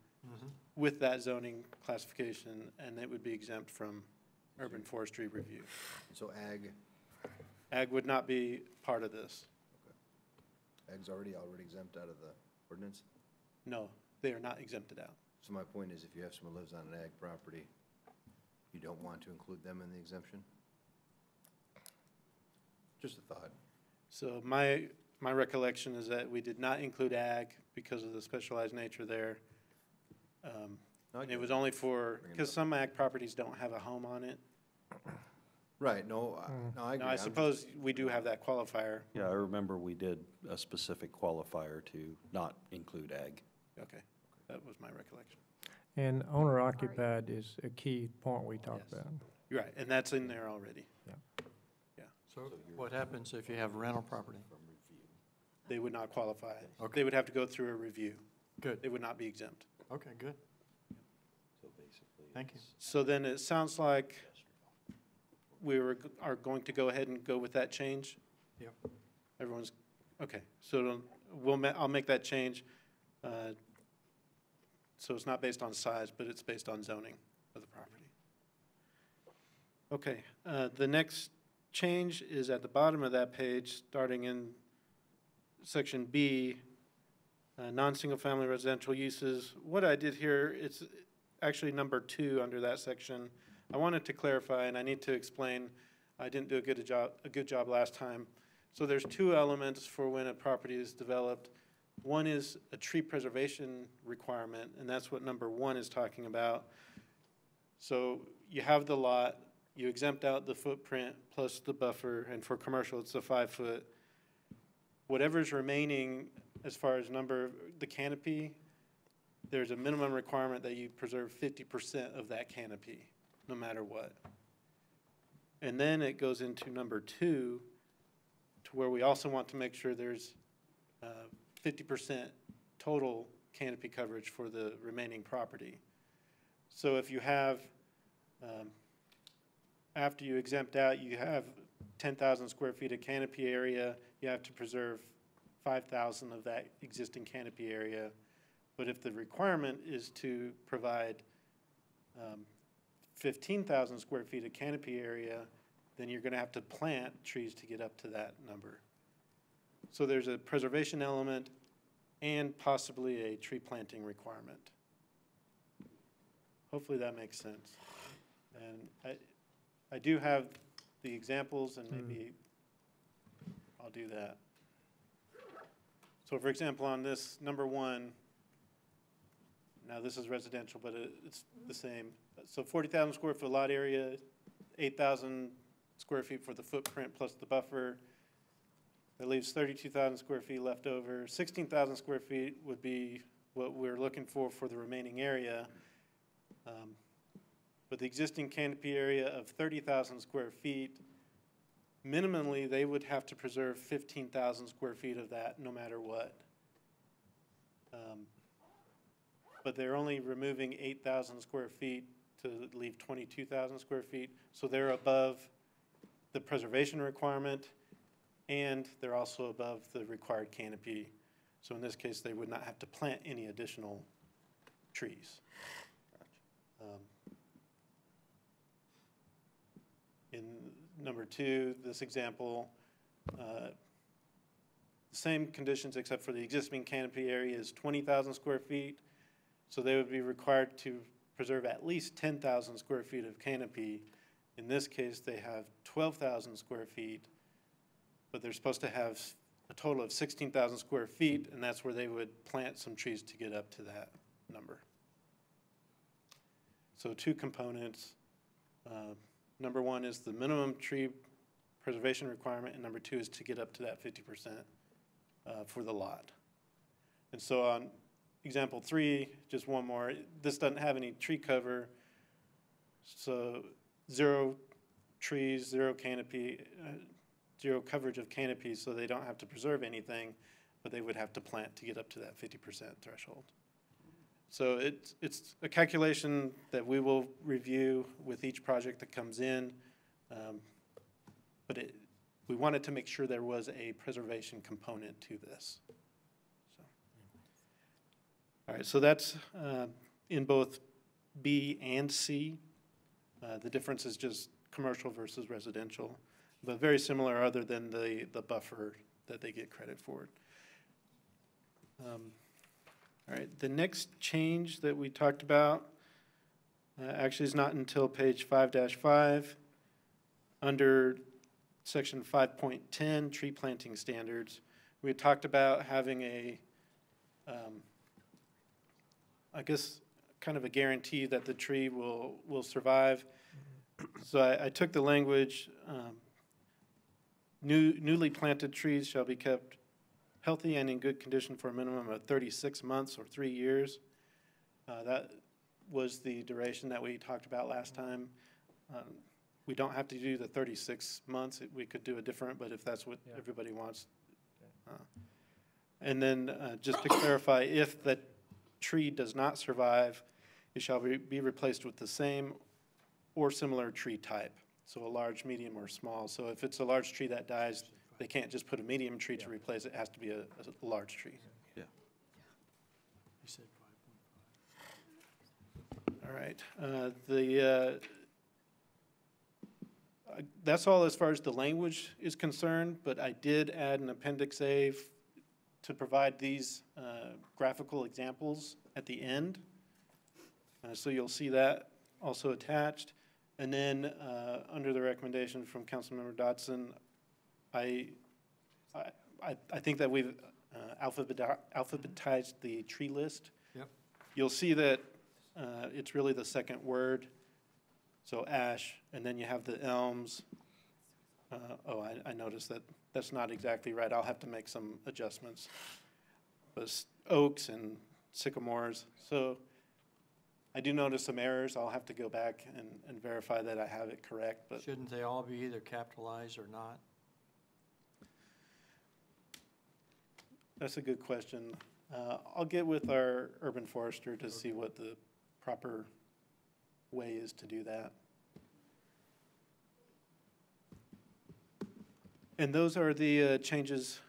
with that zoning classification, and it would be exempt from urban forestry review. So ag? Ag would not be part of this. Ag's already exempt out of the ordinance? No, they are not exempted out. So my point is, if you have someone who lives on an ag property, you don't want to include them in the exemption? Just a thought. So my recollection is that we did not include ag because of the specialized nature there. And it was only for, because some ag properties don't have a home on it. Right, no, no, I agree. Now, I suppose we do have that qualifier. Yeah, I remember we did a specific qualifier to not include ag. Okay, that was my recollection. And owner occupied is a key point we talked about. You're right, and that's in there already. Yeah. Yeah. So what happens if you have rental property? They would not qualify. Okay. They would have to go through a review. Good. They would not be exempt. Okay, good. Thank you. So then it sounds like are going to go ahead and go with that change? Yep. Everyone's, okay, so I'll make that change. So it's not based on size, but it's based on zoning of the property. Okay, the next change is at the bottom of that page, starting in section B, non-single family residential uses. What I did here, it's actually number 2 under that section. I wanted to clarify, and I need to explain, I didn't do a good job last time. So there's 2 elements for when a property is developed. One is a tree preservation requirement, and that's what number 1 is talking about. So you have the lot, you exempt out the footprint plus the buffer, and for commercial it's a 5-foot. Whatever's remaining as far as the canopy, there's a minimum requirement that you preserve 50% of that canopy, no matter what. And then it goes into number 2, to where we also want to make sure there's 50% total canopy coverage for the remaining property. So if you have, after you exempt out, you have 10,000 square feet of canopy area, you have to preserve 5,000 of that existing canopy area. But if the requirement is to provide 15,000 square feet of canopy area, then you're going to have to plant trees to get up to that number. So there's a preservation element and possibly a tree planting requirement. Hopefully that makes sense. And I do have the examples, and maybe I'll do that. So for example, on this number 1, now this is residential, but it's the same. So 40,000 square foot lot area, 8,000 square feet for the footprint plus the buffer. That leaves 32,000 square feet left over. 16,000 square feet would be what we're looking for the remaining area. But the existing canopy area of 30,000 square feet, minimally they would have to preserve 15,000 square feet of that no matter what. But they're only removing 8,000 square feet to leave 22,000 square feet. So they're above the preservation requirement, and they're also above the required canopy. So in this case, they would not have to plant any additional trees. In number 2, this example, same conditions except for the existing canopy area is 20,000 square feet. So they would be required to preserve at least 10,000 square feet of canopy. In this case, they have 12,000 square feet, but they're supposed to have a total of 16,000 square feet, and that's where they would plant some trees to get up to that number. So 2 components. Number 1 is the minimum tree preservation requirement, and number 2 is to get up to that 50% for the lot. And so on example 3, just one more, this doesn't have any tree cover, so 0 trees, zero canopy, zero coverage of canopies, so they don't have to preserve anything, but they would have to plant to get up to that 50% threshold. So it's a calculation that we will review with each project that comes in, but we wanted to make sure there was a preservation component to this. So. All right, so that's in both B and C. The difference is just commercial versus residential, but very similar other than the buffer that they get credit for. All right, the next change that we talked about actually is not until page 5-5 under section 5.10, tree planting standards. We had talked about having a, I guess, kind of a guarantee that the tree will survive. So I took the language, newly planted trees shall be kept healthy and in good condition for a minimum of 36 months or 3 years. That was the duration that we talked about last time. We don't have to do the 36 months. We could do it different, but if that's what everybody wants. And then just to clarify, if the tree does not survive, it shall be replaced with the same or similar tree type. So a large, medium, or small. So if it's a large tree that dies, they can't just put a medium tree to replace it. It has to be a large tree. Yeah. You said 5.5. All right. That's all as far as the language is concerned, but I did add an Appendix A to provide these graphical examples at the end. So you'll see that also attached. And then under the recommendation from Councilmember Dotson, I think that we've alphabetized the tree list. Yep. You'll see that it's really the second word. So ash, and then you have the elms. I noticed that that's not exactly right. I'll have to make some adjustments. But oaks and sycamores. So I do notice some errors. I'll have to go back and verify that I have it correct. But shouldn't they all be either capitalized or not? That's a good question. I'll get with our urban forester to see what the proper way is to do that. And those are the changes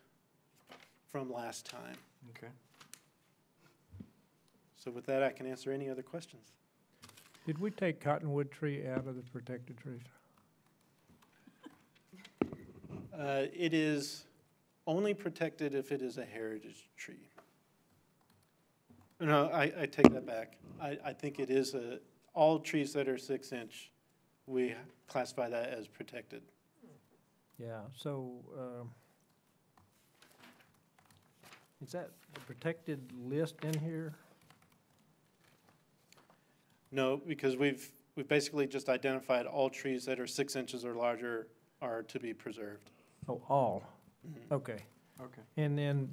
from last time. Okay. So with that, I can answer any other questions. Did we take cottonwood tree out of the protected trees? It is only protected if it is a heritage tree. No, I take that back. I think it is all trees that are 6-inch, we classify that as protected. Yeah, so is that the protected list in here? No, because we've basically just identified all trees that are 6 inches or larger are to be preserved. Oh, all? Mm-hmm. Okay. Okay. And then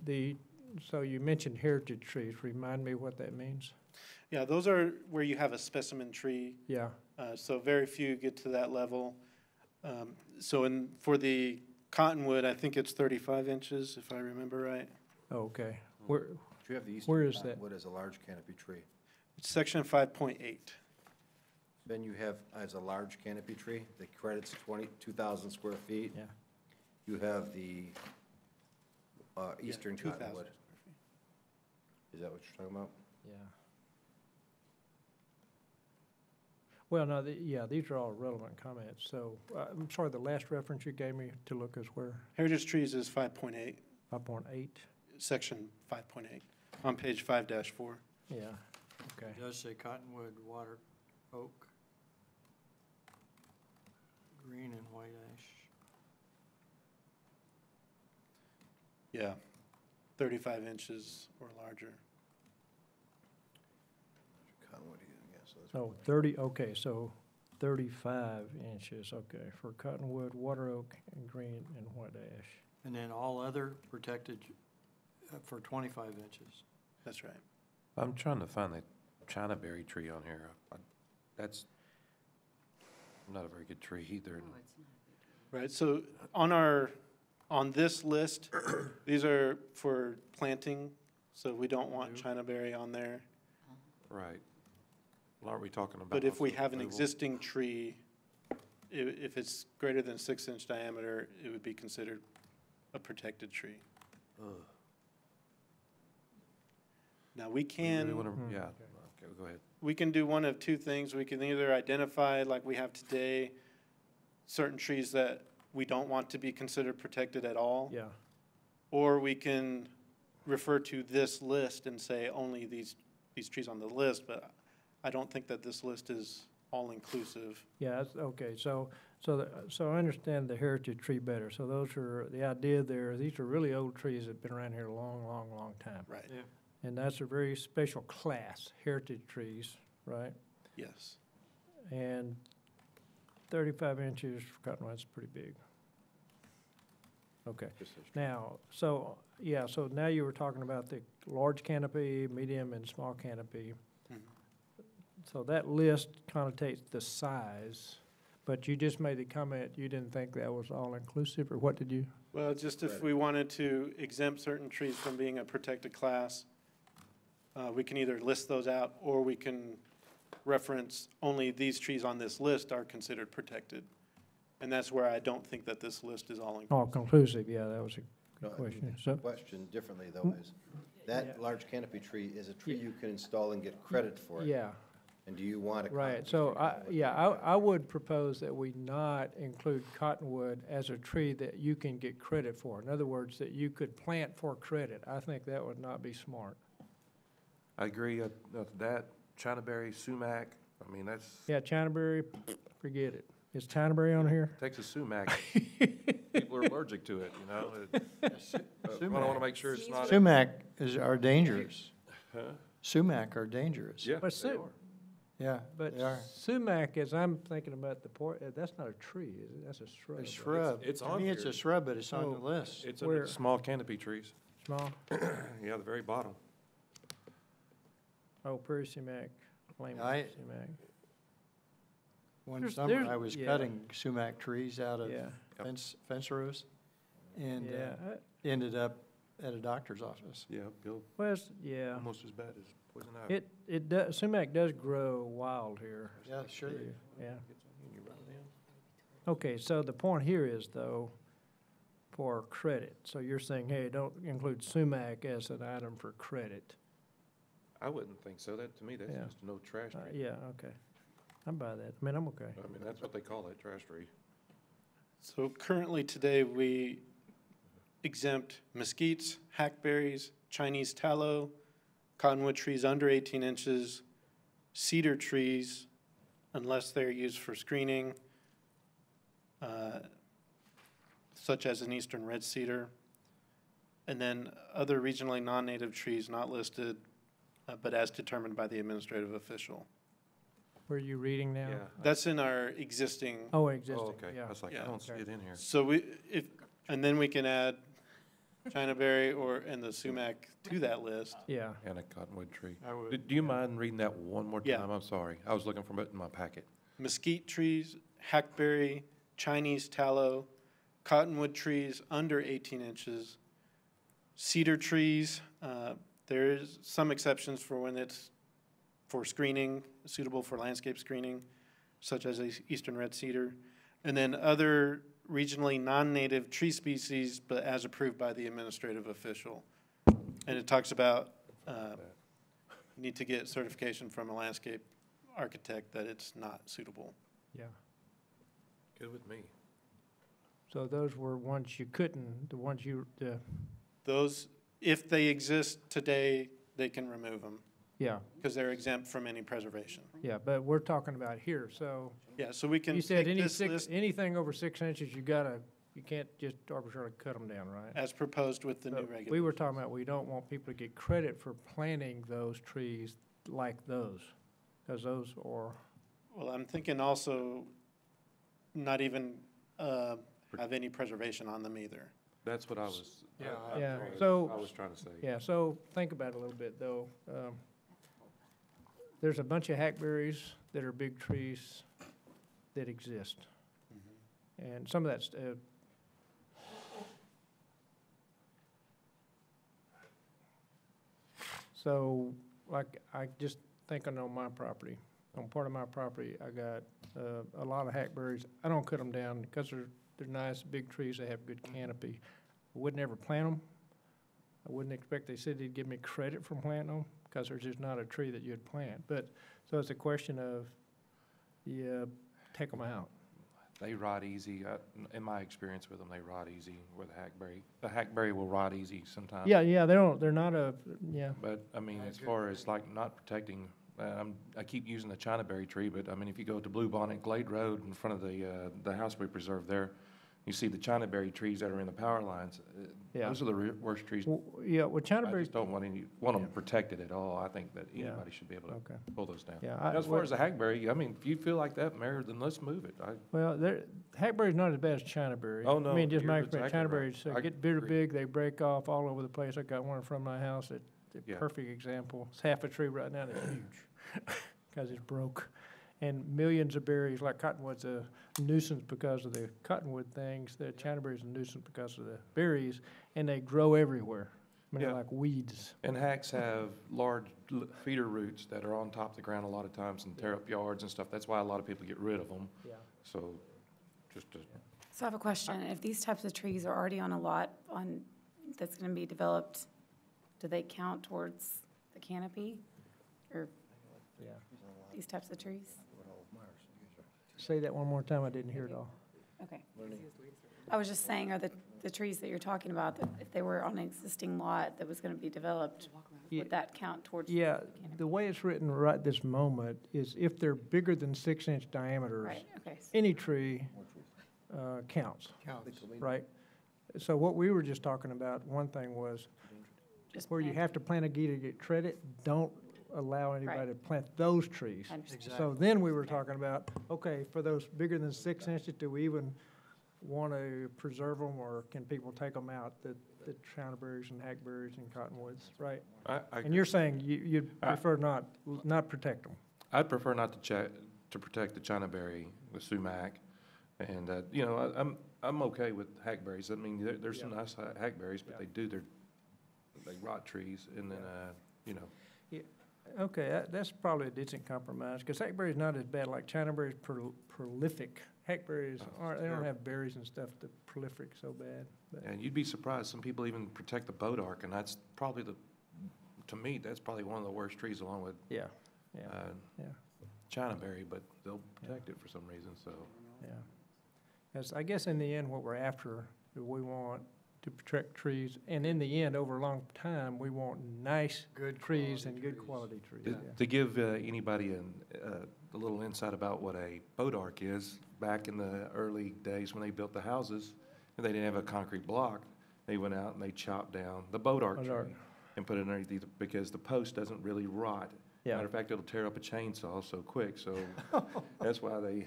so you mentioned heritage trees. Remind me what that means. Yeah, those are where you have a specimen tree. Yeah. So very few get to that level. So for the cottonwood, I think it's 35 inches, if I remember right. Oh, okay. Where Do you have the Where eastern is that? cottonwood as a large canopy tree? It's section 5.8. Then you have as a large canopy tree, the credit's 2,000 square feet. Yeah. You have the eastern 2,000 cottonwood. Is that what you're talking about? Yeah. Well, no, these are all relevant comments. So I'm sorry, the last reference you gave me to look is where? Heritage trees is 5.8. 5.8? Section 5.8 on page 5-4. Yeah, okay. It does say cottonwood, water, oak, green and white ash. Yeah, 35 inches or larger. Cottonwood again, yeah. So that's So 30, okay, so 35 inches, okay, for cottonwood, water oak, and green and white ash. And then all other protected for 25 inches. That's right. I'm trying to find the China berry tree on here. That's Not a very good tree either. Right, so on this list, these are for planting, so we don't want Chinaberry on there. Right. Well, aren't we talking about? But if we also have an removal? existing tree, if it's greater than 6-inch diameter, it would be considered a protected tree. Ugh. Now, we You can. really wanna- Yeah, okay, go ahead. We can do one of two things. We can either identify, like we have today, certain trees that we don't want to be considered protected at all. Yeah. Or we can refer to this list and say only these trees on the list, but I don't think that this list is all-inclusive. Yeah, that's, okay, so I understand the heritage tree better. So those are, the idea there, these are really old trees that have been around here a long, long, long time. Right. Yeah. And that's a very special class, heritage trees, right? Yes. And 35 inches for cottonwood's pretty big. Okay. Now, so, yeah, so now you were talking about the large canopy, medium, and small canopy. So that list connotates the size, but you just made the comment you didn't think that was all-inclusive, or what did you? Well, just if we wanted to exempt certain trees from being a protected class, we can either list those out, or we can reference only these trees on this list are considered protected. And that's where I don't think that this list is all-inclusive. All-conclusive, yeah, that was a No, good I mean, question. the So, question differently, though, is that large canopy tree is a tree you can install and get credit for it. yeah. And do you want a Right, cottonwood so tree? I would propose that we not include cottonwood as a tree that you can get credit for. In other words, that you could plant for credit. I think that would not be smart. I agree, that, Chinaberry, sumac, I mean, that's. Yeah, Chinaberry, forget it. Is Chinaberry on here? Texas sumac, people are allergic to it, you know? I wanna make sure it's not. Sumac are dangerous. Huh? Sumac are dangerous. Yeah, But they are. Yeah, But they are. sumac, as I'm thinking about that's not a tree, is it? That's a shrub. A shrub. It's To on me, it's here. a shrub, but it's on the Oh. list. It's Where? under small canopy trees. Small? Yeah, the very bottom. Oh, prairie sumac, lame I- sumac. One There's- summer, there's- I was yeah. cutting sumac trees out of Yeah. fence rows, and Yeah, ended up at a doctor's office. Yeah, Bill, well, yeah. almost as bad as poison ivy. It does, sumac does grow wild here. Yeah, sure. Yeah. Okay, so the point here is, though, for credit. So you're saying, hey, don't include sumac as an item for credit. I wouldn't think so. That, to me, that's Yeah. just a no trash tree. Yeah, okay. I'm by that. I mean, I'm okay. I mean, that's what they call it, trash tree. So currently today, we exempt mesquites, hackberries, Chinese tallow, cottonwood trees under 18 inches, cedar trees, unless they're used for screening, such as an eastern red cedar, and then other regionally non-native trees not listed, but as determined by the administrative official. Where are you reading now? Yeah. That's in our existing. Oh, existing, Oh, okay. yeah. I was like, I Yeah. don't see it in here. So and then we can add Chinaberry and the sumac to that list. Yeah. And a cottonwood tree. I would. Do you mind reading that one more Yeah. time? I'm sorry. I was looking for it in my packet. Mesquite trees, hackberry, Chinese tallow, cottonwood trees under 18 inches, cedar trees. There is some exceptions for when it's for screening, suitable for landscape screening, such as eastern red cedar. And then other regionally non-native tree species, but as approved by the administrative official. And it talks about, you need to get certification from a landscape architect that it's not suitable. Yeah. Good with me. So those were ones you couldn't, the ones you, Those, if they exist today, they can remove them. yeah, Because they're exempt from any preservation. yeah, but we're talking about here, so. Yeah, so we can You said take this list anything over 6 inches, you can't just arbitrarily cut them down, right? as proposed with the new But regulations. we were talking about, we don't want people to get credit for planting those trees like those, because those are, Well, I'm thinking also not even have any preservation on them either. That's what I was. yeah, so. I was trying to say. Yeah, so think about it a little bit, though. There's a bunch of hackberries that are big trees that exist. And some of that's, so, like, I just thinking on my property, on part of my property, I got a lot of hackberries. I don't cut them down because they're nice, big trees, they have good canopy. I would never plant them. I wouldn't expect they said they'd give me credit for planting them because there's just not a tree that you'd plant. But, so it's a question of, take them out. They rot easy. In my experience with them, they rot easy with a hackberry. The hackberry will rot easy sometimes. Yeah, they're not a, yeah. But, I mean, as far as like not protecting, I keep using the Chinaberry tree, but I mean, if you go to Blue Bonnet Glade Road in front of the house we preserved there, you see the Chinaberry trees that are in the power lines. Yeah. Those are the worst trees. Well, Chinaberry. I just don't want them protected at all. I think that anybody should be able to pull those down. Yeah, As far as the hackberry, I mean, if you feel like that, Mayor, then let's move it. Well, hackberry's not as bad as Chinaberry. Oh, no, I mean, just my you're experience. exactly right. Chinaberries I get very agree. big, they break off all over the place. I got one in front of my house. It's a perfect example. It's half a tree right now, and it's huge because it's broke. And millions of berries, like cottonwood's a nuisance because of the cottonwood things. The Chinaberry's a nuisance because of the berries, and they grow everywhere. I mean, they're like weeds. And hacks have large feeder roots that are on top of the ground a lot of times and tear up yards and stuff. That's why a lot of people get rid of them. Yeah. So, just to. So I have a question. If these types of trees are already on a lot that's going to be developed, do they count towards the canopy? Or these types of trees? Say that one more time. I didn't hear it all. Okay. I was just saying, are the trees that you're talking about, that if they were on an existing lot that was going to be developed, would that count towards? Yeah, the way it's written right this moment is if they're bigger than 6-inch diameters, Right, okay. any tree counts, right? So what we were just talking about, one thing was Just where you plant have to plant a gee to get credit, don't allow anybody Right. to plant those trees. I understand. So then we were talking about, okay, for those bigger than 6 inches, do we even want to preserve them, or can people take them out, the Chinaberries and hackberries and cottonwoods, right? And you're saying you'd prefer not protect them? I'd prefer not to protect the Chinaberry, the sumac, and, I'm okay with hackberries. I mean, there's some nice hackberries, but they rot trees, and then, Yeah, okay, that's probably a decent compromise, because hackberry's not as bad, like Chinaberry's prolific. Hackberries aren't, they don't have berries and stuff that prolific so bad. But and you'd be surprised, some people even protect the bodark, and that's probably to me, that's probably one of the worst trees along with Chinaberry, but they'll protect it for some reason, so. Yeah. As I guess in the end, what we're after, we want to protect trees, and in the end, over a long time, we want nice good trees and good quality trees. To give anybody a little insight about what a bodark is, back in the early days when they built the houses, and they didn't have a concrete block, they went out and they chopped down the bodark tree and put it underneath because the post doesn't really rot. Matter of fact, it'll tear up a chainsaw so quick, so that's why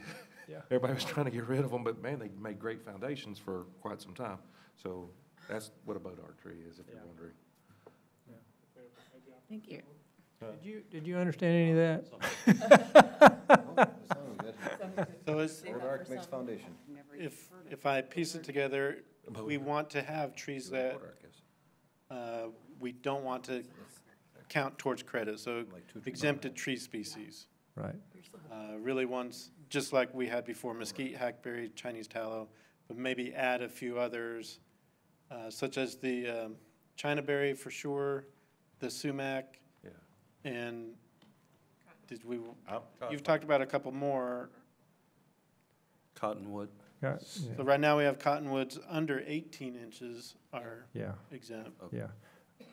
everybody was trying to get rid of them, but man, they made great foundations for quite some time. So that's what a bodark tree is, if you're wondering. Thank you. Did you understand any of that? So bodark makes foundation. If I piece it together, we want to have trees that we don't want to count towards credit, so exempted tree species. Right. Really ones, just like we had before, mesquite, hackberry, Chinese tallow, but maybe add a few others, such as the Chinaberry for sure, the sumac, and you've talked about a couple more. Cottonwood. So right now we have cottonwoods under 18 inches are exempt. Yeah.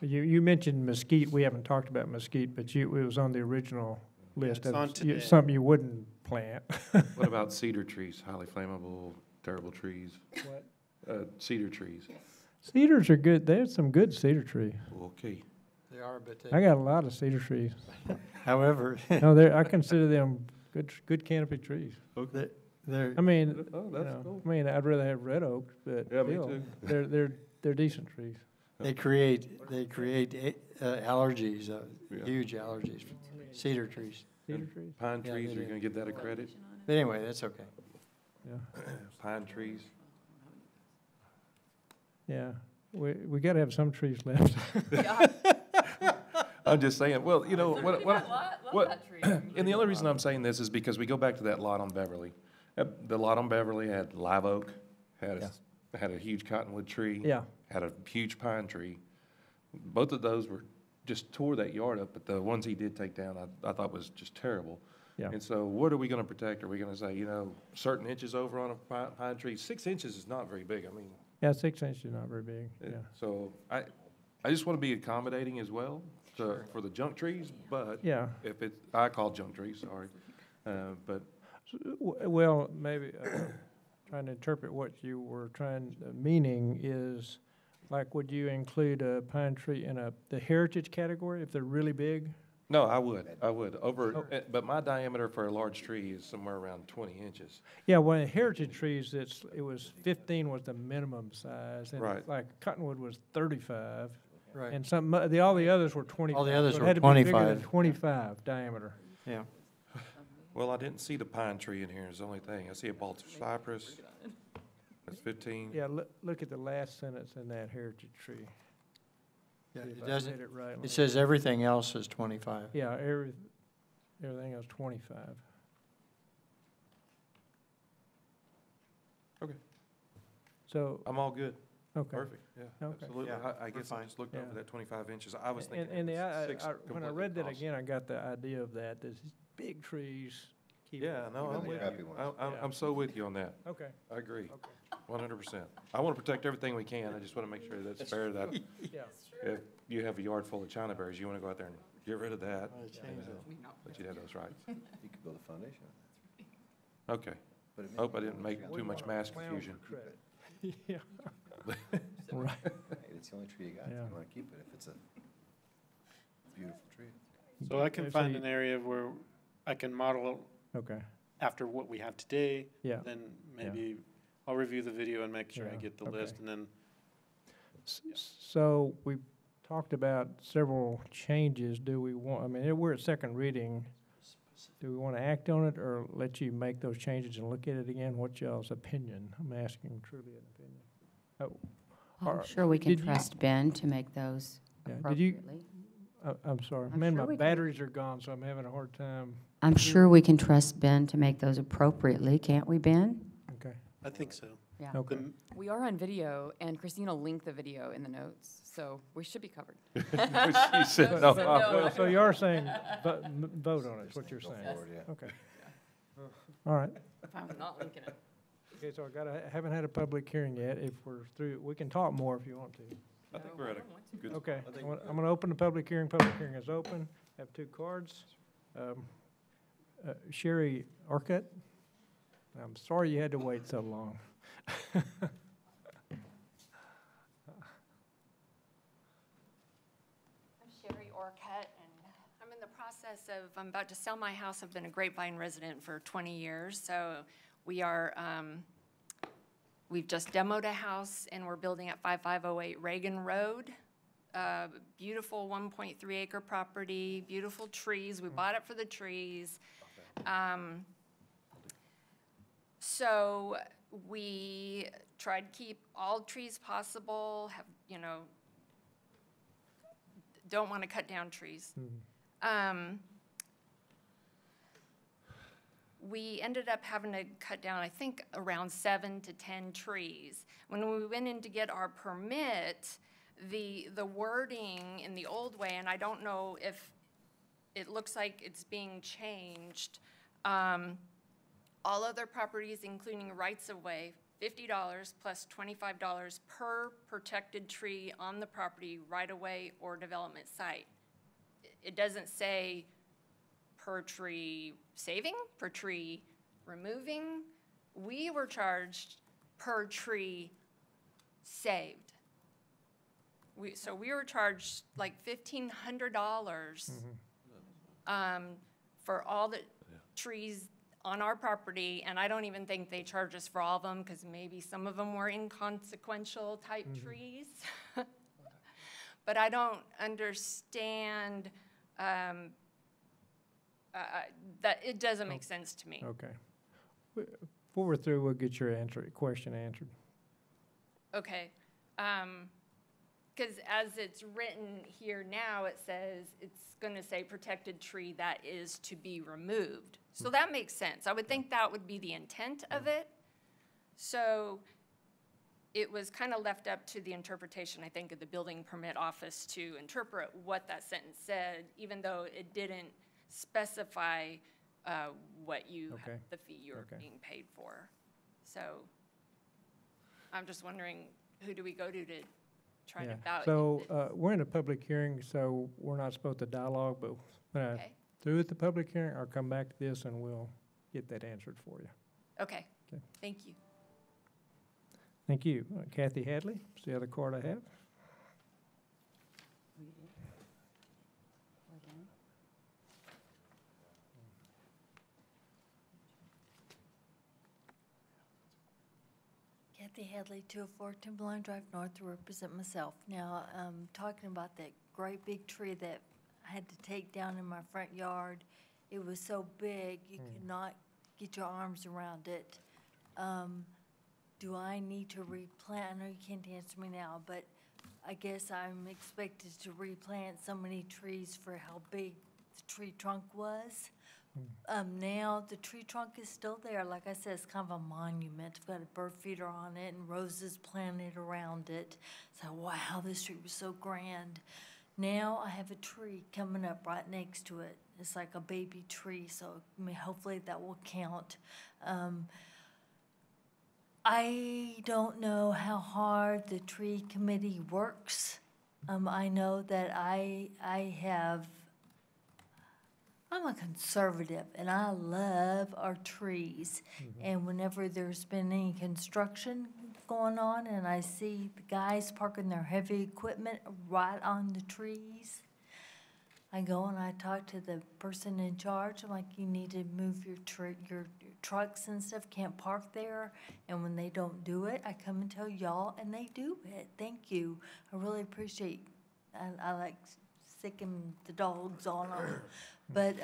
You mentioned mesquite. We haven't talked about mesquite, but it was on the original list. It's on today. Something you wouldn't plant. What about cedar trees, highly flammable, terrible trees? What? Cedar trees. Cedars are good. There's some good cedar trees. Okay. They are, but I got a lot of cedar trees. However, no, I consider them good canopy trees. Okay. I mean, cool. I mean, I'd rather have red oaks, but me still, too. they're decent trees. They create allergies, huge allergies. Cedar trees. Cedar trees. Pine trees, are you going to give that a credit? But anyway, that's okay. Yeah. Pine trees. Yeah, we got to have some trees left. I'm just saying, well, you know, and the only reason I'm saying this is because we go back to that lot on Beverly. The lot on Beverly had live oak, had a huge cottonwood tree. Yeah. Had a huge pine tree. Both of those were, just tore that yard up, but the ones he did take down, I thought was just terrible. Yeah. And so what are we gonna protect? Are we gonna say, you know, certain inches over on a pine tree? 6 inches is not very big, I mean. Yeah, 6 inches is not very big, yeah. So I just wanna be accommodating as well for the junk trees, but Yeah. if it, I call junk trees, sorry, but. Well, maybe, trying to interpret what you were meaning is, like, would you include a pine tree in the heritage category if they're really big? No, I would. But my diameter for a large tree is somewhere around 20 inches. Yeah, well, in heritage trees, it was 15 was the minimum size. And Right. like cottonwood was 35. Right. And all the others were 25. All the others so it were had to be bigger than 25. 25 diameter. Yeah. Well, I didn't see the pine tree in here is the only thing. I see a Baltic cypress. That's 15. Yeah, look at the last sentence in that heritage tree. Yeah, See if it I doesn't, did it right. it says everything else is 25. Yeah, everything else 25. Okay. So. I'm all good. Okay. Perfect, yeah, Okay. absolutely. Yeah, I guess I just looked over Yeah. that 25 inches. I was thinking And it was six when I completely read that across. again, I got the idea of that, these big trees keep. Yeah, no, I'm with you. I'm so with you on that. Okay. I agree, 100%. I want to protect everything we can. I just want to make sure that's fair that Yeah. if you have a yard full of China berries, you want to go out there and get rid of that. But you have those rights. You could build a foundation. Okay. Hope I didn't make too much mass confusion. Yeah. Right. Hey, it's the only tree you got. Yeah. You want to keep it if it's a beautiful tree. So I can Okay, so find you- an area where I can model Okay. after what we have today. Yeah. Then maybe I'll review the video and make sure I Yeah, get the okay. list, and then So we talked about several changes. Do we want, I mean, we're at second reading. Do we want to act on it or let you make those changes and look at it again? What's y'all's opinion? I'm asking truly an opinion. I'm sure we can did you- trust Ben to make those Yeah, did you, appropriately. I'm sorry, I'm man, sure my we can- batteries are gone, so I'm having a hard time. I'm sure we can trust Ben to make those appropriately, can't we, Ben? Okay. I think so. Yeah. Okay. The- We are on video, and Christina linked the video in the notes, so we should be covered. She said no. So you are saying vote on it, is what you're saying? forward, yeah. Okay. All right. I'm not linking it. Okay, so haven't had a public hearing yet. If we're through, we can talk more if you want to. I think we're at a good. Okay, I'm gonna open the public hearing. Public hearing is open. Have 2 cards. Sherry Arquette. I'm sorry you had to wait so long. I'm Sherry Orcutt, and I'm in the process of, I'm about to sell my house. I've been a Grapevine resident for 20 years, so we are, we've just demoed a house, and we're building at 5508 Reagan Road. Beautiful 1.3 acre property, beautiful trees. We bought it for the trees. So we tried to keep all trees possible, have, you know, don't want to cut down trees. We ended up having to cut down, I think, around 7 to 10 trees. When we went in to get our permit, the wording in the old way, and I don't know if it looks like it's being changed, all other properties, including rights-of-way, $50 plus $25 per protected tree on the property, right-of-way, or development site. It doesn't say per tree saving, per tree removing. We were charged per tree saved. So we were charged like $1,500 for all the trees on our property, and I don't even think they charge us for all of them, because maybe some of them were inconsequential type trees. But I don't understand that it doesn't make sense to me. Okay. before we're through, we'll get your question answered. Okay. Because as it's written here now, it says, it's going to say protected tree that is to be removed. So that makes sense. I would think that would be the intent of it. So it was kind of left up to the interpretation, I think, of the building permit office to interpret what that sentence said, even though it didn't specify what you, Okay. the fee you were Okay. being paid for. So I'm just wondering, who do we go to try to validate So this? we're in a public hearing, so we're not supposed to dialogue, but Okay. through at the public hearing, I'll come back to this and we'll get that answered for you. Okay. Okay. Thank you. Thank you. Kathy Hadley, it's the other card I have. Kathy Hadley, 204 Timberline Drive North, to represent myself. Now, talking about that great big tree that I had to take down in my front yard, it was so big you could not get your arms around it. Do I need to replant? I know you can't answer me now, but I guess I'm expected to replant so many trees for how big the tree trunk was. Now the tree trunk is still there. Like I said, it's kind of a monument. I've got a bird feeder on it and roses planted around it. So wow, this tree was so grand. Now I have a tree coming up right next to it. It's like a baby tree, so I mean, hopefully that will count. I don't know how hard the tree committee works. I know that I'm a conservative, and I love our trees. And whenever there's been any construction going on, and I see the guys parking their heavy equipment right on the trees, I go and I talk to the person in charge. I'm like, you need to move your trucks and stuff, can't park there. And when they don't do it, I come and tell y'all, and they do it. Thank you. I really appreciate, I like sicking the dogs on them. But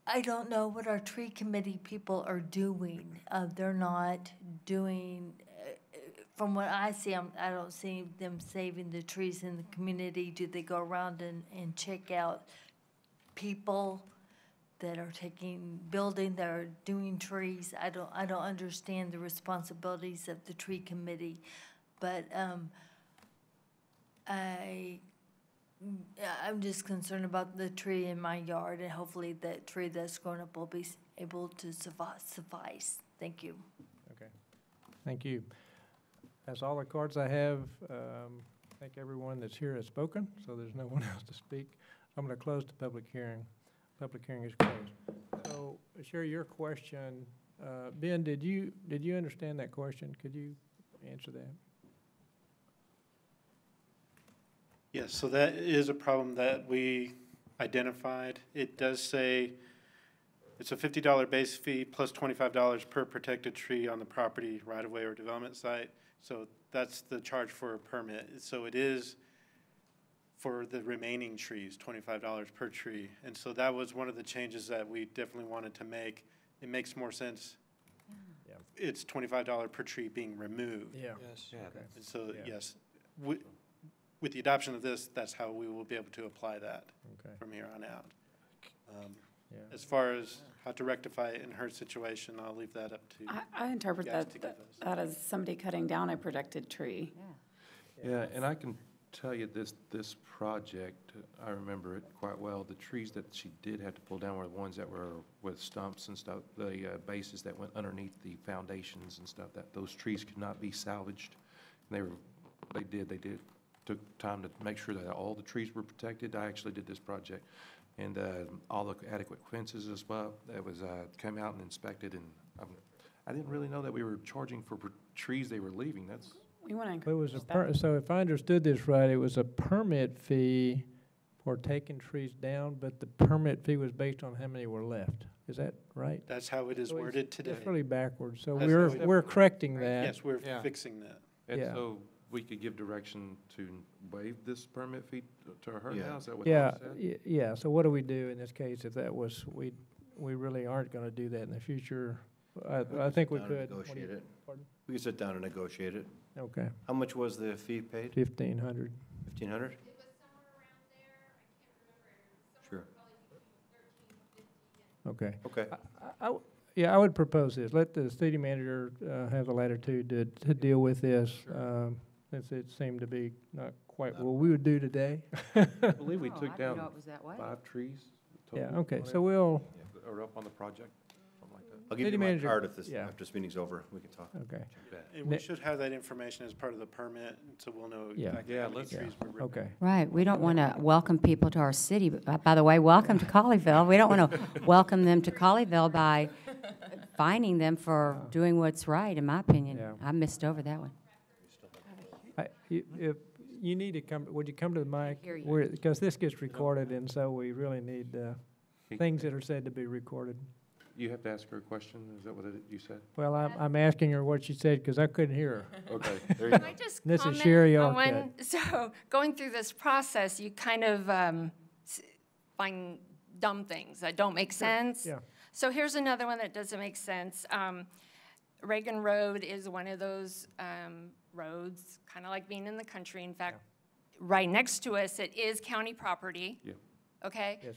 I don't know what our tree committee people are doing. They're not doing, from what I see, I don't see them saving the trees in the community. Do they go around and check out people that are that are doing trees? I don't understand the responsibilities of the tree committee. But I'm just concerned about the tree in my yard, and hopefully that tree that's grown up will be able to suffice. Thank you. Okay. Thank you. That's all the cards I have. Thank everyone that's here has spoken, so there's no one else to speak. I'm going to close the public hearing. Public hearing is closed. So, share your question. Ben, did you understand that question? Could you answer that? Yes, so that is a problem that we identified. It does say it's a $50 base fee plus $25 per protected tree on the property, right-of-way, or development site. So that's the charge for a permit. So it is for the remaining trees, $25 per tree. And so that was one of the changes that we definitely wanted to make. It makes more sense. Yeah. It's $25 per tree being removed. Yeah. Yes. Okay. And so, Yeah. yes, with the adoption of this, that's how we will be able to apply that from here on out. As far as how to rectify it in her situation, I'll leave that up to I interpret you guys that, to give us. that as somebody cutting down a protected tree. Yeah, and I can tell you this project, I remember it quite well. The trees that she did have to pull down were the ones that were with stumps and stuff, the bases that went underneath the foundations and stuff, that those trees could not be salvaged. And they did. Took time to make sure that all the trees were protected. I actually did this project. And all the adequate fences as well. That was, came out and inspected, and I didn't really know that we were charging for trees they were leaving. That's. We want to It was encourage that. so if I understood this right, it was a permit fee for taking trees down, but the permit fee was based on how many were left. Is that right? That's how it is So worded today. It's really backwards. So That's we're correcting that. Yes, we're fixing that. And Yeah. so we could give direction to waive this permit fee to her Yeah. now? Is that what Yeah, you said? yeah. So what do we do in this case if that was, we really aren't going to do that in the future? I think we Sit down and could. Negotiate it. Pardon? We could sit down and negotiate it. Okay, How much was the fee paid? 1,500. 1,500? Sure. Okay. Okay. Yeah, I would propose this. Let the city manager have the latitude to deal with this, since it seemed to be not quite what we would do today. I believe we Oh, I took didn't know down it was that way. 5 trees. Yeah, total okay, on so it. we'll, Or up on the project, something like that. I'll give City you my manager- card if this, yeah. after this meeting's over, we can talk. okay, And we should have that information as part of the permit, so we'll know Yeah. exactly Yeah, how many let's- trees we're ripping. okay. Right, we don't want to welcome people to our city. By the way, welcome to Colleyville. We don't want to welcome them to Colleyville by fining them for doing what's right, in my opinion. Yeah. I missed over that one. If you need to come, would you come to the mic? hear you. Because this gets recorded, and so we really need things that are said to be recorded. You have to ask her a question, is that what you said? Well, I'm asking her what she said, because I couldn't hear her. Okay, there you Can go. I just This is comment Sherry on Arquette. so going through this process, you kind of find dumb things that don't make sense. Yeah. So here's another one that doesn't make sense. Reagan Road is one of those roads, kind of like being in the country. In fact, right next to us, it is county property. Yeah. Okay? Yes.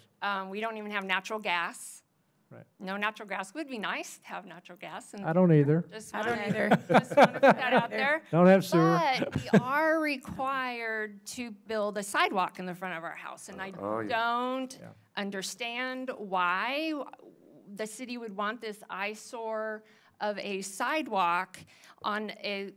We don't even have natural gas. Right. No natural gas. Would be nice to have natural gas. I don't either. Just I don't wanna- either. Just want to put that out there. Don't have sewer. But we are required to build a sidewalk in the front of our house, and I Oh, yeah. don't Yeah. understand why the city would want this eyesore of a sidewalk on a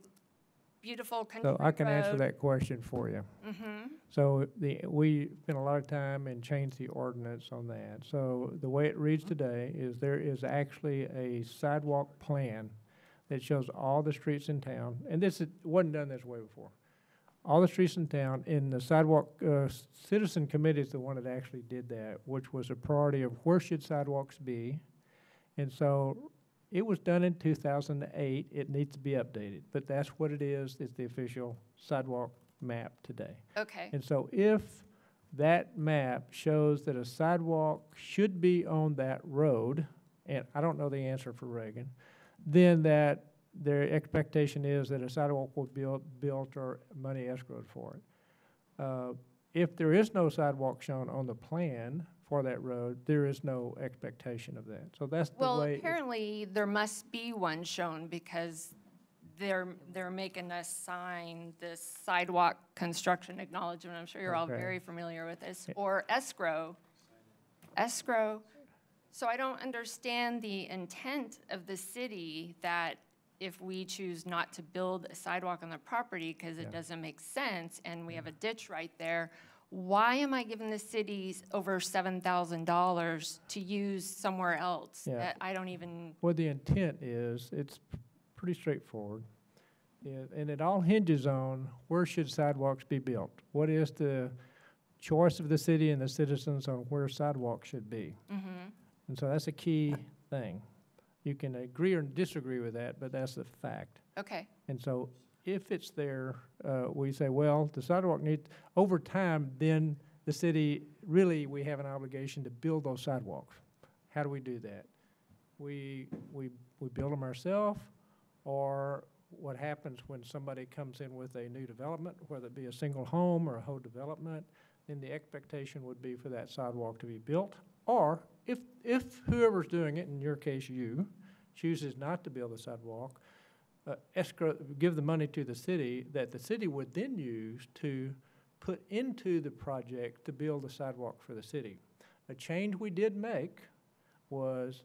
beautiful country So I can answer road. that question for you. Mm-hmm. So we spent a lot of time and changed the ordinance on that. So the way it reads today is there is actually a sidewalk plan that shows all the streets in town, and wasn't done this way before. All the streets in town, and the sidewalk, citizen committee is the one that actually did that, which was a priority of where should sidewalks be. And so it was done in 2008. It needs to be updated, but that's what it is. It's the official sidewalk map today. Okay. And so if that map shows that a sidewalk should be on that road, and I don't know the answer for Reagan, then that their expectation is that a sidewalk will be built or money escrowed for it. If there is no sidewalk shown on the plan for that road, there is no expectation of that. So that's the Well, way. apparently there must be one shown because they're making us sign this sidewalk construction acknowledgement. I'm sure you're all Okay. very familiar with this, or escrow. So I don't understand the intent of the city that if we choose not to build a sidewalk on the property because it doesn't make sense and we have a ditch right there, why am I giving the city over $7,000 to use somewhere else? Yeah. That I don't even, What the intent is, it's pretty straightforward. Yeah, and it all hinges on where should sidewalks be built? What is the choice of the city and the citizens on where sidewalks should be? mm-hmm. And so that's a key thing. You can agree or disagree with that, but that's the fact. Okay. And so if it's there, we say, well, the sidewalk needs, over time, then the city, really, we have an obligation to build those sidewalks. How do we do that? We build them ourselves, or what happens when somebody comes in with a new development, whether it be a single home or a whole development, then the expectation would be for that sidewalk to be built. Or if whoever's doing it, in your case you, chooses not to build a sidewalk, escrow, give the money to the city that the city would then use to put into the project to build a sidewalk for the city. A change we did make was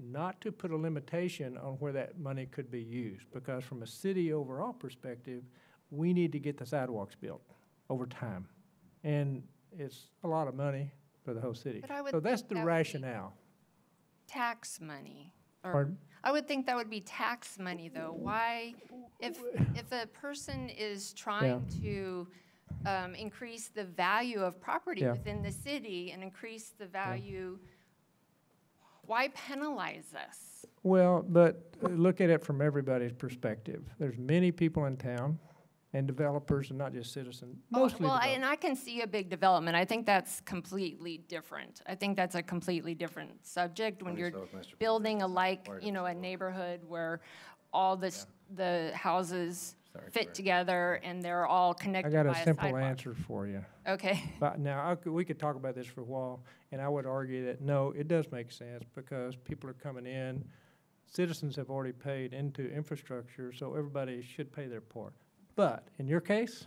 not to put a limitation on where that money could be used, because from a city overall perspective, we need to get the sidewalks built over time. And it's a lot of money for the whole city. But I would So that's think the that would be rationale. tax money. Or Pardon? I would think that would be tax money, though. Why, if a person is trying to increase the value of property Yeah. within the city and increase the value, why penalize us? Well, but look at it from everybody's perspective. There's many people in town and developers and not just citizens. Oh, Mostly well, developers. and I can see a big development. I think that's completely different. I think that's a completely different subject when you're building a neighborhood where all the houses fit together and they're all I connected got by a a simple sidewalk. answer for you. Okay. But now, we could talk about this for a while, and I would argue that, no, it does make sense because people are coming in, citizens have already paid into infrastructure, so everybody should pay their part. But in your case,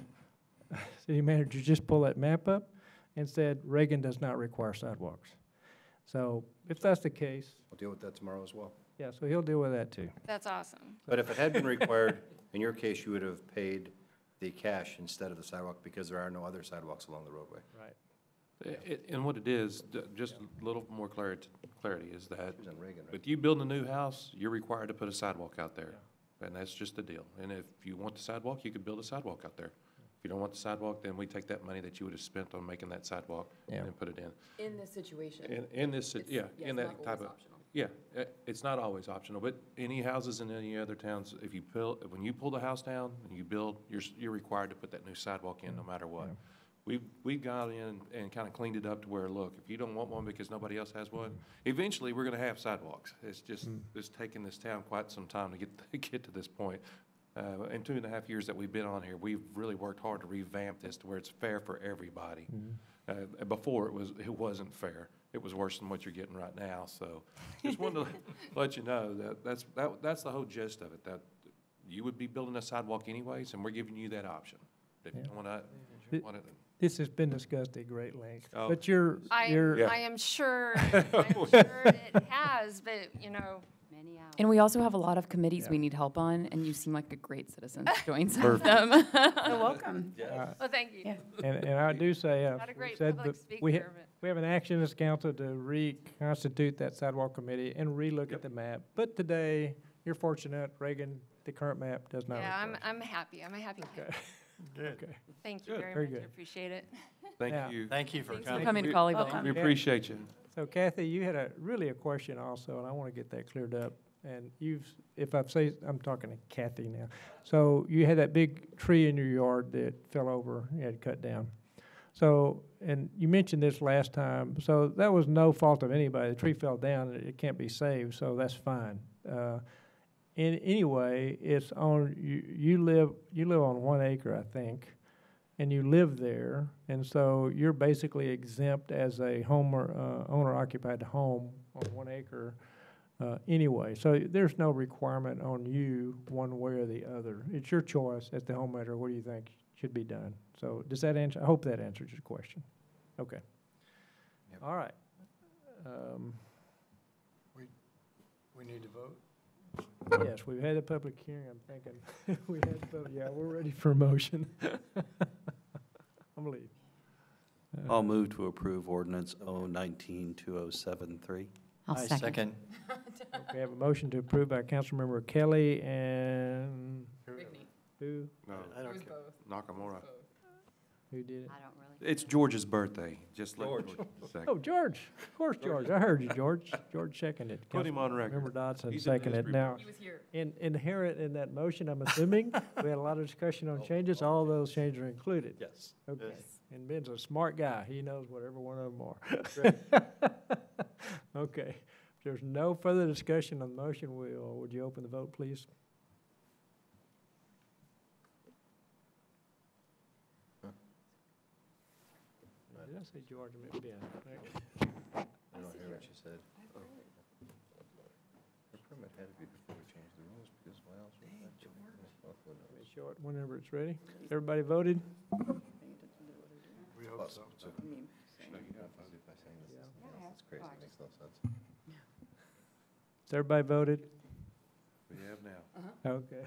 city manager just pulled that map up and said Reagan does not require sidewalks. So if that's the case, We'll deal with that tomorrow as well. yeah, so he'll deal with that too. That's awesome. But if it had been required, in your case, you would have paid the cash instead of the sidewalk because there are no other sidewalks along the roadway. Right. And what it is, just a little more clarity is that She was on Reagan, right? with you building a new house, you're required to put a sidewalk out there. And that's just the deal. And if you want the sidewalk, you could build a sidewalk out there. If you don't want the sidewalk, then we take that money that you would have spent on making that sidewalk and put it in. In this situation. In this, It's- yeah, yeah, in it's that not type always of. optional. Yeah, it's not always optional, but any houses in any other towns, if you when you pull the house down and you build, you're required to put that new sidewalk in no matter what. We've gone in and kind of cleaned it up to where, look, if you don't want one because nobody else has one, eventually we're gonna have sidewalks. It's just, it's taken this town quite some time to get to this point. In 2.5 years that we've been on here, we've really worked hard to revamp this to where it's fair for everybody. Before it wasn't fair. It was worse than what you're getting right now, so just wanted to let you know that that's the whole gist of it, that you would be building a sidewalk anyways, and we're giving you that option. If you don't want to, This has been discussed at great length, Oh. but you're. I am sure it has, but, Many hours. And we also have a lot of committees we need help on, and you seem like a great citizen to join some of Perfect. them. You're welcome. Well, thank you. And I do say, Not a great said, public but we speaker, but- we have an action as council to reconstitute that sidewalk committee and relook at the map. But today, you're fortunate, Reagan, the current map does not Yeah, require. I'm happy. I'm a happy camper. Okay. Thank you Good. very Very much. I good. appreciate it. thank Yeah. you. Thank you for Thanks for coming. coming to Colleyville. Welcome. We appreciate you. So Kathy, you had really a question also, and I want to get that cleared up. And I'm talking to Kathy now. So you had that big tree in your yard that fell over, you had to cut down. So, and you mentioned this last time, so that was no fault of anybody. The tree fell down, it can't be saved, so that's fine. Anyway, it's on, you live on 1 acre, I think, and you live there, and so you're basically exempt as a owner-occupied home on 1 acre anyway. So there's no requirement on you one way or the other. It's your choice as the homeowner. What do you think should be done? So does that answer? I hope that answers your question. Okay. Yep. All right. We need to vote. Yes, we've had a public hearing. I'm thinking we had the public. Yeah, we're ready for a motion. I'm leaving. I'll move to approve ordinance 019-2073. I'll I second. We have a motion to approve by Councilmember Kelly and who? No, I don't care. Nakamura. Who did it? I don't really. It's George's birthday. Just let George. George second. Oh, George. Of course, George. I heard you, George. George seconded. Put him on record. Member Dodson He's in the seconded. history Now, books. He was here. inherent in that motion, I'm assuming, we had a lot of discussion on changes. All those changes are included. Yes. Okay. And Ben's a smart guy. He knows what every one of them are. Okay. If there's no further discussion on the motion, would you open the vote, please? Did I say George? I meant Ben. I don't hear what you said. The permit had to be before we changed the rules because why else would that? Show it whenever it's ready. Everybody voted? We hope so. So, you know, if I was by saying this, it's crazy, it makes no sense. Has everybody voted? We have now. Okay.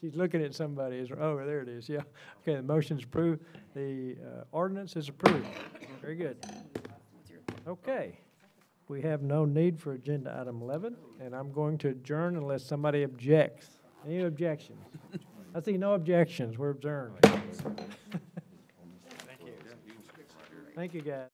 She's looking at somebody. Oh, there it is, yeah. Okay, the motion's approved. The ordinance is approved. Very good. Okay. We have no need for agenda item 11, and I'm going to adjourn unless somebody objects. Any objections? I see no objections. We're adjourned. Thank you. Thank you, guys.